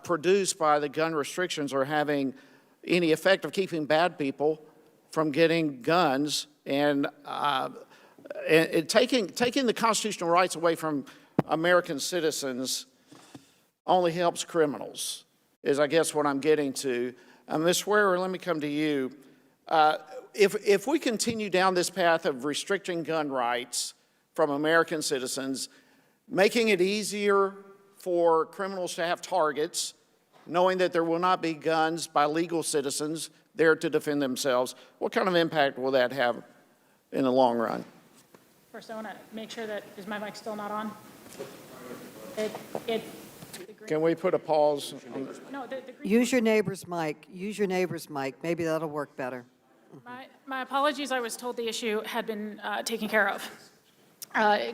produced by the gun restrictions are having any effect of keeping bad people from getting guns and taking the constitutional rights away from American citizens only helps criminals, is I guess what I'm getting to. Ms. Swearer, let me come to you. If we continue down this path of restricting gun rights from American citizens, making it easier for criminals to have targets, knowing that there will not be guns by legal citizens there to defend themselves, what kind of impact will that have in the long run? First, I want to make sure that, is my mic still not on? Can we put a pause? No, Use your neighbor's mic. Use your neighbor's mic. Maybe that'll work better. My apologies. I was told the issue had been taken care of.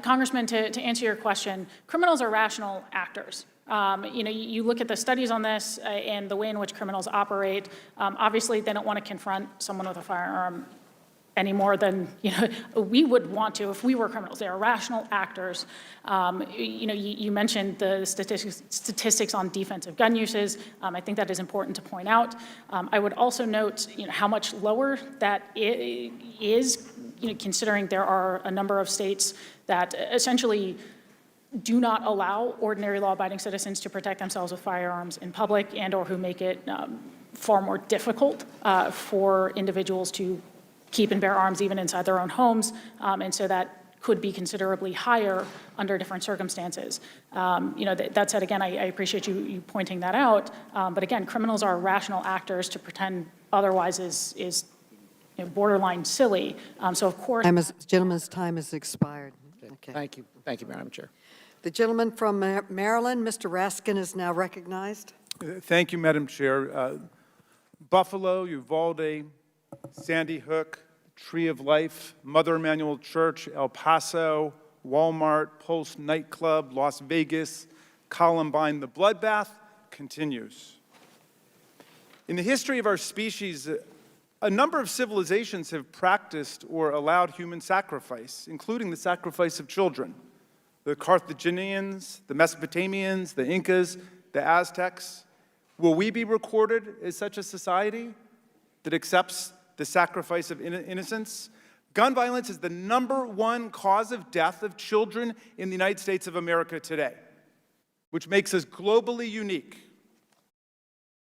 Congressman, to answer your question, criminals are rational actors. You look at the studies on this and the way in which criminals operate. Obviously, they don't want to confront someone with a firearm any more than, we would want to if we were criminals. They are rational actors. You mentioned the statistics on defensive gun uses. I think that is important to point out. I would also note, how much lower that is, considering there are a number of states that essentially do not allow ordinary law-abiding citizens to protect themselves with firearms in public and/or who make it far more difficult for individuals to keep and bear arms even inside their own homes, and so that could be considerably higher under different circumstances. That said, again, I appreciate you pointing that out, but again, criminals are rational actors. To pretend otherwise is borderline silly. So of course— Gentleman's time has expired. Okay. Thank you. Thank you, Madam Chair. The gentleman from Maryland, Mr. Raskin, is now recognized. Thank you, Madam Chair. Buffalo, Uvalde, Sandy Hook, Tree of Life, Mother Emanuel Church, El Paso, Walmart, Pulse Nightclub, Las Vegas, Columbine. The bloodbath continues. In the history of our species, a number of civilizations have practiced or allowed human sacrifice, including the sacrifice of children. The Carthaginians, the Mesopotamians, the Incas, the Aztecs. Will we be recorded as such a society that accepts the sacrifice of innocence? Gun violence is the #1 cause of death of children in the United States of America today, which makes us globally unique.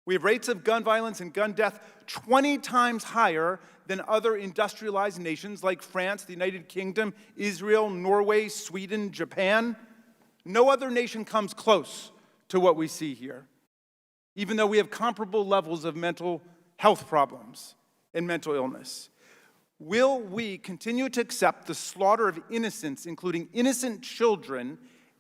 We have rates of gun violence and gun death 20 times higher than other industrialized nations like France, the United Kingdom, Israel, Norway, Sweden, Japan. No other nation comes close to what we see here, even though we have comparable levels of mental health problems and mental illness. Will we continue to accept the slaughter of innocents, including innocent children,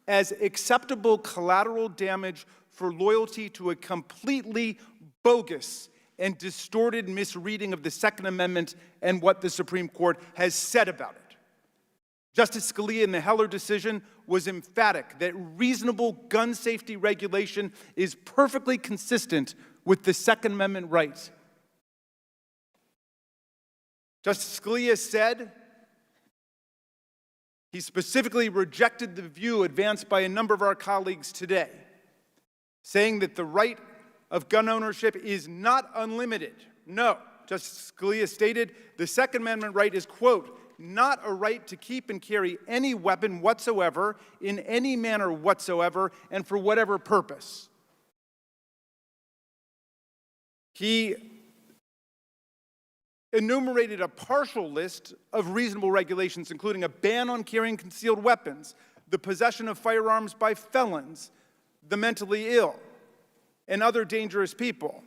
as acceptable collateral damage for loyalty to a completely bogus and distorted misreading of the Second Amendment and what the Supreme Court has said about it? Justice Scalia in the Heller decision was emphatic that reasonable gun safety regulation is perfectly consistent with the Second Amendment right. Justice Scalia said he specifically rejected the view advanced by a number of our colleagues today, saying that the right of gun ownership is not unlimited. No, Justice Scalia stated the Second Amendment right is, quote, not a right to keep and carry any weapon whatsoever, in any manner whatsoever, and for whatever purpose. He enumerated a partial list of reasonable regulations, including a ban on carrying concealed weapons, the possession of firearms by felons, the mentally ill, and other dangerous people,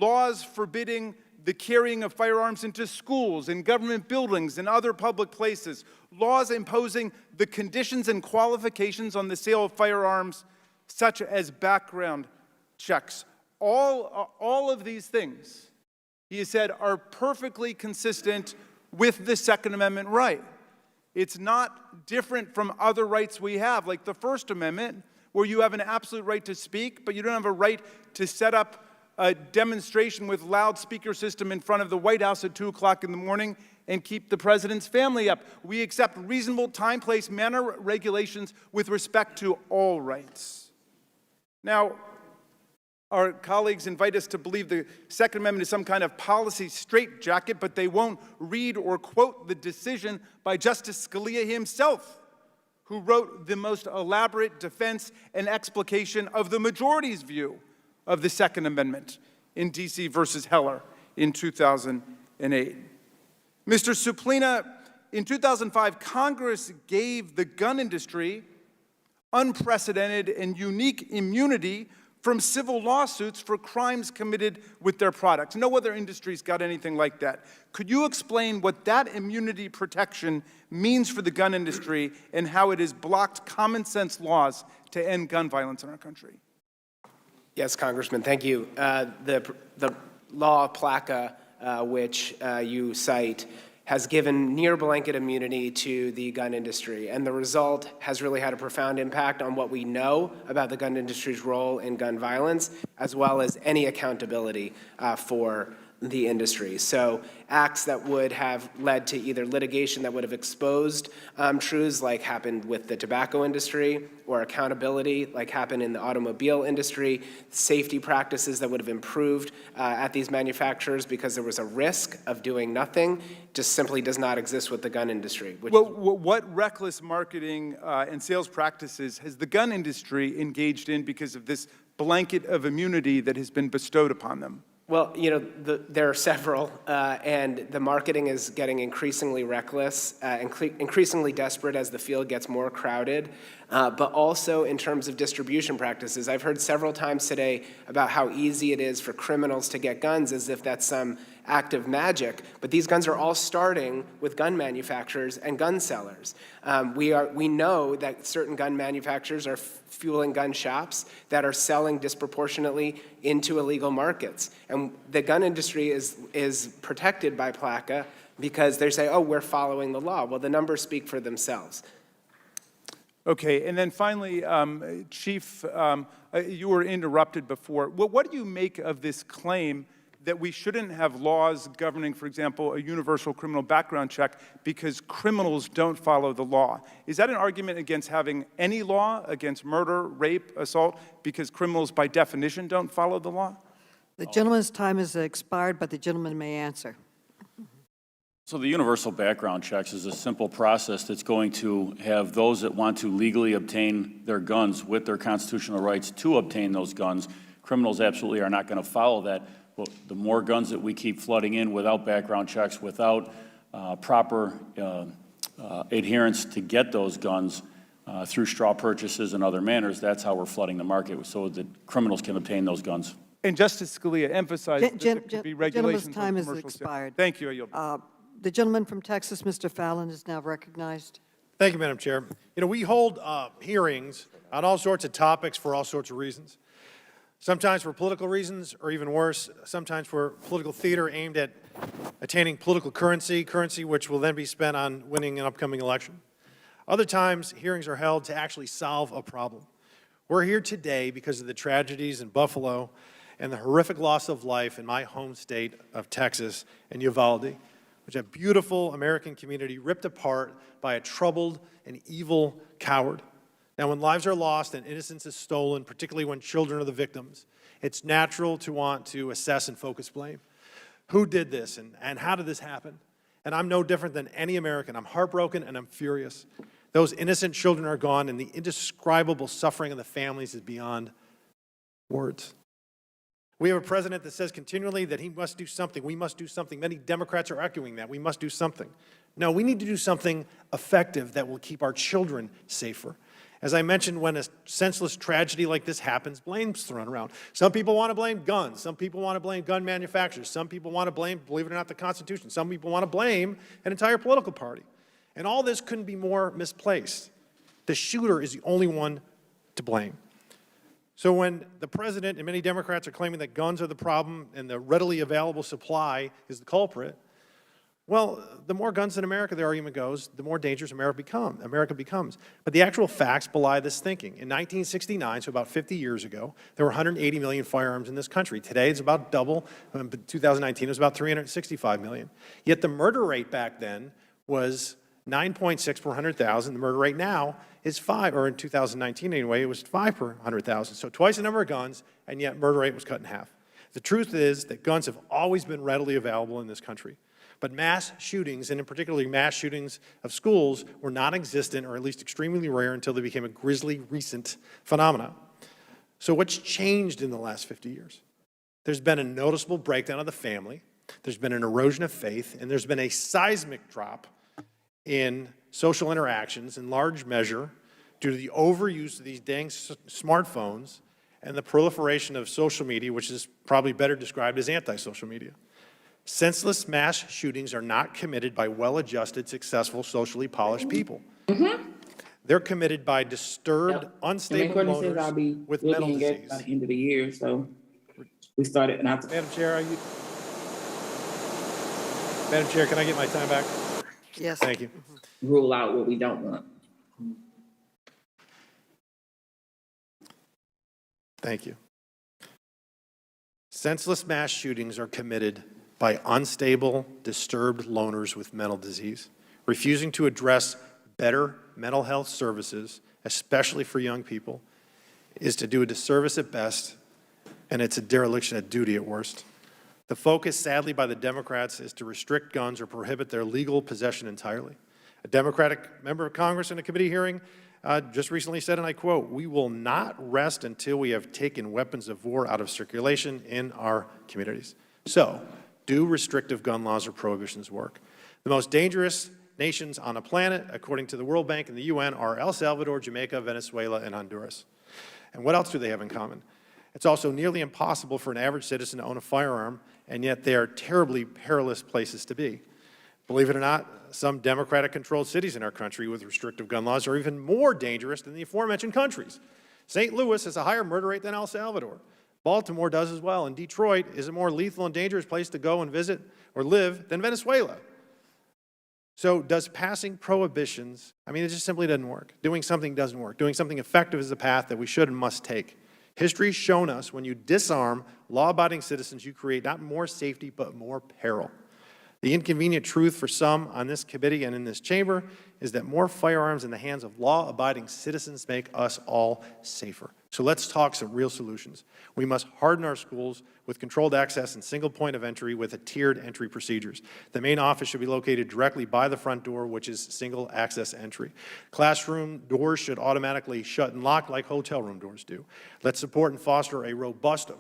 laws forbidding the carrying of firearms into schools, in government buildings, and other public places, laws imposing the conditions and qualifications on the sale of firearms, such as background checks. All of these things, he has said, are perfectly consistent with the Second Amendment right. It's not different from other rights we have, like the First Amendment, where you have an absolute right to speak, but you don't have a right to set up a demonstration with loudspeaker system in front of the White House at 2 o'clock in the morning and keep the president's family up. We accept reasonable time, place, manner regulations with respect to all rights. Now, our colleagues invite us to believe the Second Amendment is some kind of policy straitjacket, but they won't read or quote the decision by Justice Scalia himself, who wrote the most elaborate defense and explication of the majority's view of the Second Amendment in D.C. versus Heller in 2008. Mr. Suplina, in 2005, Congress gave the gun industry unprecedented and unique immunity from civil lawsuits for crimes committed with their products. No other industry's got anything like that. Could you explain what that immunity protection means for the gun industry and how it has blocked common sense laws to end gun violence in our country? Yes, Congressman, thank you. The law of PLACA, which you cite, has given near blanket immunity to the gun industry, and the result has really had a profound impact on what we know about the gun industry's role in gun violence, as well as any accountability for the industry. So acts that would have led to either litigation that would have exposed truths like happened with the tobacco industry, or accountability like happened in the automobile industry, safety practices that would have improved at these manufacturers because there was a risk of doing nothing, just simply does not exist with the gun industry. Well, what reckless marketing and sales practices has the gun industry engaged in because of this blanket of immunity that has been bestowed upon them? Well, there are several, and the marketing is getting increasingly reckless, increasingly desperate as the field gets more crowded, but also in terms of distribution practices. I've heard several times today about how easy it is for criminals to get guns, as if that's some act of magic, but these guns are all starting with gun manufacturers and gun sellers. We know that certain gun manufacturers are fueling gun shops that are selling disproportionately into illegal markets. And the gun industry is protected by PLACA because they say, oh, we're following the law. Well, the numbers speak for themselves. Okay, and then finally, Chief, you were interrupted before. What do you make of this claim that we shouldn't have laws governing, for example, a universal criminal background check because criminals don't follow the law? Is that an argument against having any law against murder, rape, assault, because criminals by definition don't follow the law? The gentleman's time has expired, but the gentleman may answer. So the universal background checks is a simple process that's going to have those that want to legally obtain their guns with their constitutional rights to obtain those guns. Criminals absolutely are not going to follow that. But the more guns that we keep flooding in without background checks, without proper adherence to get those guns through straw purchases and other manners, that's how we're flooding the market so that criminals can obtain those guns. And Justice Scalia emphasized that there could be regulations on Gentleman's time has commercial sales. expired. Thank you. I yield. The gentleman from Texas, Mr. Fallon, is now recognized. Thank you, Madam Chair. We hold hearings on all sorts of topics for all sorts of reasons. Sometimes for political reasons, or even worse, sometimes for political theater aimed at attaining political currency which will then be spent on winning an upcoming election. Other times, hearings are held to actually solve a problem. We're here today because of the tragedies in Buffalo and the horrific loss of life in my home state of Texas and Uvalde, which is a beautiful American community ripped apart by a troubled and evil coward. Now, when lives are lost and innocence is stolen, particularly when children are the victims, it's natural to want to assess and focus blame. Who did this and how did this happen? And I'm no different than any American. I'm heartbroken and I'm furious. Those innocent children are gone, and the indescribable suffering of the families is beyond words. We have a president that says continually that he must do something. We must do something. Many Democrats are echoing that. We must do something. No, we need to do something effective that will keep our children safer. As I mentioned, when a senseless tragedy like this happens, blame's thrown around. Some people want to blame guns. Some people want to blame gun manufacturers. Some people want to blame, believe it or not, the Constitution. Some people want to blame an entire political party. And all this couldn't be more misplaced. The shooter is the only one to blame. So when the president and many Democrats are claiming that guns are the problem and the readily available supply is the culprit, well, the more guns in America, the argument goes, the more dangerous America becomes. But the actual facts belie this thinking. In 1969, so about 50 years ago, there were 180 million firearms in this country. Today, it's about double. In 2019, it was about 365 million. Yet the murder rate back then was 9.6 per 100,000. The murder rate now is 5, or in 2019 anyway, it was 5 per 100,000. So twice the number of guns, and yet murder rate was cut in half. The truth is that guns have always been readily available in this country. But mass shootings, and in particular mass shootings of schools, were non-existent, or at least extremely rare, until they became a grisly recent phenomenon. So what's changed in the last 50 years? There's been a noticeable breakdown of the family, there's been an erosion of faith, and there's been a seismic drop in social interactions, in large measure, due to the overuse of these dang smartphones and the proliferation of social media, which is probably better described as anti-social media. Senseless mass shootings are not committed by well-adjusted, successful, socially polished people. They're committed by disturbed, unstable voters with mental disease. By the end of the year, so we started. Madam Chair, Madam Chair, can I get my time back? Yes. Thank you. Rule out what we don't want. Thank you. Senseless mass shootings are committed by unstable, disturbed loners with mental disease. Refusing to address better mental health services, especially for young people, is to do a disservice at best, and it's a dereliction at duty at worst. The focus, sadly, by the Democrats is to restrict guns or prohibit their legal possession entirely. A Democratic member of Congress in a committee hearing just recently said, and I quote, "We will not rest until we have taken weapons of war out of circulation in our communities." So, do restrictive gun laws or prohibitions work? The most dangerous nations on the planet, according to the World Bank and the UN, are El Salvador, Jamaica, Venezuela, and Honduras. And what else do they have in common? It's also nearly impossible for an average citizen to own a firearm, and yet they are terribly perilous places to be. Believe it or not, some Democratic-controlled cities in our country with restrictive gun laws are even more dangerous than the aforementioned countries. St. Louis has a higher murder rate than El Salvador. Baltimore does as well, and Detroit is a more lethal and dangerous place to go and visit or live than Venezuela. So does passing prohibitions, I mean, it just simply doesn't work. Doing something doesn't work. Doing something effective is the path that we should and must take. History's shown us when you disarm law-abiding citizens, you create not more safety, but more peril. The inconvenient truth for some on this committee and in this chamber is that more firearms in the hands of law-abiding citizens make us all safer. So let's talk some real solutions. We must harden our schools with controlled access and single point of entry with a tiered entry procedures. The main office should be located directly by the front door, which is single access entry. Classroom doors should automatically shut and lock like hotel room doors do. Let's support and foster a robust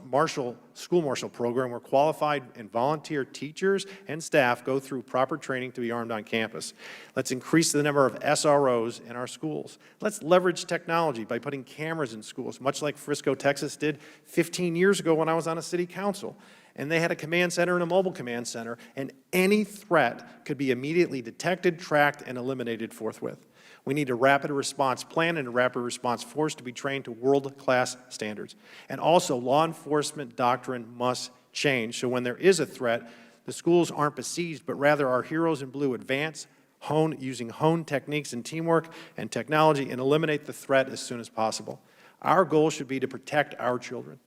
school marshal program where qualified and volunteer teachers and staff go through proper training to be armed on campus. Let's increase the number of SROs in our schools. Let's leverage technology by putting cameras in schools, much like Frisco, Texas did 15 years ago when I was on a city council. And they had a command center and a mobile command center, and any threat could be immediately detected, tracked, and eliminated forthwith. We need a rapid response plan and a rapid response force to be trained to world-class standards. And also, law enforcement doctrine must change, so when there is a threat, the schools aren't besieged, but rather our heroes in blue advance, using honed techniques and teamwork and technology, and eliminate the threat as soon as possible. Our goal should be to protect our children.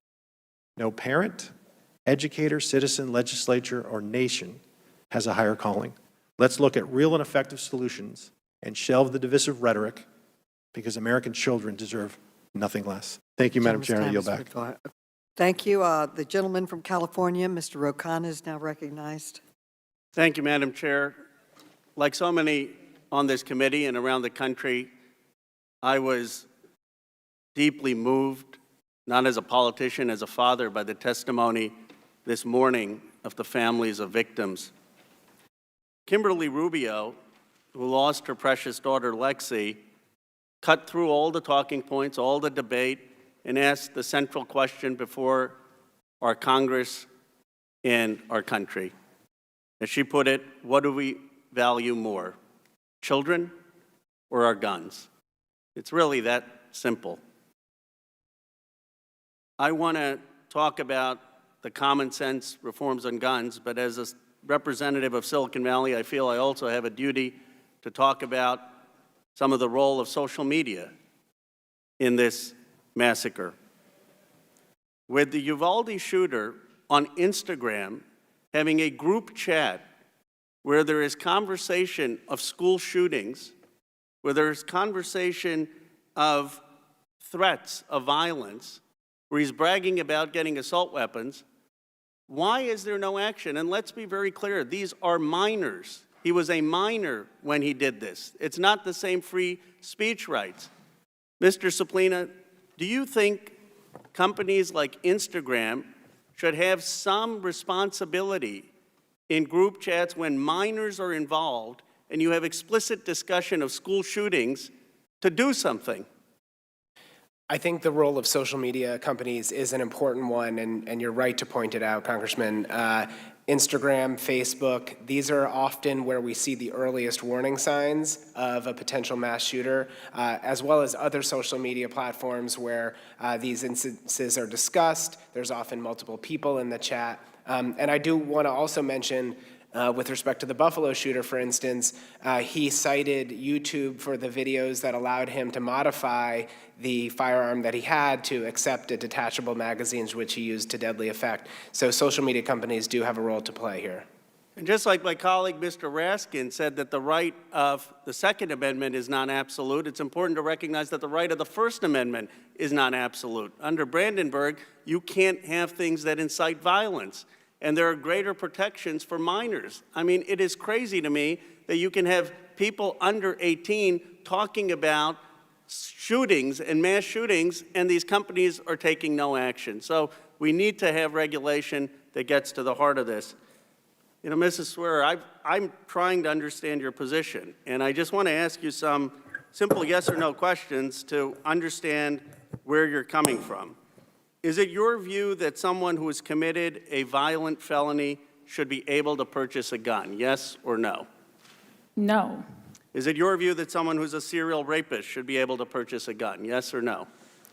No parent, educator, citizen, legislature, or nation has a higher calling. Let's look at real and effective solutions and shelve the divisive rhetoric, because American children deserve nothing less. Thank you, Madam Chair, and I yield back. Thank you. The gentleman from California, Mr. Rokana, is now recognized. Thank you, Madam Chair. Like so many on this committee and around the country, I was deeply moved, not as a politician, as a father, by the testimony this morning of the families of victims. Kimberly Rubio, who lost her precious daughter Lexi, cut through all the talking points, all the debate, and asked the central question before our Congress and our country. As she put it, what do we value more, children or our guns? It's really that simple. I want to talk about the common sense reforms on guns, but as a representative of Silicon Valley, I feel I also have a duty to talk about some of the role of social media in this massacre. With the Uvalde shooter on Instagram having a group chat where there is conversation of school shootings, where there is conversation of threats of violence, where he's bragging about getting assault weapons, why is there no action? And let's be very clear, these are minors. He was a minor when he did this. It's not the same free speech rights. Mr. Suina, do you think companies like Instagram should have some responsibility in group chats when minors are involved and you have explicit discussion of school shootings to do something? I think the role of social media companies is an important one, and you're right to point it out, Congressman. Instagram, Facebook, these are often where we see the earliest warning signs of a potential mass shooter, as well as other social media platforms where these instances are discussed. There's often multiple people in the chat. And I do want to also mention With respect to the Buffalo shooter, for instance, he cited YouTube for the videos that allowed him to modify the firearm that he had to accept a detachable magazines, which he used to deadly effect. So social media companies do have a role to play here. And just like my colleague, Mr. Raskin, said that the right of the Second Amendment is not absolute, it's important to recognize that the right of the First Amendment is not absolute. Under Brandenburg, you can't have things that incite violence. And there are greater protections for minors. I mean, it is crazy to me that you can have people under 18 talking about shootings and mass shootings, and these companies are taking no action. So we need to have regulation that gets to the heart of this. You know, Mrs. Swearer, I'm trying to understand your position, and I just want to ask you some simple yes or no questions to understand where you're coming from. Is it your view that someone who has committed a violent felony should be able to purchase a gun, yes or no? No. Is it your view that someone who's a serial rapist should be able to purchase a gun, yes or no?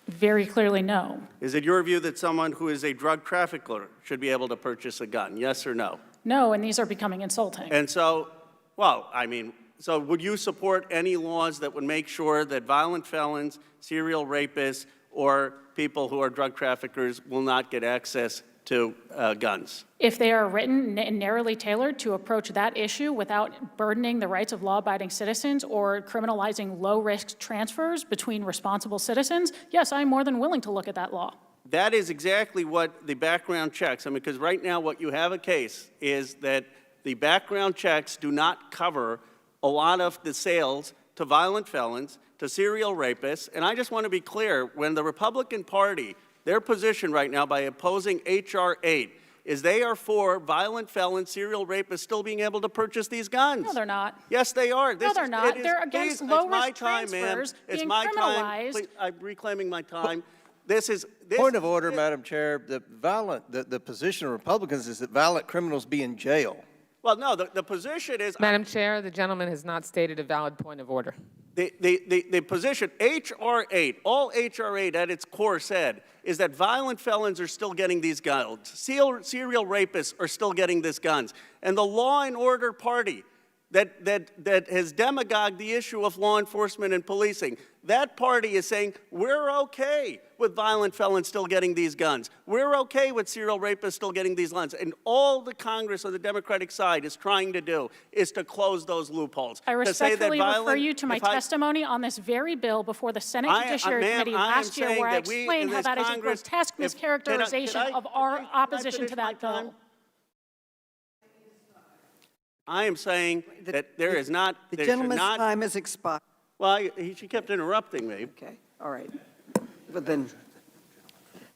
Very clearly, no. Is it your view that someone who is a drug trafficker should be able to purchase a gun, yes or no? No, and these are becoming insulting. And so, well, I mean, so would you support any laws that would make sure that violent felons, serial rapists, or people who are drug traffickers will not get access to guns? If they are written and narrowly tailored to approach that issue without burdening the rights of law-abiding citizens or criminalizing low-risk transfers between responsible citizens, yes, I'm more than willing to look at that law. That is exactly what the background checks, I mean, because right now what you have a case is that the background checks do not cover a lot of the sales to violent felons, to serial rapists, and I just want to be clear, when the Republican Party, their position right now by opposing H.R. 8 is they are for violent felons, serial rapists still being able to purchase these guns. No, they're not. Yes, they are. No, they're not. They're against low-risk transfers being criminalized. Please, I'm reclaiming my time. This Point of order, Madam Chair. The position of Republicans is that violent criminals be in jail. Well, no, the position is... Madam Chair, the gentleman has not stated a valid point of order. The position, H.R. 8, all H.R. 8 at its core said, is that violent felons are still getting these guns. Serial rapists are still getting these guns. And the law and order party that has demagogued the issue of law enforcement and policing, that party is saying, we're okay with violent felons still getting these guns. We're okay with serial rapists still getting these guns. And all the Congress on the Democratic side is trying to do is to close those loopholes. I respectfully refer you to my testimony on this very bill before the Senate Judiciary Committee last year, where I explained how that is a grotesque mischaracterization of our opposition to that bill. I am saying that there is not... The gentleman's time has expired. Well, she kept interrupting me. Okay, all right. But then,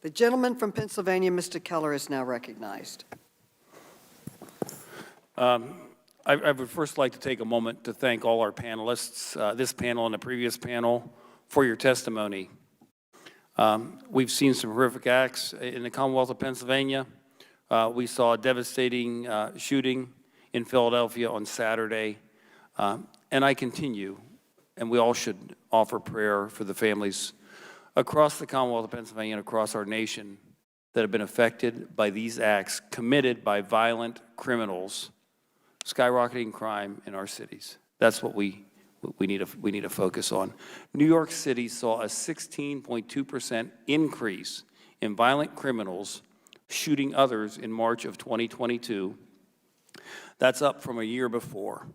the gentleman from Pennsylvania, Mr. Keller, is now recognized. I would first like to take a moment to thank all our panelists, this panel and the previous panel, for your testimony. We've seen some horrific acts in the Commonwealth of Pennsylvania. We saw a devastating shooting in Philadelphia on Saturday, and I continue, and we all should offer prayer for the families across the Commonwealth of Pennsylvania and across our nation that have been affected by these acts committed by violent criminals, skyrocketing crime in our cities. That's what we need to focus on. New York City saw a 16.2% increase in violent criminals shooting others in March of 2022. That's up from a year before.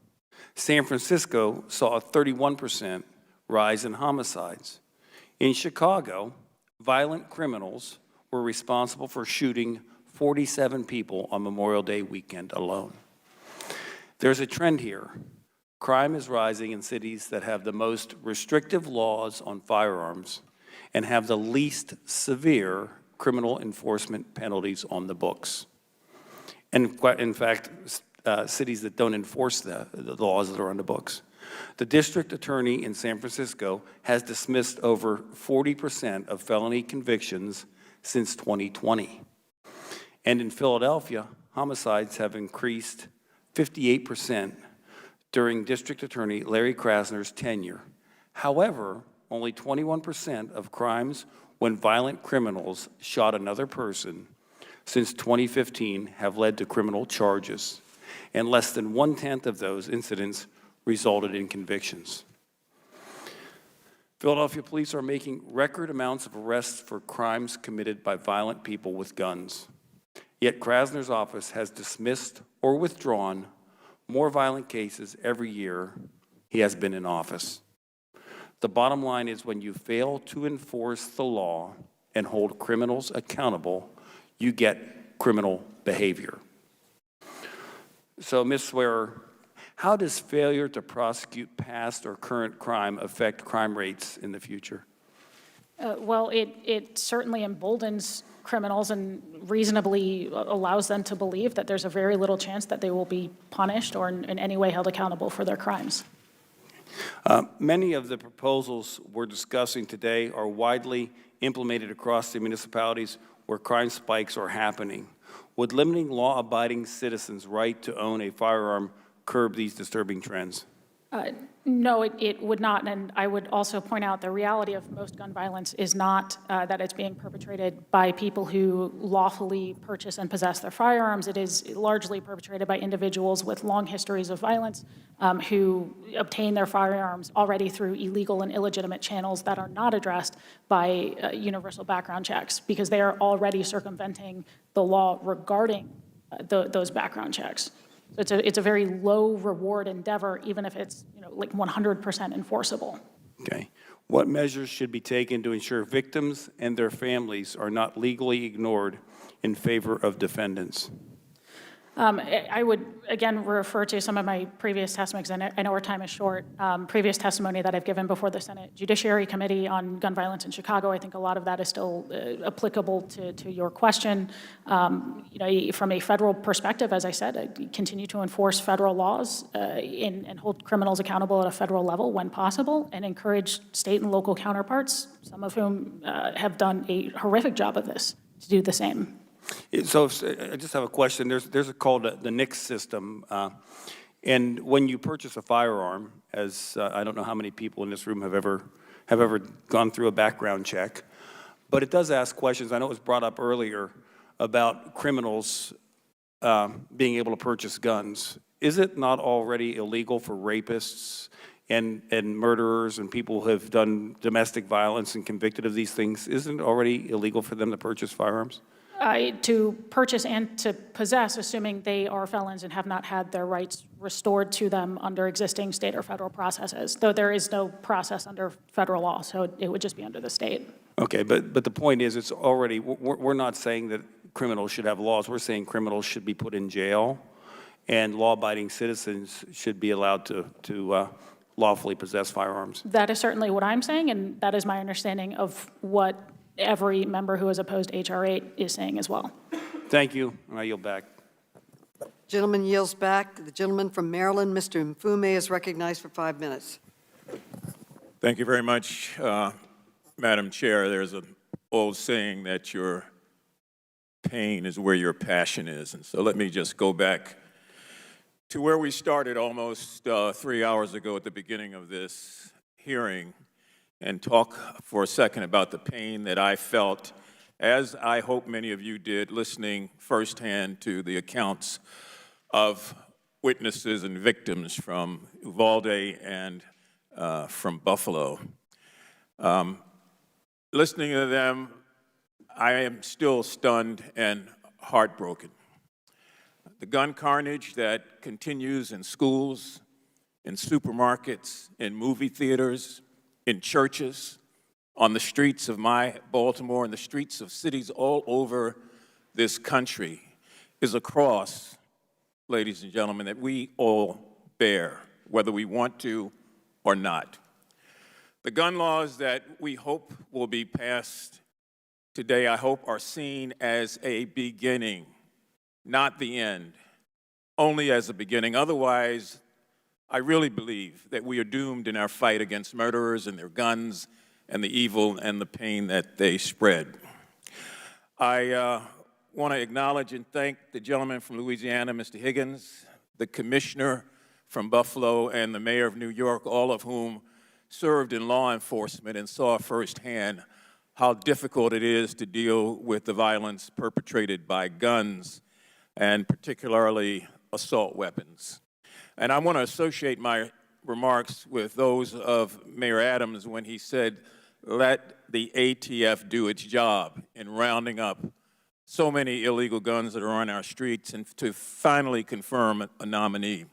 San Francisco saw a 31% rise in homicides. In Chicago, violent criminals were responsible for shooting 47 people on Memorial Day weekend alone. There's a trend here. Crime is rising in cities that have the most restrictive laws on firearms and have the least severe criminal enforcement penalties on the books. And in fact, cities that don't enforce the laws that are on the books. The district attorney in San Francisco has dismissed over 40% of felony convictions since 2020. And in Philadelphia, homicides have increased 58% during District Attorney Larry Krasner's tenure. However, only 21% of crimes when violent criminals shot another person since 2015 have led to criminal charges. and less than 1/10 of those incidents resulted in convictions. Philadelphia police are making record amounts of arrests for crimes committed by violent people with guns. Yet Krasner's office has dismissed or withdrawn more violent cases every year he has been in office. The bottom line is when you fail to enforce the law and hold criminals accountable, you get criminal behavior. So, Ms. Swearer, how does failure to prosecute past or current crime affect crime rates in the future? Well, it certainly emboldens criminals and reasonably allows them to believe that there's a very little chance that they will be punished or in any way held accountable for their crimes. Many of the proposals we're discussing today are widely implemented across the municipalities where crime spikes are happening. Would limiting law-abiding citizens' right to own a firearm curb these disturbing trends? No, it would not. And I would also point out the reality of most gun violence is not that it's being perpetrated by people who lawfully purchase and possess their firearms. It is largely perpetrated by individuals with long histories of violence who obtain their firearms already through illegal and illegitimate channels that are not addressed by universal background checks because they are already circumventing the law regarding those background checks. So it's a very low reward endeavor, even if it's like 100% enforceable. Okay. What measures should be taken to ensure victims and their families are not legally ignored in favor of defendants? I would, again, refer to some of my previous testimony, because I know our time is short, previous testimony that I've given before the Senate Judiciary Committee on gun violence in Chicago. I think a lot of that is still applicable to your question. From a federal perspective, as I said, I continue to enforce federal laws and hold criminals accountable at a federal level when possible, and encourage state and local counterparts, some of whom have done a horrific job of this, to do the same. So I just have a question. There's a called the NICS system, and when you purchase a firearm, as I don't know how many people in this room have ever gone through a background check, but it does ask questions. I know it was brought up earlier about criminals being able to purchase guns. Is it not already illegal for rapists and murderers and people who have done domestic violence and convicted of these things? Isn't it already illegal for them to purchase firearms? To purchase and to possess, assuming they are felons and have not had their rights restored to them under existing state or federal processes, though there is no process under federal law, so it would just be under the state. Okay, but the point is, it's already, we're not saying that criminals should have laws. We're saying criminals should be put in jail, and law-abiding citizens should be allowed to lawfully possess firearms. That is certainly what I'm saying, and that is my understanding of what every member who has opposed H.R. 8 is saying as well. Thank you, and I yield back. Gentleman yields back. The gentleman from Maryland, Mr. Mfume, is recognized for 5 minutes. Thank you very much, Madam Chair. There's an old saying that your pain is where your passion is. And so let me just go back to where we started almost 3 hours ago at the beginning of this hearing and talk for a second about the pain that I felt, as I hope many of you did, listening firsthand to the accounts of witnesses and victims from Uvalde and from Buffalo. Listening to them, I am still stunned and heartbroken. The gun carnage that continues in schools, in supermarkets, in movie theaters, in churches, on the streets of my Baltimore, and the streets of cities all over this country is a cross, ladies and gentlemen, that we all bear, whether we want to or not. The gun laws that we hope will be passed today, I hope, are seen as a beginning, not the end, only as a beginning. Otherwise, I really believe that we are doomed in our fight against murderers and their guns and the evil and the pain that they spread. I want to acknowledge and thank the gentleman from Louisiana, Mr. Higgins, the commissioner from Buffalo, and the mayor of New York, all of whom served in law enforcement and saw firsthand how difficult it is to deal with the violence perpetrated by guns, and particularly assault weapons. And I want to associate my remarks with those of Mayor Adams when he said, let the ATF do its job in rounding up so many illegal guns that are on our streets and to finally confirm a nominee.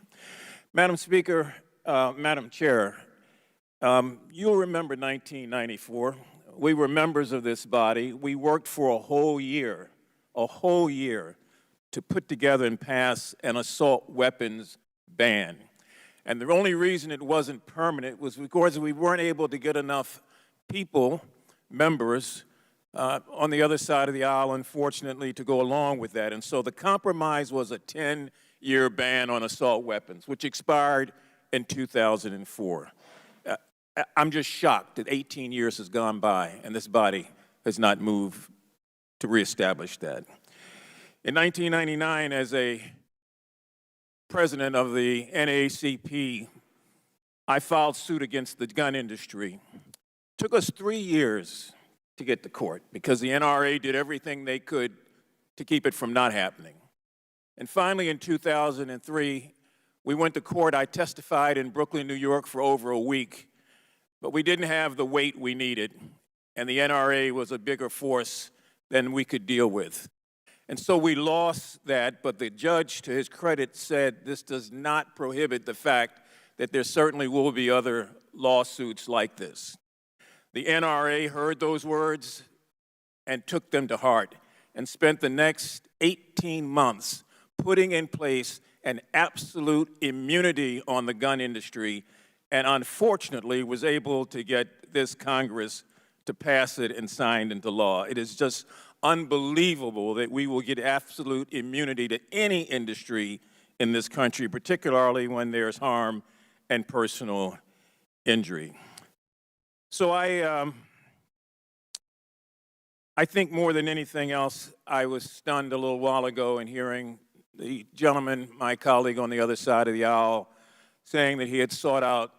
Madam Speaker, Madam Chair, you'll remember 1994. We were members of this body. We worked for a whole year to put together and pass an assault weapons ban. And the only reason it wasn't permanent was because we weren't able to get enough people, members, on the other side of the aisle, unfortunately, to go along with that. And so the compromise was a 10-year ban on assault weapons, which expired in 2004. I'm just shocked that 18 years has gone by and this body has not moved to reestablish that. In 1999, as a president of the NAACP, I filed suit against the gun industry. It took us 3 years to get to court because the NRA did everything they could to keep it from not happening. And finally, in 2003, we went to court. I testified in Brooklyn, New York for over a week, but we didn't have the weight we needed, and the NRA was a bigger force than we could deal with. And so we lost that, but the judge, to his credit, said this does not prohibit the fact that there certainly will be other lawsuits like this. The NRA heard those words and took them to heart and spent the next 18 months putting in place an absolute immunity on the gun industry, and unfortunately was able to get this Congress to pass it and sign into law. It is just unbelievable that we will get absolute immunity to any industry in this country, particularly when there's harm and personal injury. So I think more than anything else, I was stunned a little while ago in hearing the gentleman, my colleague on the other side of the aisle, saying that he had sought out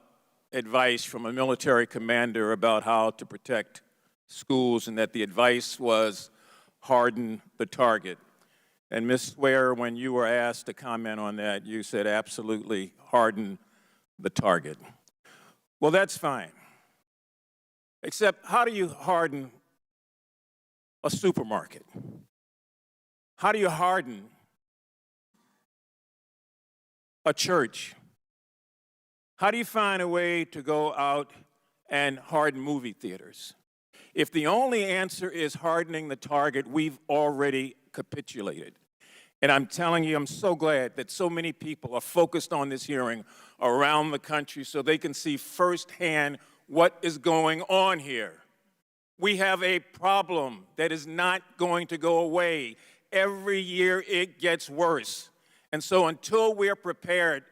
advice from a military commander about how to protect schools and that the advice was harden the target. And Ms. Swear, when you were asked to comment on that, you said absolutely harden the target. Well, that's fine. Except, how do you harden a supermarket? How do you harden a church? How do you find a way to go out and harden movie theaters? If the only answer is hardening the target, we've already capitulated. And I'm telling you, I'm so glad that so many people are focused on this hearing around the country so they can see firsthand what is going on here. We have a problem that is not going to go away. Every year it gets worse. And so until we're prepared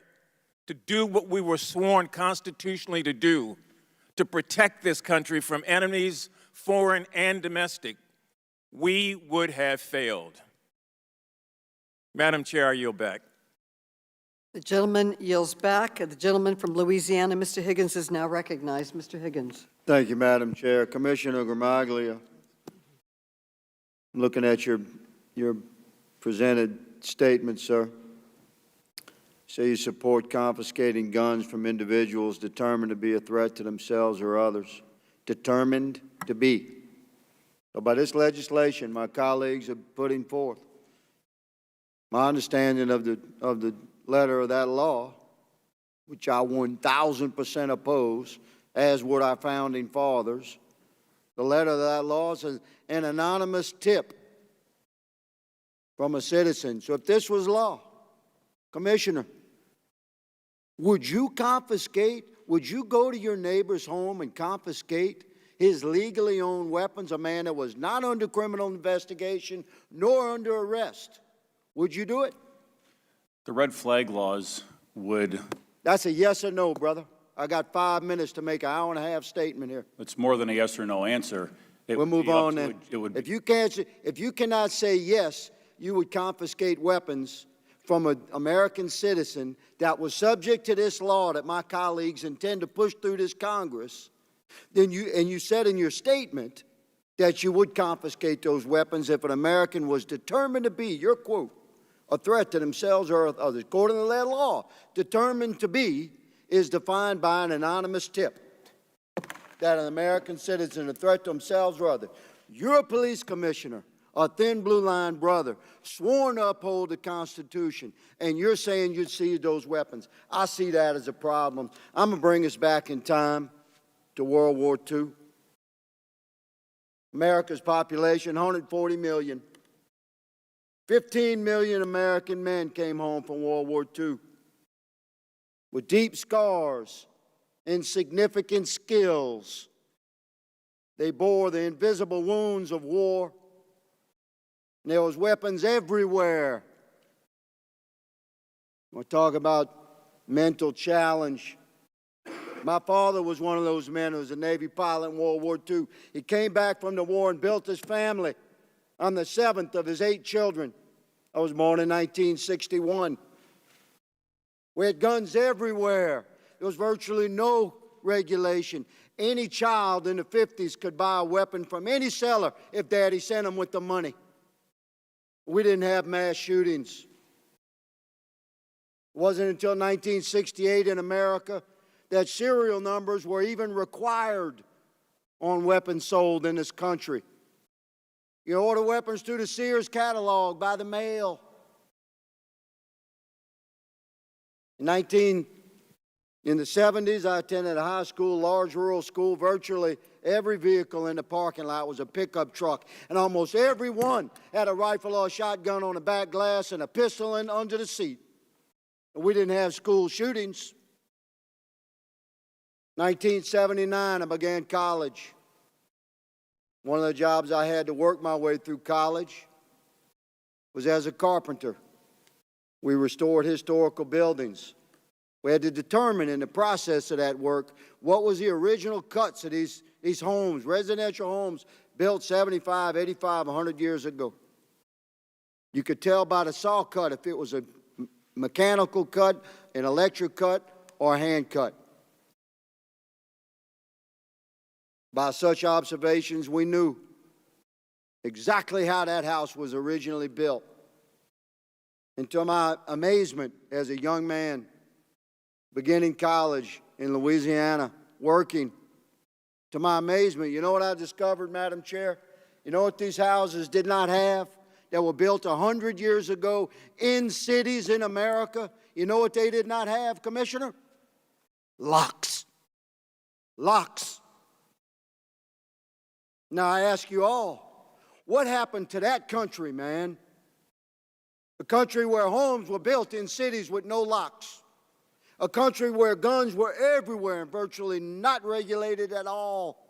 to do what we were sworn constitutionally to do, to protect this country from enemies, foreign and domestic, we would have failed. Madam Chair, I yield back. The gentleman yields back. The gentleman from Louisiana, Mr. Higgins, is now recognized. Mr. Higgins. Thank you, Madam Chair. Commissioner Gramaglia, I'm looking at your presented statement, sir. Say you support confiscating guns from individuals determined to be a threat to themselves or others. Determined to be. So by this legislation my colleagues are putting forth, my understanding of the letter of that law, which I 1,000% oppose, as would our founding fathers, the letter of that law is an anonymous tip from a citizen. So if this was law, Commissioner, would you confiscate, would you go to your neighbor's home and confiscate his legally owned weapons, a man that was not under criminal investigation nor under arrest? Would you do it? The red flag laws would... That's a yes or no, brother. I got 5 minutes to make an hour-and-a-half statement here. It's more than a yes or no answer. We'll move on then. If you cannot say yes, you would confiscate weapons from an American citizen that was subject to this law that my colleagues intend to push through this Congress, then you said in your statement that you would confiscate those weapons if an American was determined to be, your quote, a threat to themselves or others, according to that law, determined to be is defined by an anonymous tip that an American citizen, a threat to themselves or others. You're a police commissioner, a thin blue line brother, sworn to uphold the Constitution, and you're saying you'd seize those weapons. I see that as a problem. I'm going to bring us back in time to World War II. America's population, 140 million. 15 million American men came home from World War II with deep scars and significant skills. They bore the invisible wounds of war. And there was weapons everywhere. We'll talk about mental challenge. My father was one of those men who was a Navy pilot in World War II. He came back from the war and built his family. I'm the 7th of his 8 children. I was born in 1961. We had guns everywhere. There was virtually no regulation. Any child in the 50s could buy a weapon from any seller if Daddy sent them with the money. We didn't have mass shootings. It wasn't until 1968 in America that serial numbers were even required on weapons sold in this country. You order weapons through the Sears catalog by the mail. In the 70s, I attended a high school, large rural school. Virtually every vehicle in the parking lot was a pickup truck, and almost every one had a rifle or a shotgun on the back glass and a pistol under the seat. And we didn't have school shootings. 1979, I began college. One of the jobs I had to work my way through college was as a carpenter. We restored historical buildings. We had to determine in the process of that work what was the original cuts of these homes, residential homes built 75, 85, 100 years ago. You could tell by the saw cut if it was a mechanical cut, an electric cut, or a hand cut. By such observations, we knew exactly how that house was originally built. And to my amazement as a young man, beginning college in Louisiana, working, to my amazement, you know what I discovered, Madam Chair? You know what these houses did not have that were built 100 years ago in cities in America? You know what they did not have, Commissioner? Locks. Locks. Now I ask you all, what happened to that country, man? A country where homes were built in cities with no locks. A country where guns were everywhere and virtually not regulated at all.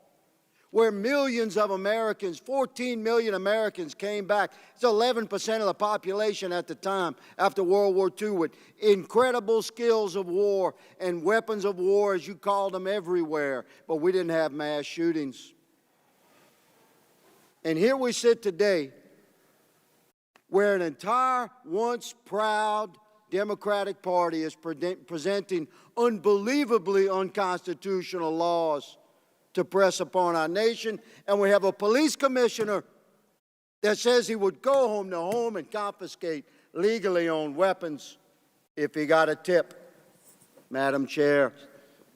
Where millions of Americans, 14 million Americans came back. It's 11% of the population at the time after World War II with incredible skills of war and weapons of war, as you called them, everywhere. But we didn't have mass shootings. And here we sit today where an entire once proud Democratic Party is presenting unbelievably unconstitutional laws to press upon our nation, and we have a police commissioner that says he would go home to home and confiscate legally owned weapons if he got a tip. Madam Chair,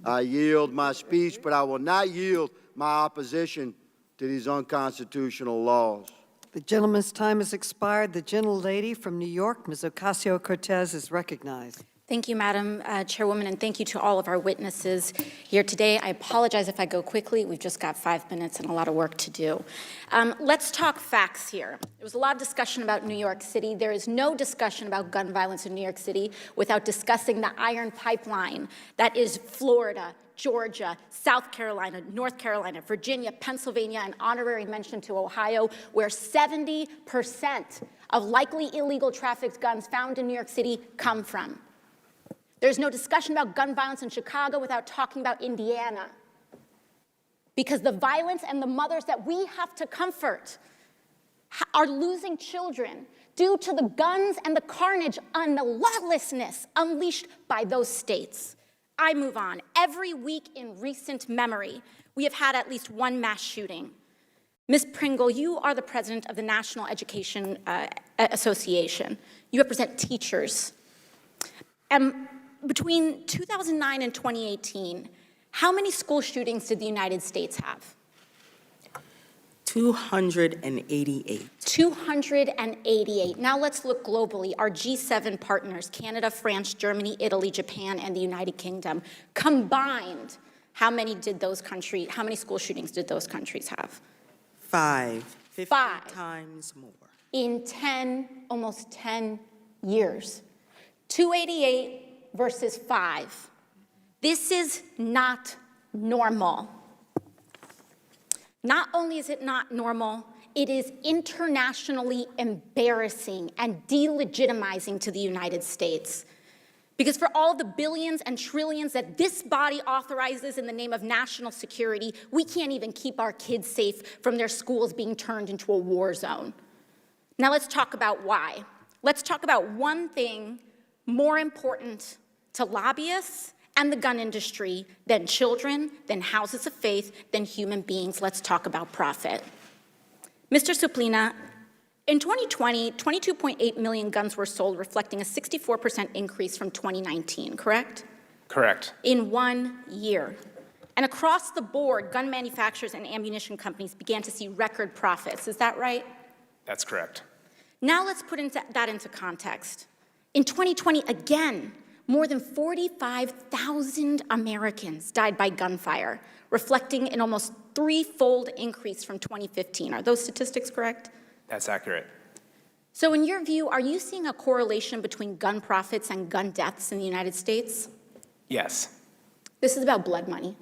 I yield my speech, but I will not yield my opposition to these unconstitutional laws. The gentleman's time has expired. The gentlelady from New York, Ms. Ocasio-Cortez, is recognized. Thank you, Madam Chairwoman, and thank you to all of our witnesses here today. I apologize if I go quickly. We've just got 5 minutes and a lot of work to do. Let's talk facts here. There was a lot of discussion about New York City. There is no discussion about gun violence in New York City without discussing the iron pipeline that is Florida, Georgia, South Carolina, North Carolina, Virginia, Pennsylvania, and honorary mention to Ohio, where 70% of likely illegal trafficked guns found in New York City come from. There's no discussion about gun violence in Chicago without talking about Indiana, because the violence and the mothers that we have to comfort are losing children due to the guns and the carnage and the lawlessness unleashed by those states. I move on. Every week in recent memory, we have had at least one mass shooting. Ms. Pringle, you are the president of the National Education Association. You represent teachers. Between 2009 and 2018, how many school shootings did the United States have? 288. 288. Now let's look globally. Our G7 partners, Canada, France, Germany, Italy, Japan, and the United Kingdom, combined, how many school shootings did those countries have? 5. 50 times more. In almost 10 years. 288 versus 5. This is not normal. Not only is it not normal, it is internationally embarrassing and delegitimizing to the United States. Because for all the billions and trillions that this body authorizes in the name of national security, we can't even keep our kids safe from their schools being turned into a war zone. Now let's talk about why. Let's talk about one thing more important to lobbyists and the gun industry than children, than houses of faith, than human beings. Let's talk about profit. Mr. Suplina, in 2020, 22.8 million guns were sold, reflecting a 64% increase from 2019, correct? Correct. In 1 year. And across the board, gun manufacturers and ammunition companies began to see record profits. Is that right? That's correct. Now let's put that into context. In 2020, again, more than 45,000 Americans died by gunfire, reflecting an almost threefold increase from 2015. Are those statistics correct? That's accurate. So in your view, are you seeing a correlation between gun profits and gun deaths in the United States? Yes. This is about blood money.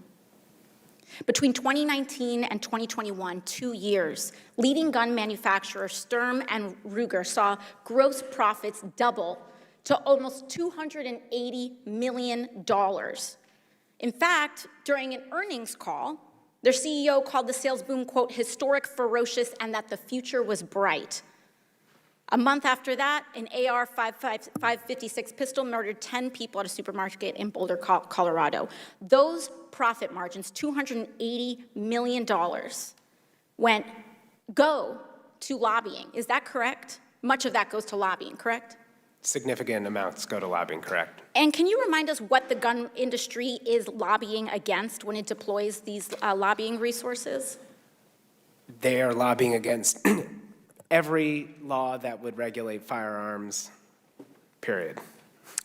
Between 2019 and 2021, 2 years, leading gun manufacturers Sturm and Ruger saw gross profits double to almost $280 million. In fact, during an earnings call, their CEO called the sales boom, quote, historic, ferocious, and that the future was bright. A month after that, an AR-556 pistol murdered 10 people at a supermarket in Boulder, Colorado. Those profit margins, $280 million, go to lobbying. Is that correct? Much of that goes to lobbying, correct? Significant amounts go to lobbying, correct. And can you remind us what the gun industry is lobbying against when it deploys these lobbying resources? They are lobbying against every law that would regulate firearms, period.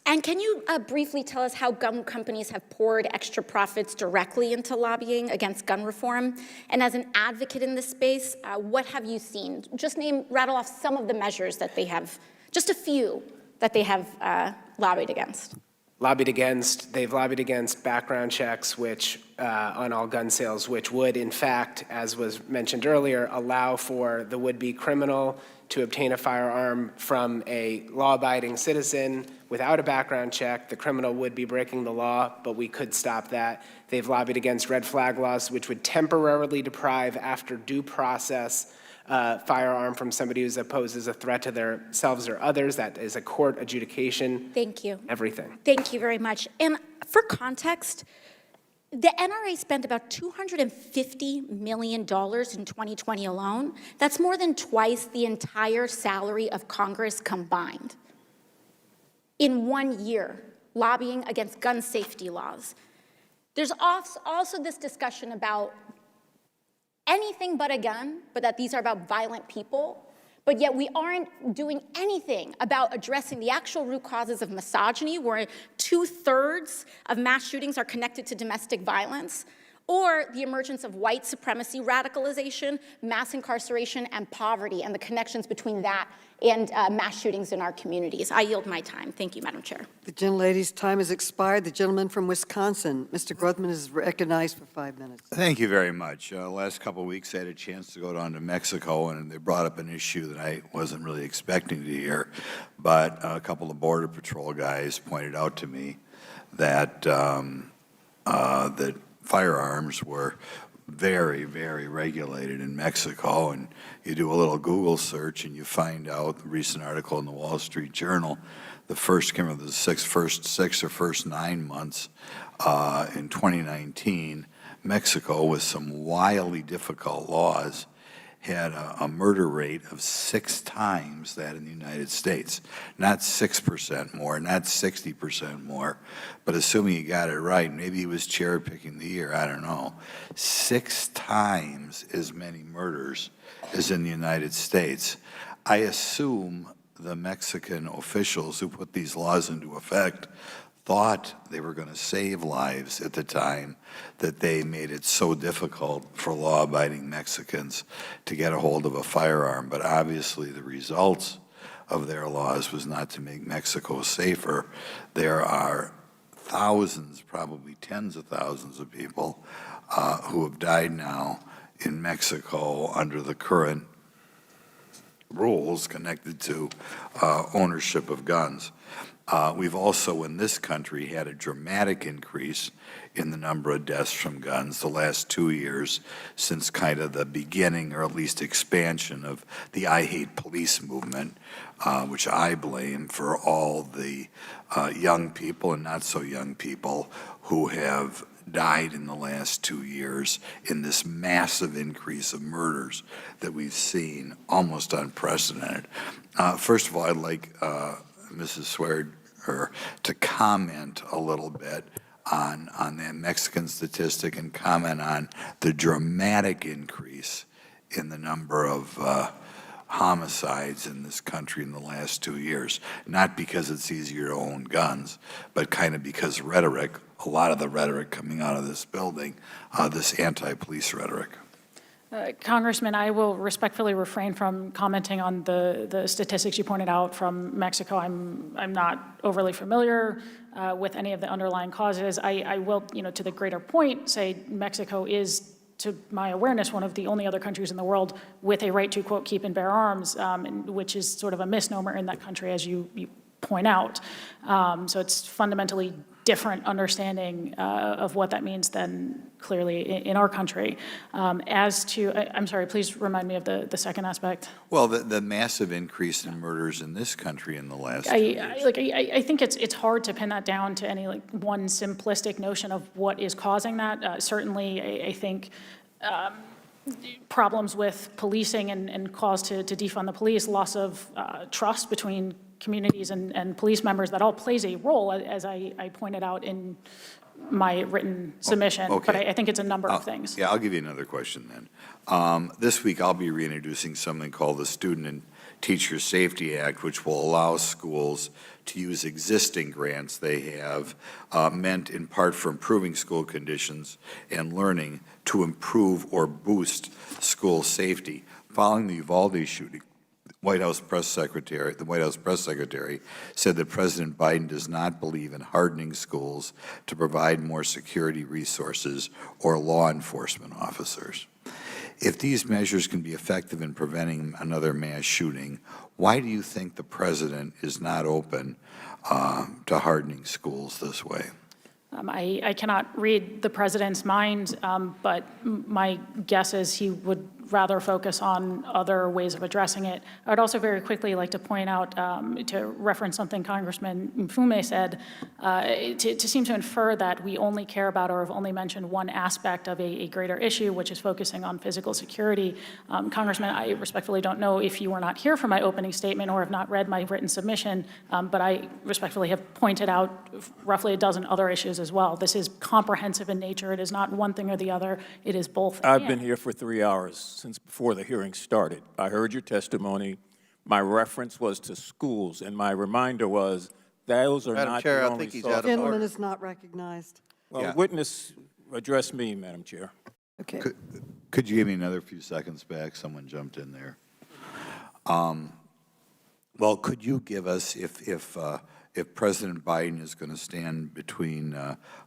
And can you briefly tell us how gun companies have poured extra profits directly into lobbying against gun reform? And as an advocate in this space, what have you seen? Just rattle off some of the measures that they have, just a few that they have lobbied against. They've lobbied against background checks, which, on all gun sales, which would, in fact, as was mentioned earlier, allow for the would-be criminal to obtain a firearm from a law-abiding citizen without a background check. The criminal would be breaking the law, but we could stop that. They've lobbied against red flag laws, which would temporarily deprive, after due process, firearm from somebody who poses a threat to themselves or others. That is a court adjudication. Thank you. Everything. Thank you very much. And for context, the NRA spent about $250 million in 2020 alone. That's more than twice the entire salary of Congress combined. In 1 year, lobbying against gun safety laws. There's also this discussion about anything but a gun, but that these are about violent people, but yet we aren't doing anything about addressing the actual root causes of misogyny, where 2/3 of mass shootings are connected to domestic violence, or the emergence of white supremacy radicalization, mass incarceration, and poverty, and the connections between that and mass shootings in our communities. I yield my time. Thank you, Madam Chair. The gentlelady's time has expired. The gentleman from Wisconsin, Mr. Grothman, is recognized for 5 minutes. Thank you very much. Last couple of weeks, I had a chance to go down to Mexico, and they brought up an issue that I wasn't really expecting to hear, but a couple of Border Patrol guys pointed out to me that that firearms were very, very regulated in Mexico, and you do a little Google search and you find out the recent article in the Wall Street Journal, the first 9 months in 2019, Mexico, with some wildly difficult laws, had a murder rate of 6 times that in the United States. Not 6% more, not 60% more, but assuming he got it right, maybe he was cherry-picking the year, I don't know. 6 times as many murders as in the United States. I assume the Mexican officials who put these laws into effect thought they were going to save lives at the time that they made it so difficult for law-abiding Mexicans to get a hold of a firearm. But obviously the results of their laws was not to make Mexico safer. There are thousands, probably tens of thousands of people who have died now in Mexico under the current rules connected to ownership of guns. We've also, in this country, had a dramatic increase in the number of deaths from guns the last 2 years since kind of the beginning, or at least expansion, of the I Hate Police movement, which I blame for all the young people and not so young people who have died in the last 2 years in this massive increase of murders that we've seen, almost unprecedented. First of all, I'd like Mrs. Swear to comment a little bit on that Mexican statistic and comment on the dramatic increase in the number of homicides in this country in the last 2 years. Not because it's easier to own guns, but kind of because rhetoric, a lot of the rhetoric coming out of this building, this anti-police rhetoric. Congressman, I will respectfully refrain from commenting on the statistics you pointed out from Mexico. I'm not overly familiar with any of the underlying causes. I will, to the greater point, say Mexico is, to my awareness, one of the only other countries in the world with a right to, quote, keep and bear arms, which is sort of a misnomer in that country, as you point out. So it's fundamentally different understanding of what that means than clearly in our country. As to, I'm sorry, please remind me of the second aspect. Well, the massive increase in murders in this country in the last 2 years. I think it's hard to pin that down to any one simplistic notion of what is causing that. Certainly, I think problems with policing and calls to defund the police, loss of trust between communities and police members, that all plays a role, as I pointed out in my written submission. Okay. But I think it's a number of things. Yeah, I'll give you another question then. This week I'll be reintroducing something called the Student and Teacher Safety Act, which will allow schools to use existing grants they have, meant in part for improving school conditions and learning, to improve or boost school safety. Following the Uvalde shooting, the White House press secretary said that President Biden does not believe in hardening schools to provide more security resources or law enforcement officers. If these measures can be effective in preventing another mass shooting, why do you think the president is not open to hardening schools this way? I cannot read the president's mind, but my guess is he would rather focus on other ways of addressing it. I would also very quickly like to point out, to reference something Congressman Mfume said, to seem to infer that we only care about or have only mentioned one aspect of a greater issue, which is focusing on physical security. Congressman, I respectfully don't know if you were not here for my opening statement or have not read my written submission, but I respectfully have pointed out roughly a dozen other issues as well. This is comprehensive in nature. It is not one thing or the other. It is both. I've been here for 3 hours since before the hearing started. I heard your testimony. My reference was to schools, and my reminder was those are Madam not Chair, the I only think he's source. out of Gentleman order. is not recognized. Well, witness, address me, Madam Chair. Okay. Could you give me another few seconds back? Someone jumped in there. Well, could you give us, if President Biden is going to stand between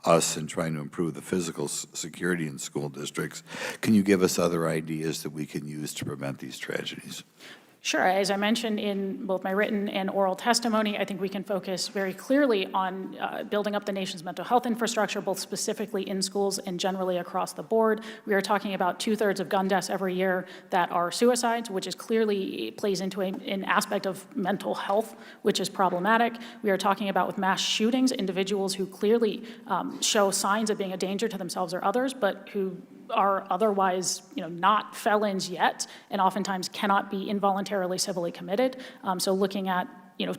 us and trying to improve the physical security in school districts, can you give us other ideas that we can use to prevent these tragedies? Sure. As I mentioned in both my written and oral testimony, I think we can focus very clearly on building up the nation's mental health infrastructure, both specifically in schools and generally across the board. We are talking about 2/3 of gun deaths every year that are suicides, which is clearly plays into an aspect of mental health, which is problematic. We are talking about, with mass shootings, individuals who clearly show signs of being a danger to themselves or others, but who are otherwise, not felons yet, and oftentimes cannot be involuntarily civilly committed. So looking at,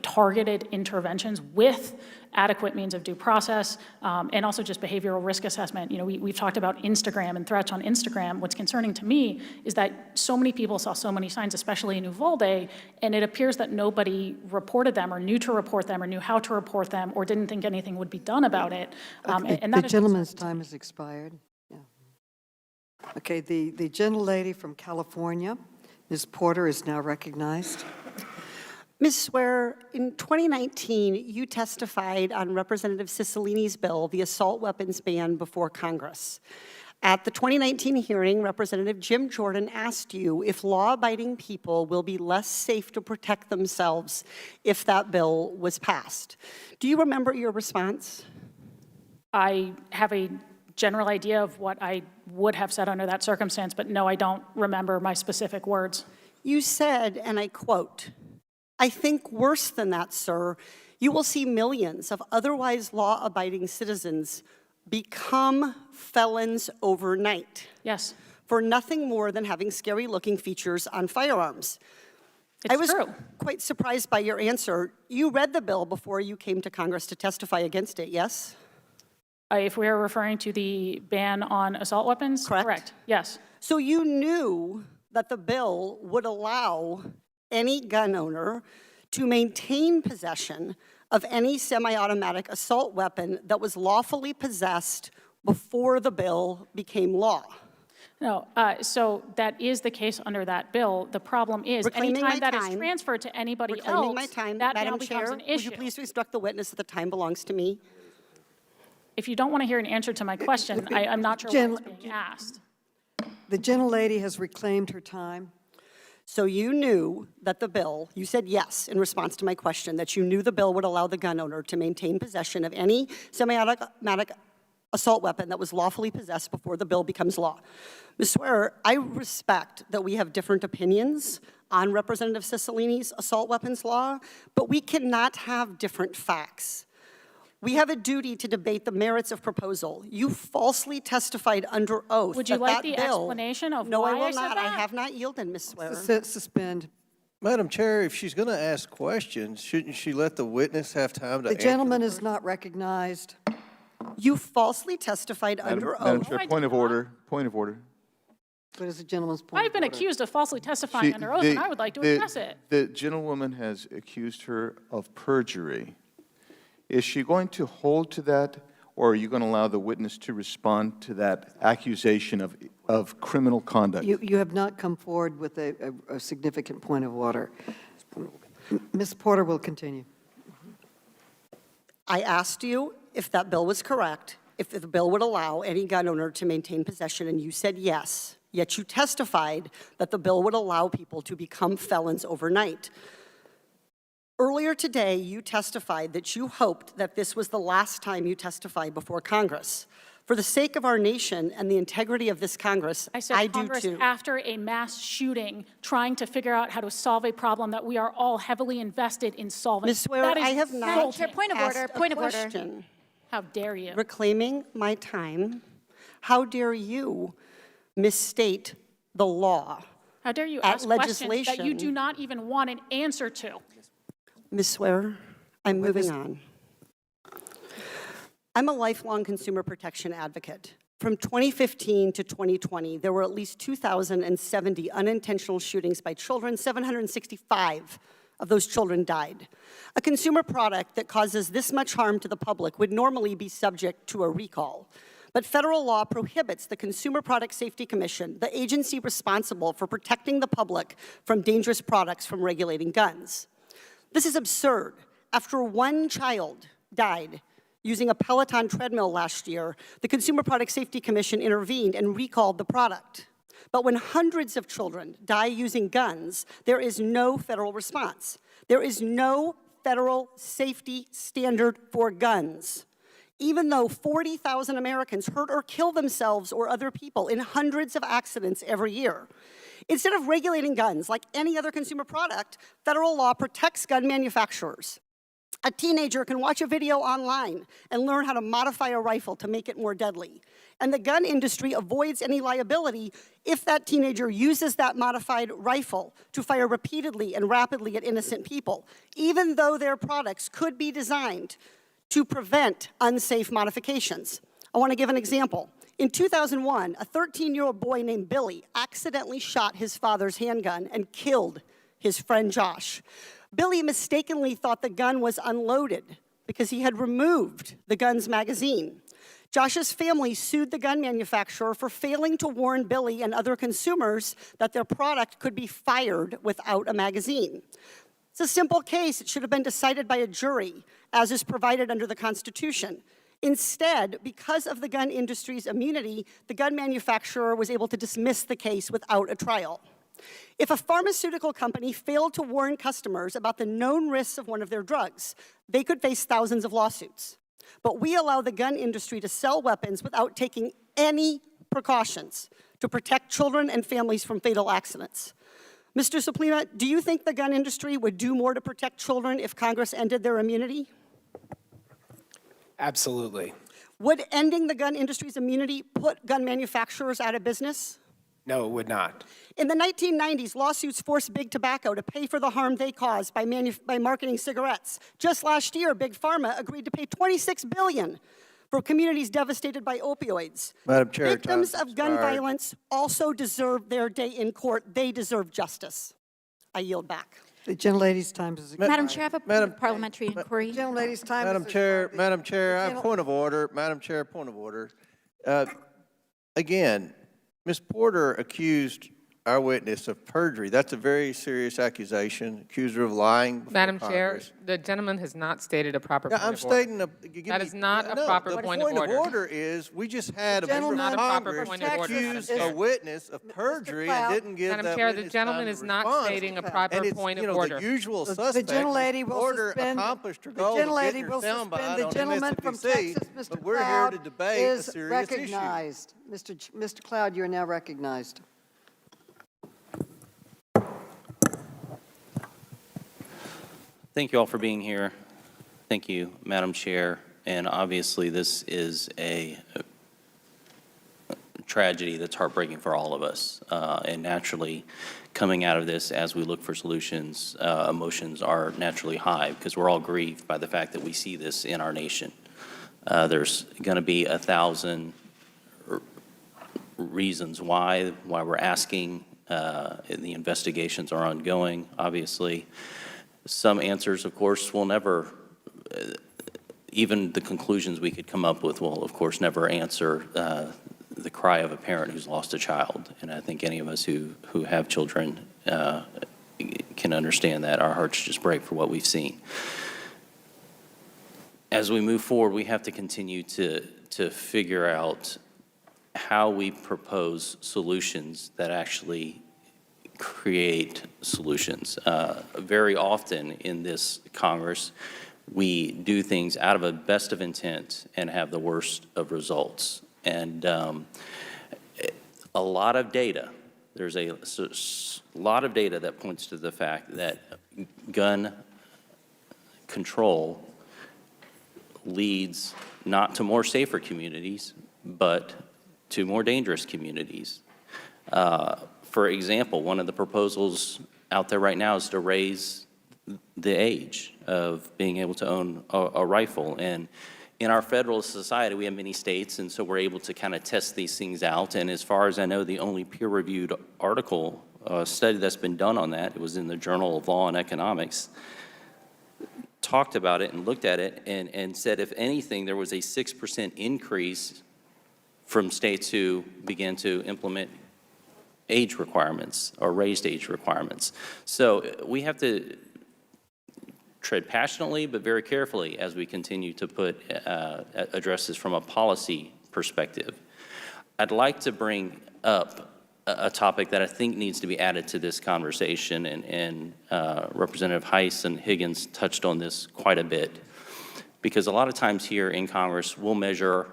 targeted interventions with adequate means of due process, and also just behavioral risk assessment. We've talked about Instagram and threats on Instagram. What's concerning to me is that so many people saw so many signs, especially in Uvalde, and it appears that nobody reported them or knew to report them or knew how to report them or didn't think anything would be done about it. And that The is gentleman's time has expired. Yeah. Okay, the gentlelady from California, Ms. Porter, is now recognized. Ms. Swear, in 2019, you testified on Representative Cicilline's bill, the assault weapons ban, before Congress. At the 2019 hearing, Representative Jim Jordan asked you if law-abiding people will be less safe to protect themselves if that bill was passed. Do you remember your response? I have a general idea of what I would have said under that circumstance, but no, I don't remember my specific words. You said, and I quote, "I think worse than that, sir, you will see millions of otherwise law-abiding citizens become felons overnight." Yes. For nothing more than having scary-looking features on firearms. It's I was true. quite surprised by your answer. You read the bill before you came to Congress to testify against it, yes? If we are referring to the ban on assault weapons? Correct. Yes. So you knew that the bill would allow any gun owner to maintain possession of any semi-automatic assault weapon that was lawfully possessed before the bill became law. No, so that is the case under that bill. The problem is anytime that is transferred to anybody else, my time. that now Madam becomes Chair, an would issue. you please instruct the witness that the time belongs to me? If you don't want to hear an answer to my question, I'm not sure what's being asked. The gentlelady has reclaimed her time. So you knew that the bill, you said yes in response to my question, that you knew the bill would allow the gun owner to maintain possession of any semi-automatic assault weapon that was lawfully possessed before the bill becomes law. Ms. Swearer, I respect that we have different opinions on Representative Cicilline's assault weapons law, but we cannot have different facts. We have a duty to debate the merits of proposal. You falsely testified under oath. Would you that like that the bill, explanation of no, why I will I said not. that? I have not yielded, Ms. Swearer. Suspend. Madam Chair, if she's going to ask questions, shouldn't she let the witness have time to The answer? gentleman is not recognized. You falsely testified under Madam oath. Chair, point of order. Point of order. What is the gentleman's point? I've been accused of falsely testifying under oath, and I would like to address it. The gentlewoman has accused her of perjury. Is she going to hold to that, or are you going to allow the witness to respond to that accusation of criminal conduct? You have not come forward with a significant point of order. Ms. Porter will continue. I asked you if that bill was correct, if the bill would allow any gun owner to maintain possession, and you said yes. Yet you testified that the bill would allow people to become felons overnight. Earlier today, you testified that you hoped that this was the last time you testified before Congress. For the sake of our nation and the integrity of this Congress, I said Congress, do too. after a mass shooting, trying to figure out how to solve a problem that we are all heavily invested in solving. Ms. Swearer, I have not Point of order, asked a point of order. question. How dare you? Reclaiming my time, how dare you misstate the law? How dare you at ask questions that you legislation. do not even want an answer to? Ms. Swearer, I'm moving on. I'm a lifelong consumer protection advocate. From 2015 to 2020, there were at least 2,070 unintentional shootings by children. 765 of those children died. A consumer product that causes this much harm to the public would normally be subject to a recall. But federal law prohibits the Consumer Product Safety Commission, the agency responsible for protecting the public from dangerous products, from regulating guns. This is absurd. After one child died using a Peloton treadmill last year, the Consumer Product Safety Commission intervened and recalled the product. But when hundreds of children die using guns, there is no federal response. There is no federal safety standard for guns. Even though 40,000 Americans hurt or kill themselves or other people in hundreds of accidents every year. Instead of regulating guns like any other consumer product, federal law protects gun manufacturers. A teenager can watch a video online and learn how to modify a rifle to make it more deadly. And the gun industry avoids any liability if that teenager uses that modified rifle to fire repeatedly and rapidly at innocent people, even though their products could be designed to prevent unsafe modifications. I want to give an example. In 2001, a 13-year-old boy named Billy accidentally shot his father's handgun and killed his friend Josh. Billy mistakenly thought the gun was unloaded because he had removed the gun's magazine. Josh's family sued the gun manufacturer for failing to warn Billy and other consumers that their product could be fired without a magazine. It's a simple case. It should have been decided by a jury, as is provided under the Constitution. Instead, because of the gun industry's immunity, the gun manufacturer was able to dismiss the case without a trial. If a pharmaceutical company failed to warn customers about the known risks of one of their drugs, they could face thousands of lawsuits. But we allow the gun industry to sell weapons without taking any precautions to protect children and families from fatal accidents. Mr. Suplima, do you think the gun industry would do more to protect children if Congress ended their immunity? Absolutely. Would ending the gun industry's immunity put gun manufacturers out of business? No, it would not. In the 1990s, lawsuits forced Big Tobacco to pay for the harm they caused by marketing cigarettes. Just last year, Big Pharma agreed to pay $26 billion for communities devastated by opioids. Madam Chair, Victims time of gun expired. violence also deserve their day in court. They deserve justice. I yield back. The gentlelady's time is expired. Madam Chair, I have a parliamentary inquiry. Gentlelady's time Madam is Chair, expired. Madam Chair, I have Gentle- point of order. Madam Chair, point of order. Again, Ms. Porter accused our witness of perjury. That's a very serious accusation. Accused her of lying before Madam Chair, Congress. the gentleman has not stated a proper Yeah, point I'm of order. stating That is not a proper point of order. The point of order is we just had a member Not of a proper Congress point of order, Madam accuse Chair. a witness of perjury and didn't give Madam that Chair, the witness gentleman time is to not respond. stating a proper And it's, point you of know, order. the usual The suspect. gentlelady will Order suspend. accomplished her The goal of gentlelady getting her will soundbite suspend. The on gentleman from MSNBC, Texas, but Mr. we're here Cloud, to debate a is serious issue. recognized. Mr. Cloud, you are now recognized. Thank you all for being here. Thank you, Madam Chair. And obviously, this is a tragedy that's heartbreaking for all of us. And naturally, coming out of this, as we look for solutions, emotions are naturally high because we're all grieved by the fact that we see this in our nation. There's going to be 1,000 reasons why we're asking. The investigations are ongoing, obviously. Some answers, of course, will never, even the conclusions we could come up with will, of course, never answer the cry of a parent who's lost a child. And I think any of us who have children can understand that. Our hearts just break for what we've seen. As we move forward, we have to continue to figure out how we propose solutions that actually create solutions. Very often in this Congress, we do things out of a best of intent and have the worst of results. And a lot of data, there's a lot of data that points to the fact that gun control leads not to more safer communities, but to more dangerous communities. For example, one of the proposals out there right now is to raise the age of being able to own a rifle. And in our federalist society, we have many states, and so we're able to kind of test these things out. And as far as I know, the only peer-reviewed article, study that's been done on that, it was in the Journal of Law and Economics, talked about it and looked at it and said, if anything, there was a 6% increase from states who began to implement age requirements or raised age requirements. So we have to tread passionately but very carefully as we continue to address this from a policy perspective. I'd like to bring up a topic that I think needs to be added to this conversation, and Representative Heiss and Higgins touched on this quite a bit, because a lot of times here in Congress we'll measure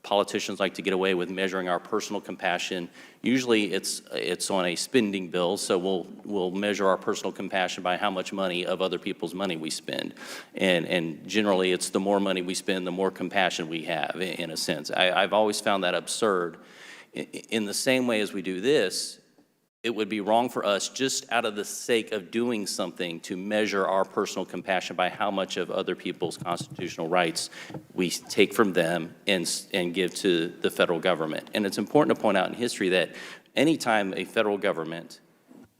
politicians like to get away with measuring our personal compassion. Usually it's on a spending bill, so we'll measure our personal compassion by how much money of other people's money we spend. And generally it's the more money we spend, the more compassion we have, in a sense. I've always found that absurd. In the same way as we do this, it would be wrong for us, just out of the sake of doing something, to measure our personal compassion by how much of other people's constitutional rights we take from them and give to the federal government. And it's important to point out in history that anytime a federal government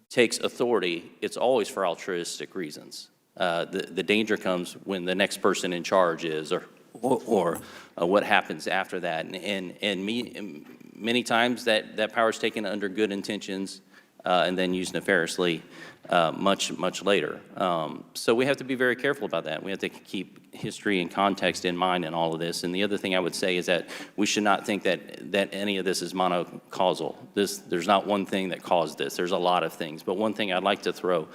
takes authority, it's always for altruistic reasons. The danger comes when the next person in charge is, or what happens after that. Many times that power is taken under good intentions and then used nefariously much later. So we have to be very careful about that. We have to keep history and context in mind in all of this. And the other thing I would say is that we should not think that any of this is monocausal. There's not one thing that caused this. There's a lot of things. But one thing I'd like to throw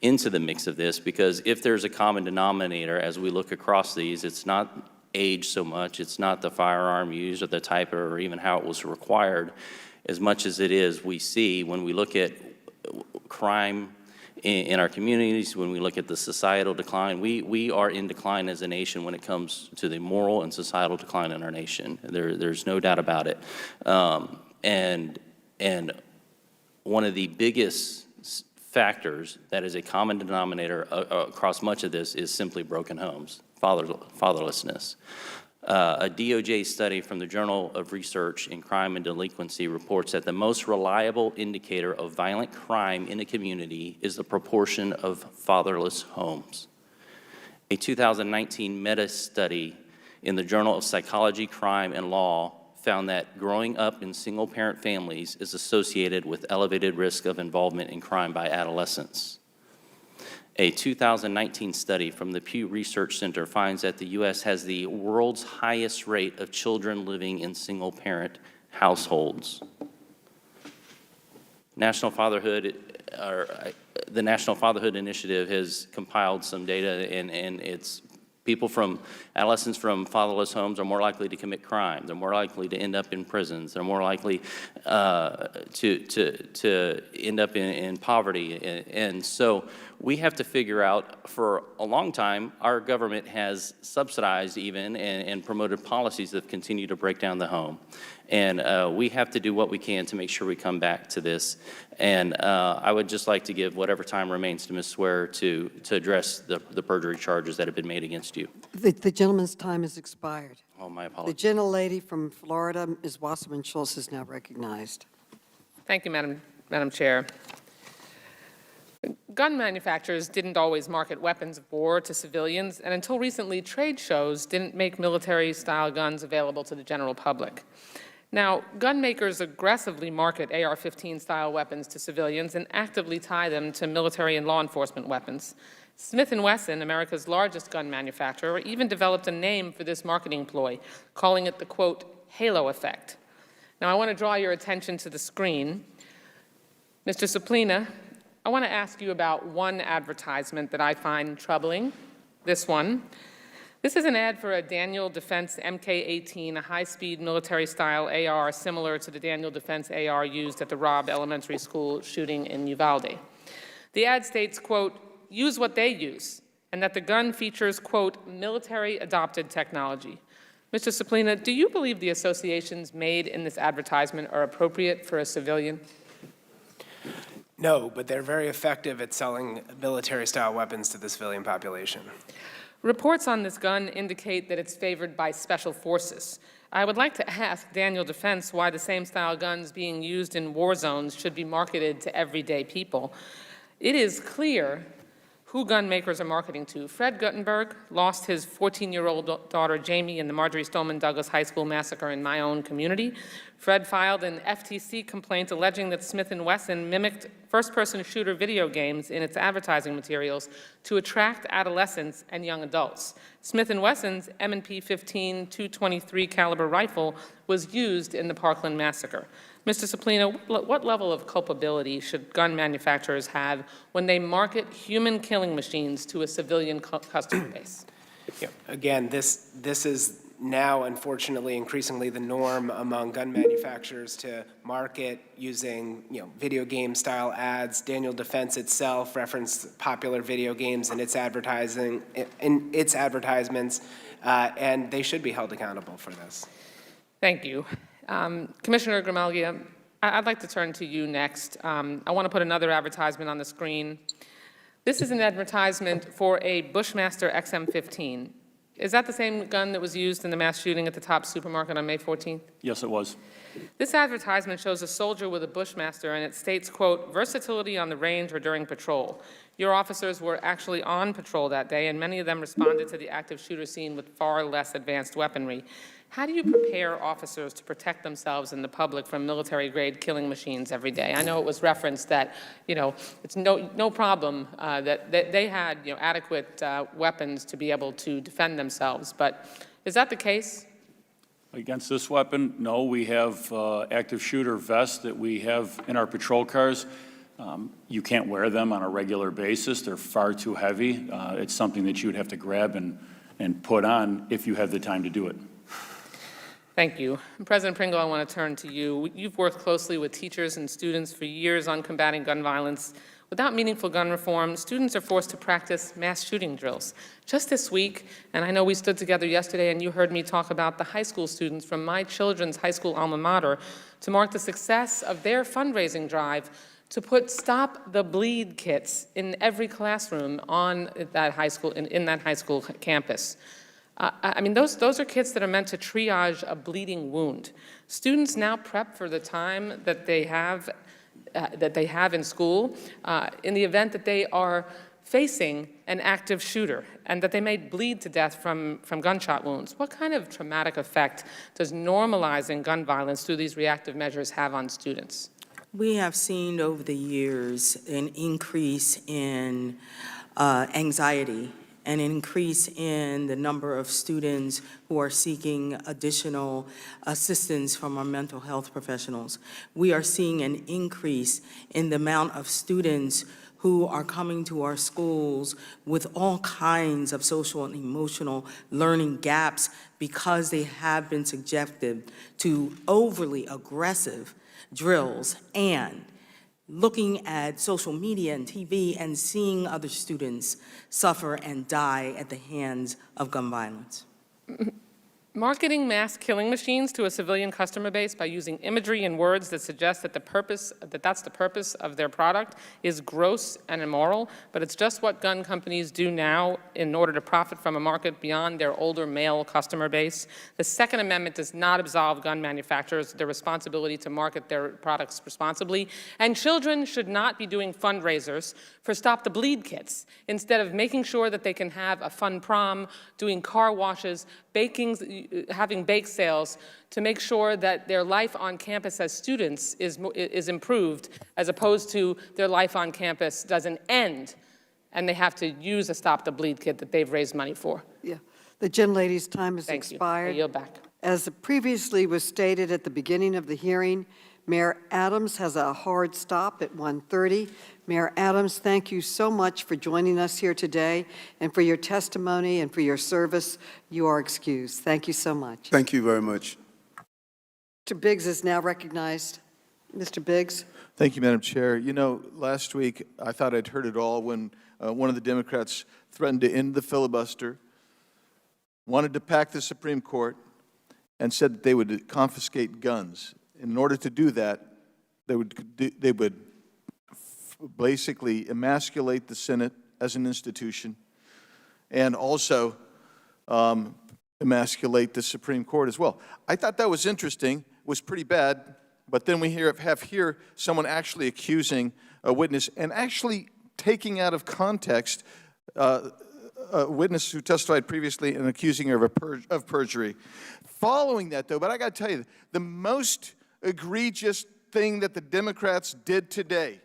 into the mix of this, because if there's a common denominator as we look across these, it's not age so much, it's not the firearm used or the type or even how it was required, as much as it is we see when we look at crime in our communities, when we look at the societal decline. We are in decline as a nation when it comes to the moral and societal decline in our nation. There's no doubt about it. And one of the biggest factors that is a common denominator across much of this is simply broken homes, fatherlessness. A DOJ study from the Journal of Research in Crime and Delinquency reports that the most reliable indicator of violent crime in a community is the proportion of fatherless homes. A 2019 meta-study in the Journal of Psychology, Crime, and Law found that growing up in single-parent families is associated with elevated risk of involvement in crime by adolescents. A 2019 study from the Pew Research Center finds that the U.S. has the world's highest rate of children living in single-parent households. The National Fatherhood Initiative has compiled some data, and it's adolescents from fatherless homes are more likely to commit crime. They're more likely to end up in prisons. They're more likely to end up in poverty. And so we have to figure out, for a long time, our government has subsidized even and promoted policies that continue to break down the home. And we have to do what we can to make sure we come back to this. And I would just like to give whatever time remains to Ms. Swear to address the perjury charges that have been made against you. The gentleman's time has expired. Oh, my The apologies. gentlelady from Florida, Ms. Wasserman Schultz, is now recognized. Thank you, Madam Chair. Gun manufacturers didn't always market weapons of war to civilians, and until recently, trade shows didn't make military-style guns available to the general public. Now, gun makers aggressively market AR-15-style weapons to civilians and actively tie them to military and law enforcement weapons. Smith & Wesson, America's largest gun manufacturer, even developed a name for this marketing ploy, calling it the, quote, halo effect. Now, I want to draw your attention to the screen. Mr. Suplina, I want to ask you about one advertisement that I find troubling, this one. This is an ad for a Daniel Defense MK-18, a high-speed military-style AR similar to the Daniel Defense AR used at the Robb Elementary School shooting in Uvalde. The ad states, quote, use what they use, and that the gun features, quote, military-adopted technology. Mr. Suplina, do you believe the associations made in this advertisement are appropriate for a civilian? No, but they're very effective at selling military-style weapons to the civilian population. Reports on this gun indicate that it's favored by special forces. I would like to ask Daniel Defense why the same style guns being used in war zones should be marketed to everyday people. It is clear who gun makers are marketing to. Fred Guttenberg lost his 14-year-old daughter, Jamie, in the Marjorie Stoneman Douglas High School massacre in my own community. Fred filed an FTC complaint alleging that Smith & Wesson mimicked first-person shooter video games in its advertising materials to attract adolescents and young adults. Smith & Wesson's M&P 15 .223 caliber rifle was used in the Parkland massacre. Mr. Suplina, what level of culpability should gun manufacturers have when they market human killing machines to a civilian customer base? Yeah, again, this is now, unfortunately, increasingly the norm among gun manufacturers to market using, video game style ads. Daniel Defense itself referenced popular video games in its advertising, in its advertisements, and they should be held accountable for this. Thank you. Commissioner Gramaglia, I'd like to turn to you next. I want to put another advertisement on the screen. This is an advertisement for a Bushmaster XM15. Is that the same gun that was used in the mass shooting at the Top supermarket on May 14th? Yes, it was. This advertisement shows a soldier with a Bushmaster, and it states, quote, versatility on the range or during patrol. Your officers were actually on patrol that day, and many of them responded to the active shooter scene with far less advanced weaponry. How do you prepare officers to protect themselves and the public from military-grade killing machines every day? I know it was referenced that, it's no problem that they had, adequate weapons to be able to defend themselves, but is that the case? Against this weapon, no. We have active shooter vests that we have in our patrol cars. You can't wear them on a regular basis. They're far too heavy. It's something that you would have to grab and put on if you have the time to do it. Thank you. President Pringle, I want to turn to you. You've worked closely with teachers and students for years on combating gun violence. Without meaningful gun reform, students are forced to practice mass shooting drills. Just this week, and I know we stood together yesterday and you heard me talk about the high school students from my children's high school alma mater to mark the success of their fundraising drive to put Stop the Bleed kits in every classroom on that high school, in that high school campus. I mean, those are kits that are meant to triage a bleeding wound. Students now prep for the time that they have in school in the event that they are facing an active shooter and that they may bleed to death from gunshot wounds. What kind of traumatic effect does normalizing gun violence through these reactive measures have on students? We have seen over the years an increase in anxiety, an increase in the number of students who are seeking additional assistance from our mental health professionals. We are seeing an increase in the amount of students who are coming to our schools with all kinds of social and emotional learning gaps because they have been subjected to overly aggressive drills and looking at social media and TV and seeing other students suffer and die at the hands of gun violence. Marketing mass killing machines to a civilian customer base by using imagery and words that suggest that that's the purpose of their product is gross and immoral, but it's just what gun companies do now in order to profit from a market beyond their older male customer base. The Second Amendment does not absolve gun manufacturers of their responsibility to market their products responsibly, and children should not be doing fundraisers for Stop the Bleed kits instead of making sure that they can have a fun prom, doing car washes, having bake sales to make sure that their life on campus as students is improved, as opposed to their life on campus doesn't end and they have to use a Stop the Bleed kit that they've raised money for. Yeah, the gentlelady's time has Thank expired. you. I yield back. As previously was stated at the beginning of the hearing, Mayor Adams has a hard stop at 1:30. Mayor Adams, thank you so much for joining us here today and for your testimony and for your service. You are excused. Thank you so much. Thank you very much. Mr. Biggs is now recognized. Mr. Biggs. Thank you, Madam Chair. You know, last week I thought I'd heard it all when one of the Democrats threatened to end the filibuster, wanted to pack the Supreme Court, and said that they would confiscate guns. In order to do that, they would basically emasculate the Senate as an institution and also emasculate the Supreme Court as well. I thought that was interesting, was pretty bad, but then we have here someone actually accusing a witness and actually taking out of context a witness who testified previously and accusing her of perjury. Following that, though, but I got to tell you, the most egregious thing that the Democrats did today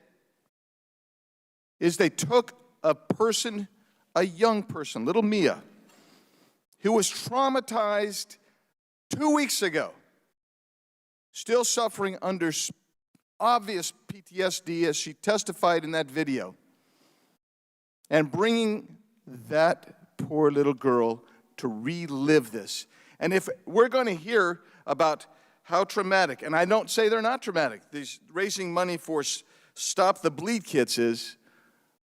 is they took a person, a young person, little Mia, who was traumatized 2 weeks ago, still suffering under obvious PTSD as she testified in that video, and bringing that poor little girl to relive this. And if we're going to hear about how traumatic, and I don't say they're not traumatic, these raising money for Stop the Bleed kits is,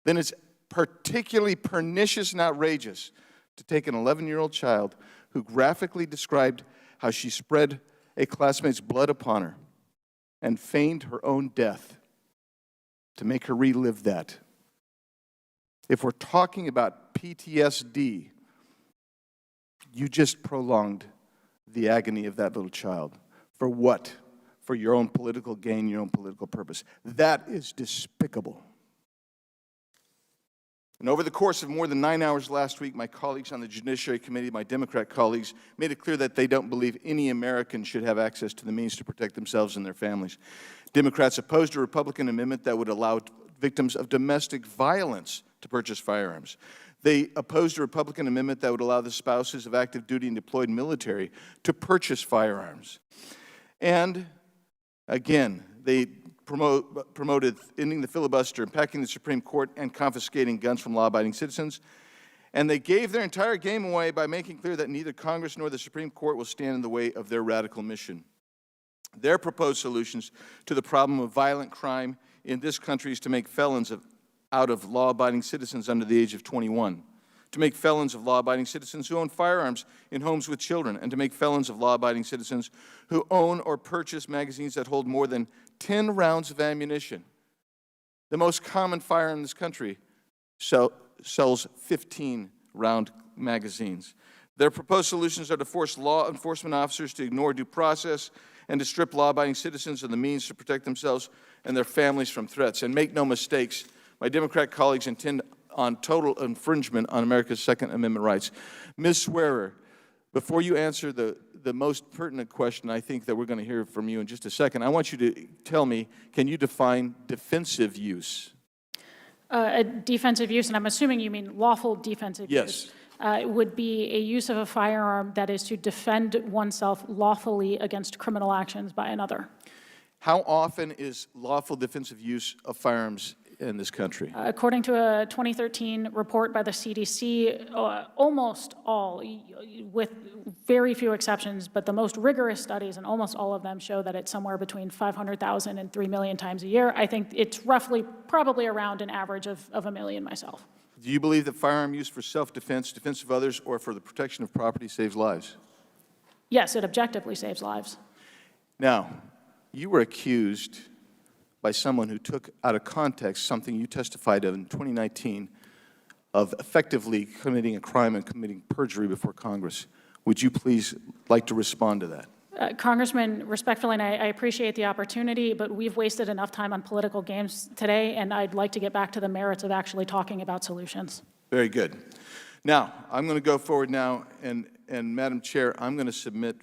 then it's particularly pernicious and outrageous to take an 11-year-old child who graphically described how she spread a classmate's blood upon her and feigned her own death to make her relive that. If we're talking about PTSD, you just prolonged the agony of that little child. For what? For your own political gain, your own political purpose. That is despicable. And over the course of more than 9 hours last week, my colleagues on the Judiciary Committee, my Democrat colleagues, made it clear that they don't believe any American should have access to the means to protect themselves and their families. Democrats opposed a Republican amendment that would allow victims of domestic violence to purchase firearms. They opposed a Republican amendment that would allow the spouses of active duty and deployed military to purchase firearms. And again, they promoted ending the filibuster, impacting the Supreme Court, and confiscating guns from law-abiding citizens. And they gave their entire game away by making clear that neither Congress nor the Supreme Court will stand in the way of their radical mission. Their proposed solutions to the problem of violent crime in this country is to make felons out of law-abiding citizens under the age of 21, to make felons of law-abiding citizens who own firearms in homes with children, and to make felons of law-abiding citizens who own or purchase magazines that hold more than 10 rounds of ammunition. The most common firearm in this country sells 15-round magazines. Their proposed solutions are to force law enforcement officers to ignore due process and to strip law-abiding citizens of the means to protect themselves and their families from threats. And make no mistakes, my Democrat colleagues intend on total infringement on America's Second Amendment rights. Ms. Swearer, before you answer the most pertinent question I think that we're going to hear from you in just a second, I want you to tell me, can you define defensive use? A defensive use, and I'm assuming you mean lawful defensive Yes. use, would be a use of a firearm that is to defend oneself lawfully against criminal actions by another. How often is lawful defensive use of firearms in this country? According to a 2013 report by the CDC, almost all, with very few exceptions, but the most rigorous studies, and almost all of them, show that it's somewhere between 500,000 and 3 million times a year. I think it's roughly, probably around an average of 1 million myself. Do you believe that firearm use for self-defense, defense of others, or for the protection of property saves lives? Yes, it objectively saves lives. Now, you were accused by someone who took out of context something you testified of in 2019 of effectively committing a crime and committing perjury before Congress. Would you please like to respond to that? Congressman, respectfully, and I appreciate the opportunity, but we've wasted enough time on political games today, and I'd like to get back to the merits of actually talking about solutions. Very good. Now, I'm going to go forward now, and Madam Chair, I'm going to submit,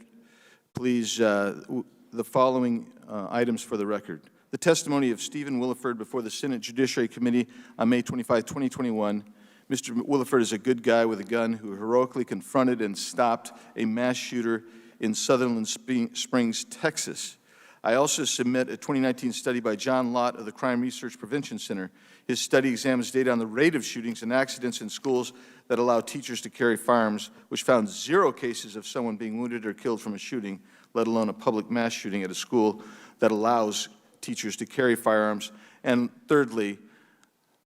please, the following items for the record. The testimony of Stephen Williford before the Senate Judiciary Committee on May 25, 2021. Mr. Williford is a good guy with a gun who heroically confronted and stopped a mass shooter in Sutherland Springs, Texas. I also submit a 2019 study by John Lott of the Crime Research Prevention Center. His study examines data on the rate of shootings and accidents in schools that allow teachers to carry firearms, which found 0 cases of someone being wounded or killed from a shooting, let alone a public mass shooting at a school that allows teachers to carry firearms. And thirdly,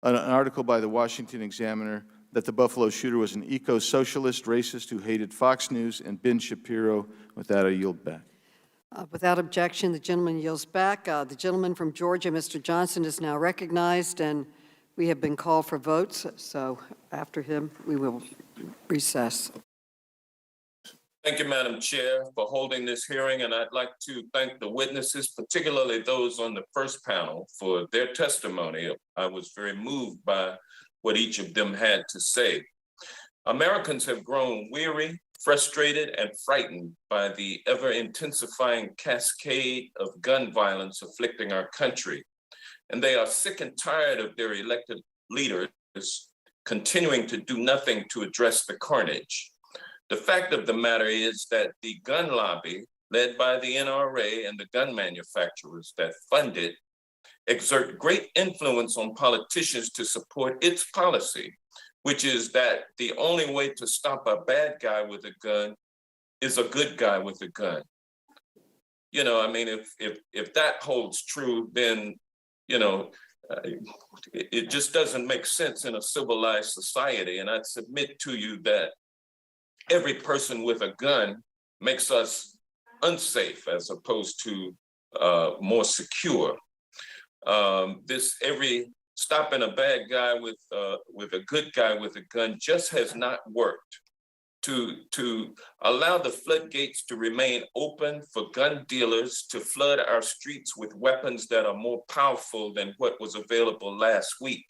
an article by the Washington Examiner that the Buffalo shooter was an eco-socialist racist who hated Fox News and Ben Shapiro. With that, I yield back. Without objection, the gentleman yields back. The gentleman from Georgia, Mr. Johnson, is now recognized, and we have been called for votes, so after him, we will recess. Thank you, Madam Chair, for holding this hearing, and I'd like to thank the witnesses, particularly those on the first panel, for their testimony. I was very moved by what each of them had to say. Americans have grown weary, frustrated, and frightened by the ever-intensifying cascade of gun violence afflicting our country, and they are sick and tired of their elected leaders continuing to do nothing to address the carnage. The fact of the matter is that the gun lobby, led by the NRA and the gun manufacturers that fund it, exert great influence on politicians to support its policy, which is that the only way to stop a bad guy with a gun is a good guy with a gun. You know, I mean, if that holds true, then, you know, it just doesn't make sense in a civilized society. And I'd submit to you that every person with a gun makes us unsafe as opposed to more secure. Every stopping a bad guy with a good guy with a gun just has not worked. To allow the floodgates to remain open for gun dealers to flood our streets with weapons that are more powerful than what was available last week.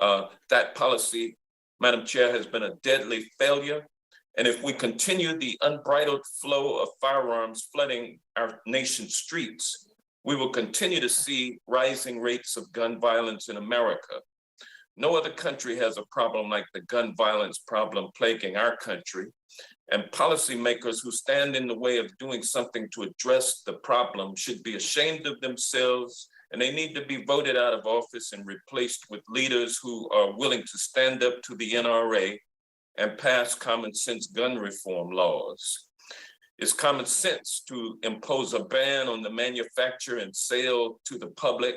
That policy, Madam Chair, has been a deadly failure. And if we continue the unbridled flow of firearms flooding our nation's streets, we will continue to see rising rates of gun violence in America. No other country has a problem like the gun violence problem plaguing our country, and policymakers who stand in the way of doing something to address the problem should be ashamed of themselves, and they need to be voted out of office and replaced with leaders who are willing to stand up to the NRA and pass common sense gun reform laws. It's common sense to impose a ban on the manufacture and sale to the public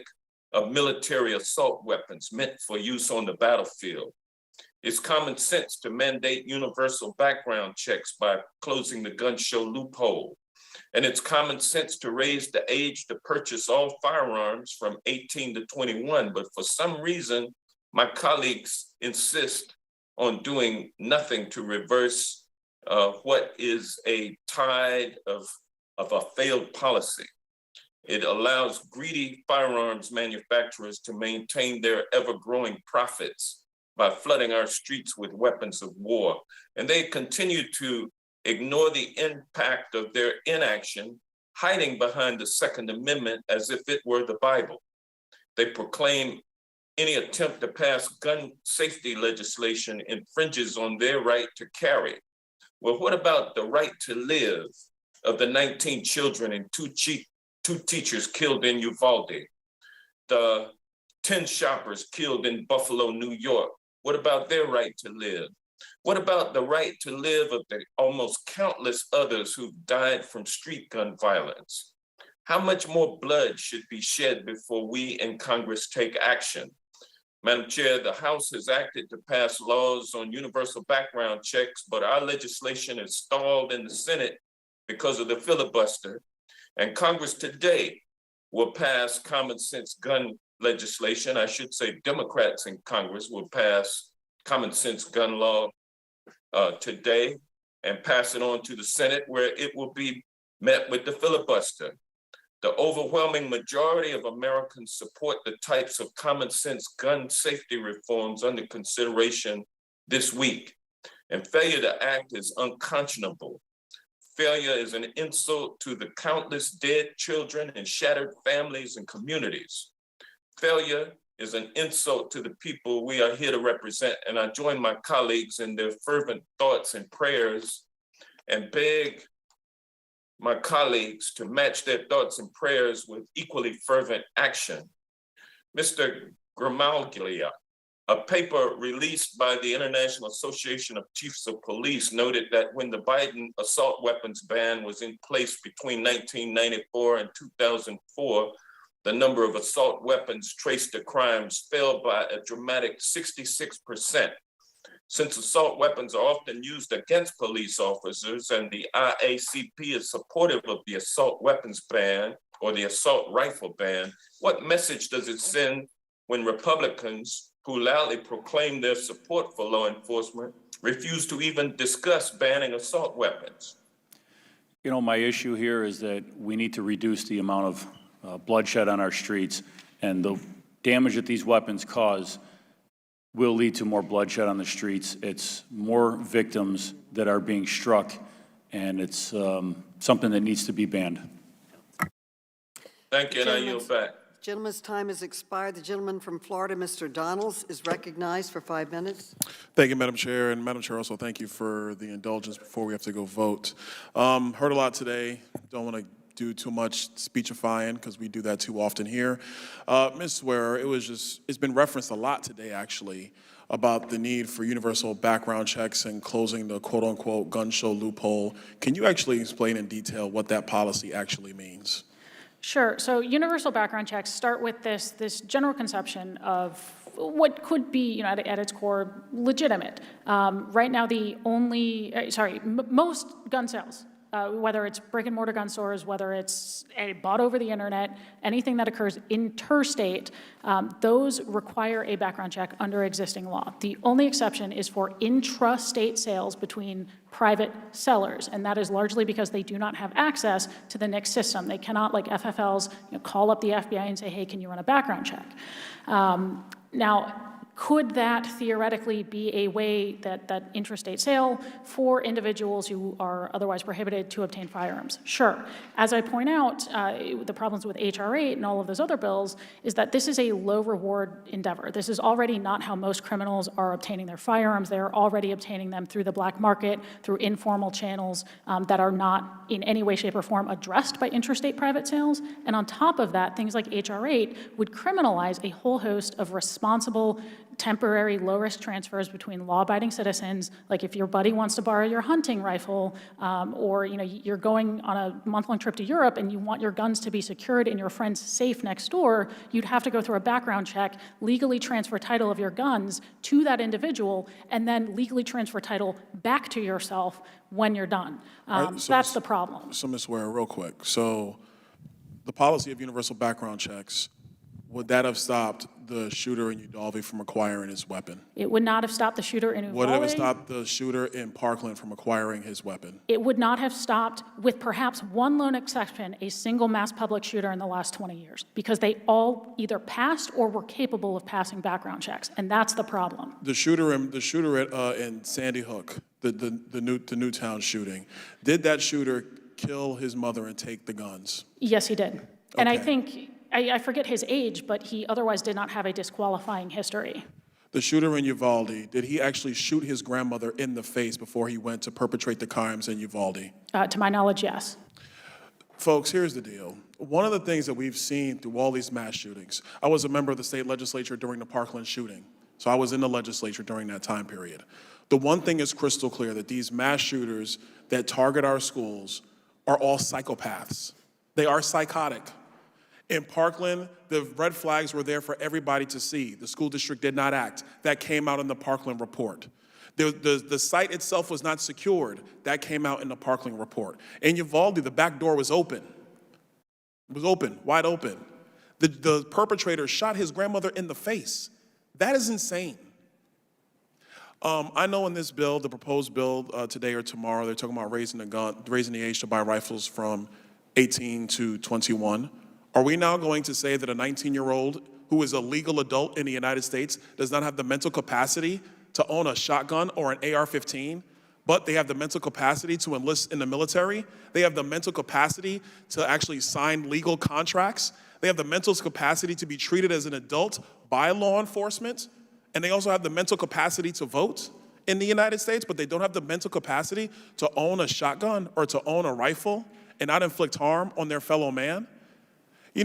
of military assault weapons meant for use on the battlefield. It's common sense to mandate universal background checks by closing the gun show loophole. And it's common sense to raise the age to purchase all firearms from 18 to 21. But for some reason, my colleagues insist on doing nothing to reverse what is a tide of a failed policy. It allows greedy firearms manufacturers to maintain their ever-growing profits by flooding our streets with weapons of war. And they continue to ignore the impact of their inaction, hiding behind the Second Amendment as if it were the Bible. They proclaim any attempt to pass gun safety legislation infringes on their right to carry. Well, what about the right to live of the 19 children and two teachers killed in Uvalde, the 10 shoppers killed in Buffalo, New York? What about their right to live? What about the right to live of the almost countless others who've died from street gun violence? How much more blood should be shed before we in Congress take action? Madam Chair, the House has acted to pass laws on universal background checks, but our legislation is stalled in the Senate because of the filibuster. And Congress today will pass common sense gun legislation. I should say Democrats in Congress will pass common sense gun law today and pass it on to the Senate, where it will be met with the filibuster. The overwhelming majority of Americans support the types of common sense gun safety reforms under consideration this week. And failure to act is unconscionable. Failure is an insult to the countless dead children and shattered families and communities. Failure is an insult to the people we are here to represent. And I join my colleagues in their fervent thoughts and prayers and beg my colleagues to match their thoughts and prayers with equally fervent action. Mr. Gramaglia, a paper released by the International Association of Chiefs of Police noted that when the Biden assault weapons ban was in place between 1994 and 2004, the number of assault weapons traced to crimes fell by a dramatic 66%. Since assault weapons are often used against police officers and the IACP is supportive of the assault weapons ban or the assault rifle ban, what message does it send when Republicans who loudly proclaim their support for law enforcement refuse to even discuss banning assault weapons? You know, my issue here is that we need to reduce the amount of bloodshed on our streets, and the damage that these weapons cause will lead to more bloodshed on the streets. It's more victims that are being struck, and it's something that needs to be banned. Thank you, and I yield back. Gentleman's time has expired. The gentleman from Florida, Mr. Donalds, is recognized for 5 minutes. Thank you, Madam Chair. And Madam Chair, also thank you for the indulgence before we have to go vote. Heard a lot today. Don't want to do too much speechifying because we do that too often here. Ms. Swearer, it's been referenced a lot today, actually, about the need for universal background checks and closing the quote-unquote gun show loophole. Can you actually explain in detail what that policy actually means? Sure. So universal background checks start with this general conception of what could be, at its core, legitimate. Right now, most gun sales, whether it's brick and mortar gun stores, whether it's bought over the internet, anything that occurs interstate, those require a background check under existing law. The only exception is for intrastate sales between private sellers, and that is largely because they do not have access to the NICS system. They cannot, like FFLs, call up the FBI and say, hey, can you run a background check? Now, could that theoretically be a way that intrastate sale for individuals who are otherwise prohibited to obtain firearms? Sure. As I point out, the problems with H.R. 8 and all of those other bills is that this is a low-reward endeavor. This is already not how most criminals are obtaining their firearms. They are already obtaining them through the black market, through informal channels that are not in any way, shape, or form addressed by intrastate private sales. And on top of that, things like H.R. 8 would criminalize a whole host of responsible temporary low-risk transfers between law-abiding citizens, like if your buddy wants to borrow your hunting rifle, or you're going on a month-long trip to Europe and you want your guns to be secured in your friend's safe next door, you'd have to go through a background check, legally transfer title of your guns to that individual, and then legally transfer title back to yourself when you're done. That's the problem. So, Ms. Swearer, real quick. So the policy of universal background checks, would that have stopped the shooter in Uvalde from acquiring his weapon? It would not have stopped the shooter in Uvalde. Would it have stopped the shooter in Parkland from acquiring his weapon? It would not have stopped, with perhaps one lone exception, a single mass public shooter in the last 20 years, because they all either passed or were capable of passing background checks, and that's the problem. The shooter in Sandy Hook, the Newtown shooting, did that shooter kill his mother and take the guns? Yes, he did. And I Okay. think, I forget his age, but he otherwise did not have a disqualifying history. The shooter in Uvalde, did he actually shoot his grandmother in the face before he went to perpetrate the crimes in Uvalde? To my knowledge, yes. Folks, here's the deal. One of the things that we've seen through all these mass shootings, I was a member of the state legislature during the Parkland shooting, so I was in the legislature during that time period. The one thing is crystal clear, that these mass shooters that target our schools are all psychopaths. They are psychotic. In Parkland, the red flags were there for everybody to see. The school district did not act. That came out in the Parkland report. The site itself was not secured. That came out in the Parkland report. In Uvalde, the back door was open. It was open, wide open. The perpetrator shot his grandmother in the face. That is insane. I know in this bill, the proposed bill today or tomorrow, they're talking about raising the age to buy rifles from 18 to 21. Are we now going to say that a 19-year-old who is a legal adult in the United States does not have the mental capacity to own a shotgun or an AR-15, but they have the mental capacity to enlist in the military? They have the mental capacity to actually sign legal contracts? They have the mental capacity to be treated as an adult by law enforcement? And they also have the mental capacity to vote in the United States, but they don't have the mental capacity to own a shotgun or to own a rifle and not inflict harm on their fellow man?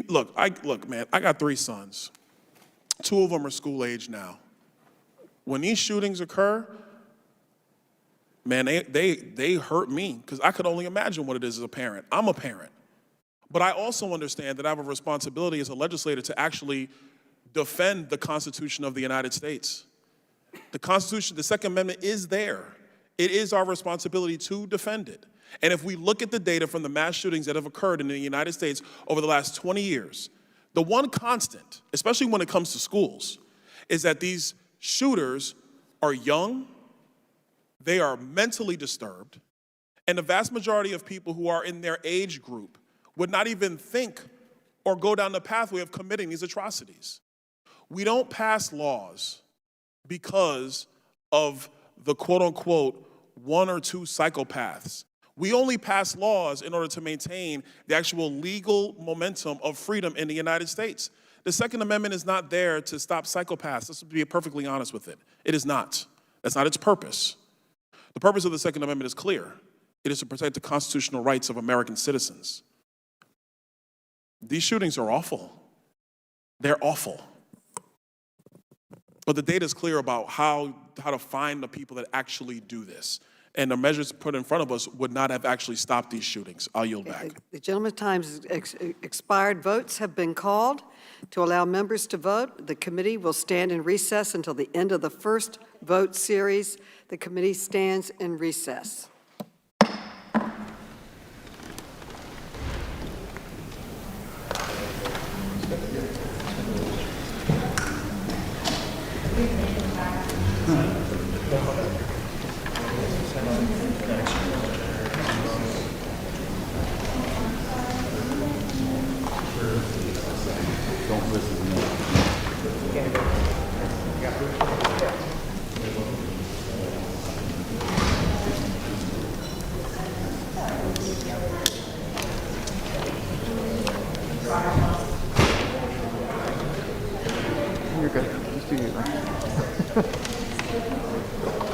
Look, man, I got 3 sons. 2 of them are school age now. When these shootings occur, man, they hurt me, because I could only imagine what it is as a parent. I'm a parent. But I also understand that I have a responsibility as a legislator to actually defend the Constitution of the United States. The Constitution, the Second Amendment is there. It is our responsibility to defend it. And if we look at the data from the mass shootings that have occurred in the United States over the last 20 years, the one constant, especially when it comes to schools, is that these shooters are young, they are mentally disturbed, and the vast majority of people who are in their age group would not even think or go down the pathway of committing these atrocities. We don't pass laws because of the quote-unquote 1 or 2 psychopaths. We only pass laws in order to maintain the actual legal momentum of freedom in the United States. The Second Amendment is not there to stop psychopaths. Let's be perfectly honest with it. It is not. That's not its purpose. The purpose of the Second Amendment is clear. It is to protect the constitutional rights of American citizens. These shootings are awful. They're awful. But the data is clear about how to find the people that actually do this. And the measures put in front of us would not have actually stopped these shootings. I'll yield back. The gentleman's time has expired. Votes have been called. To allow members to vote, the committee will stand in recess until the end of the first vote series. The committee stands in recess. Don't listen to me. You're good. Just do you.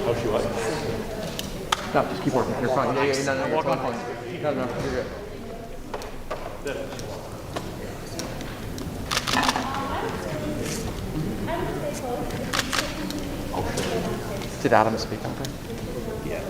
Oh, she was? No, just keep working. You're fine. Yeah, no, you're totally fine. No, you're good. Did Adam speak on that? Yeah.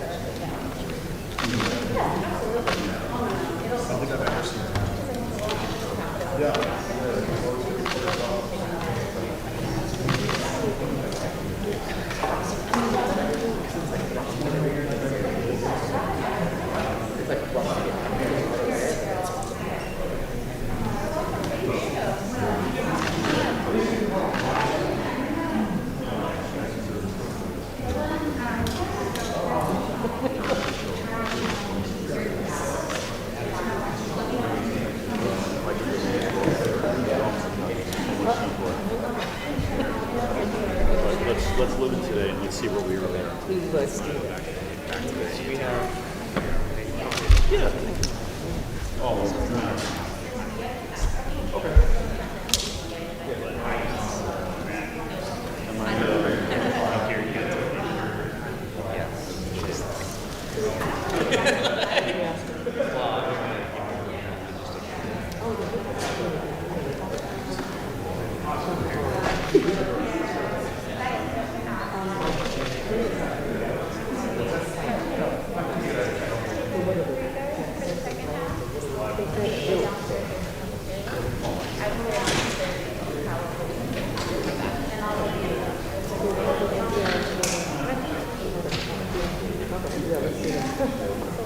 Let's live in today and let's see where we are there. Let's do Back to this. We have. Yeah. Oh, okay.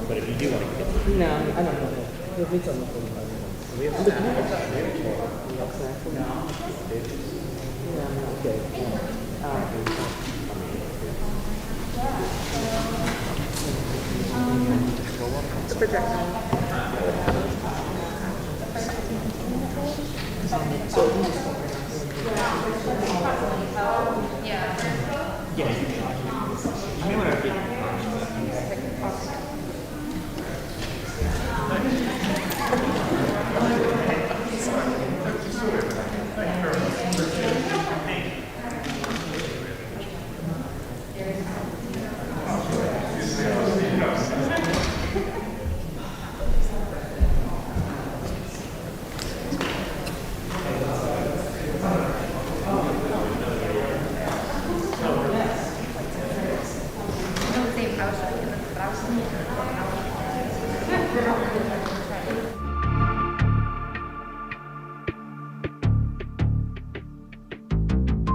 But if you do want to get No, I don't know. We'll be on the phone. We have to. Okay. The projector. Yeah. You may want to get.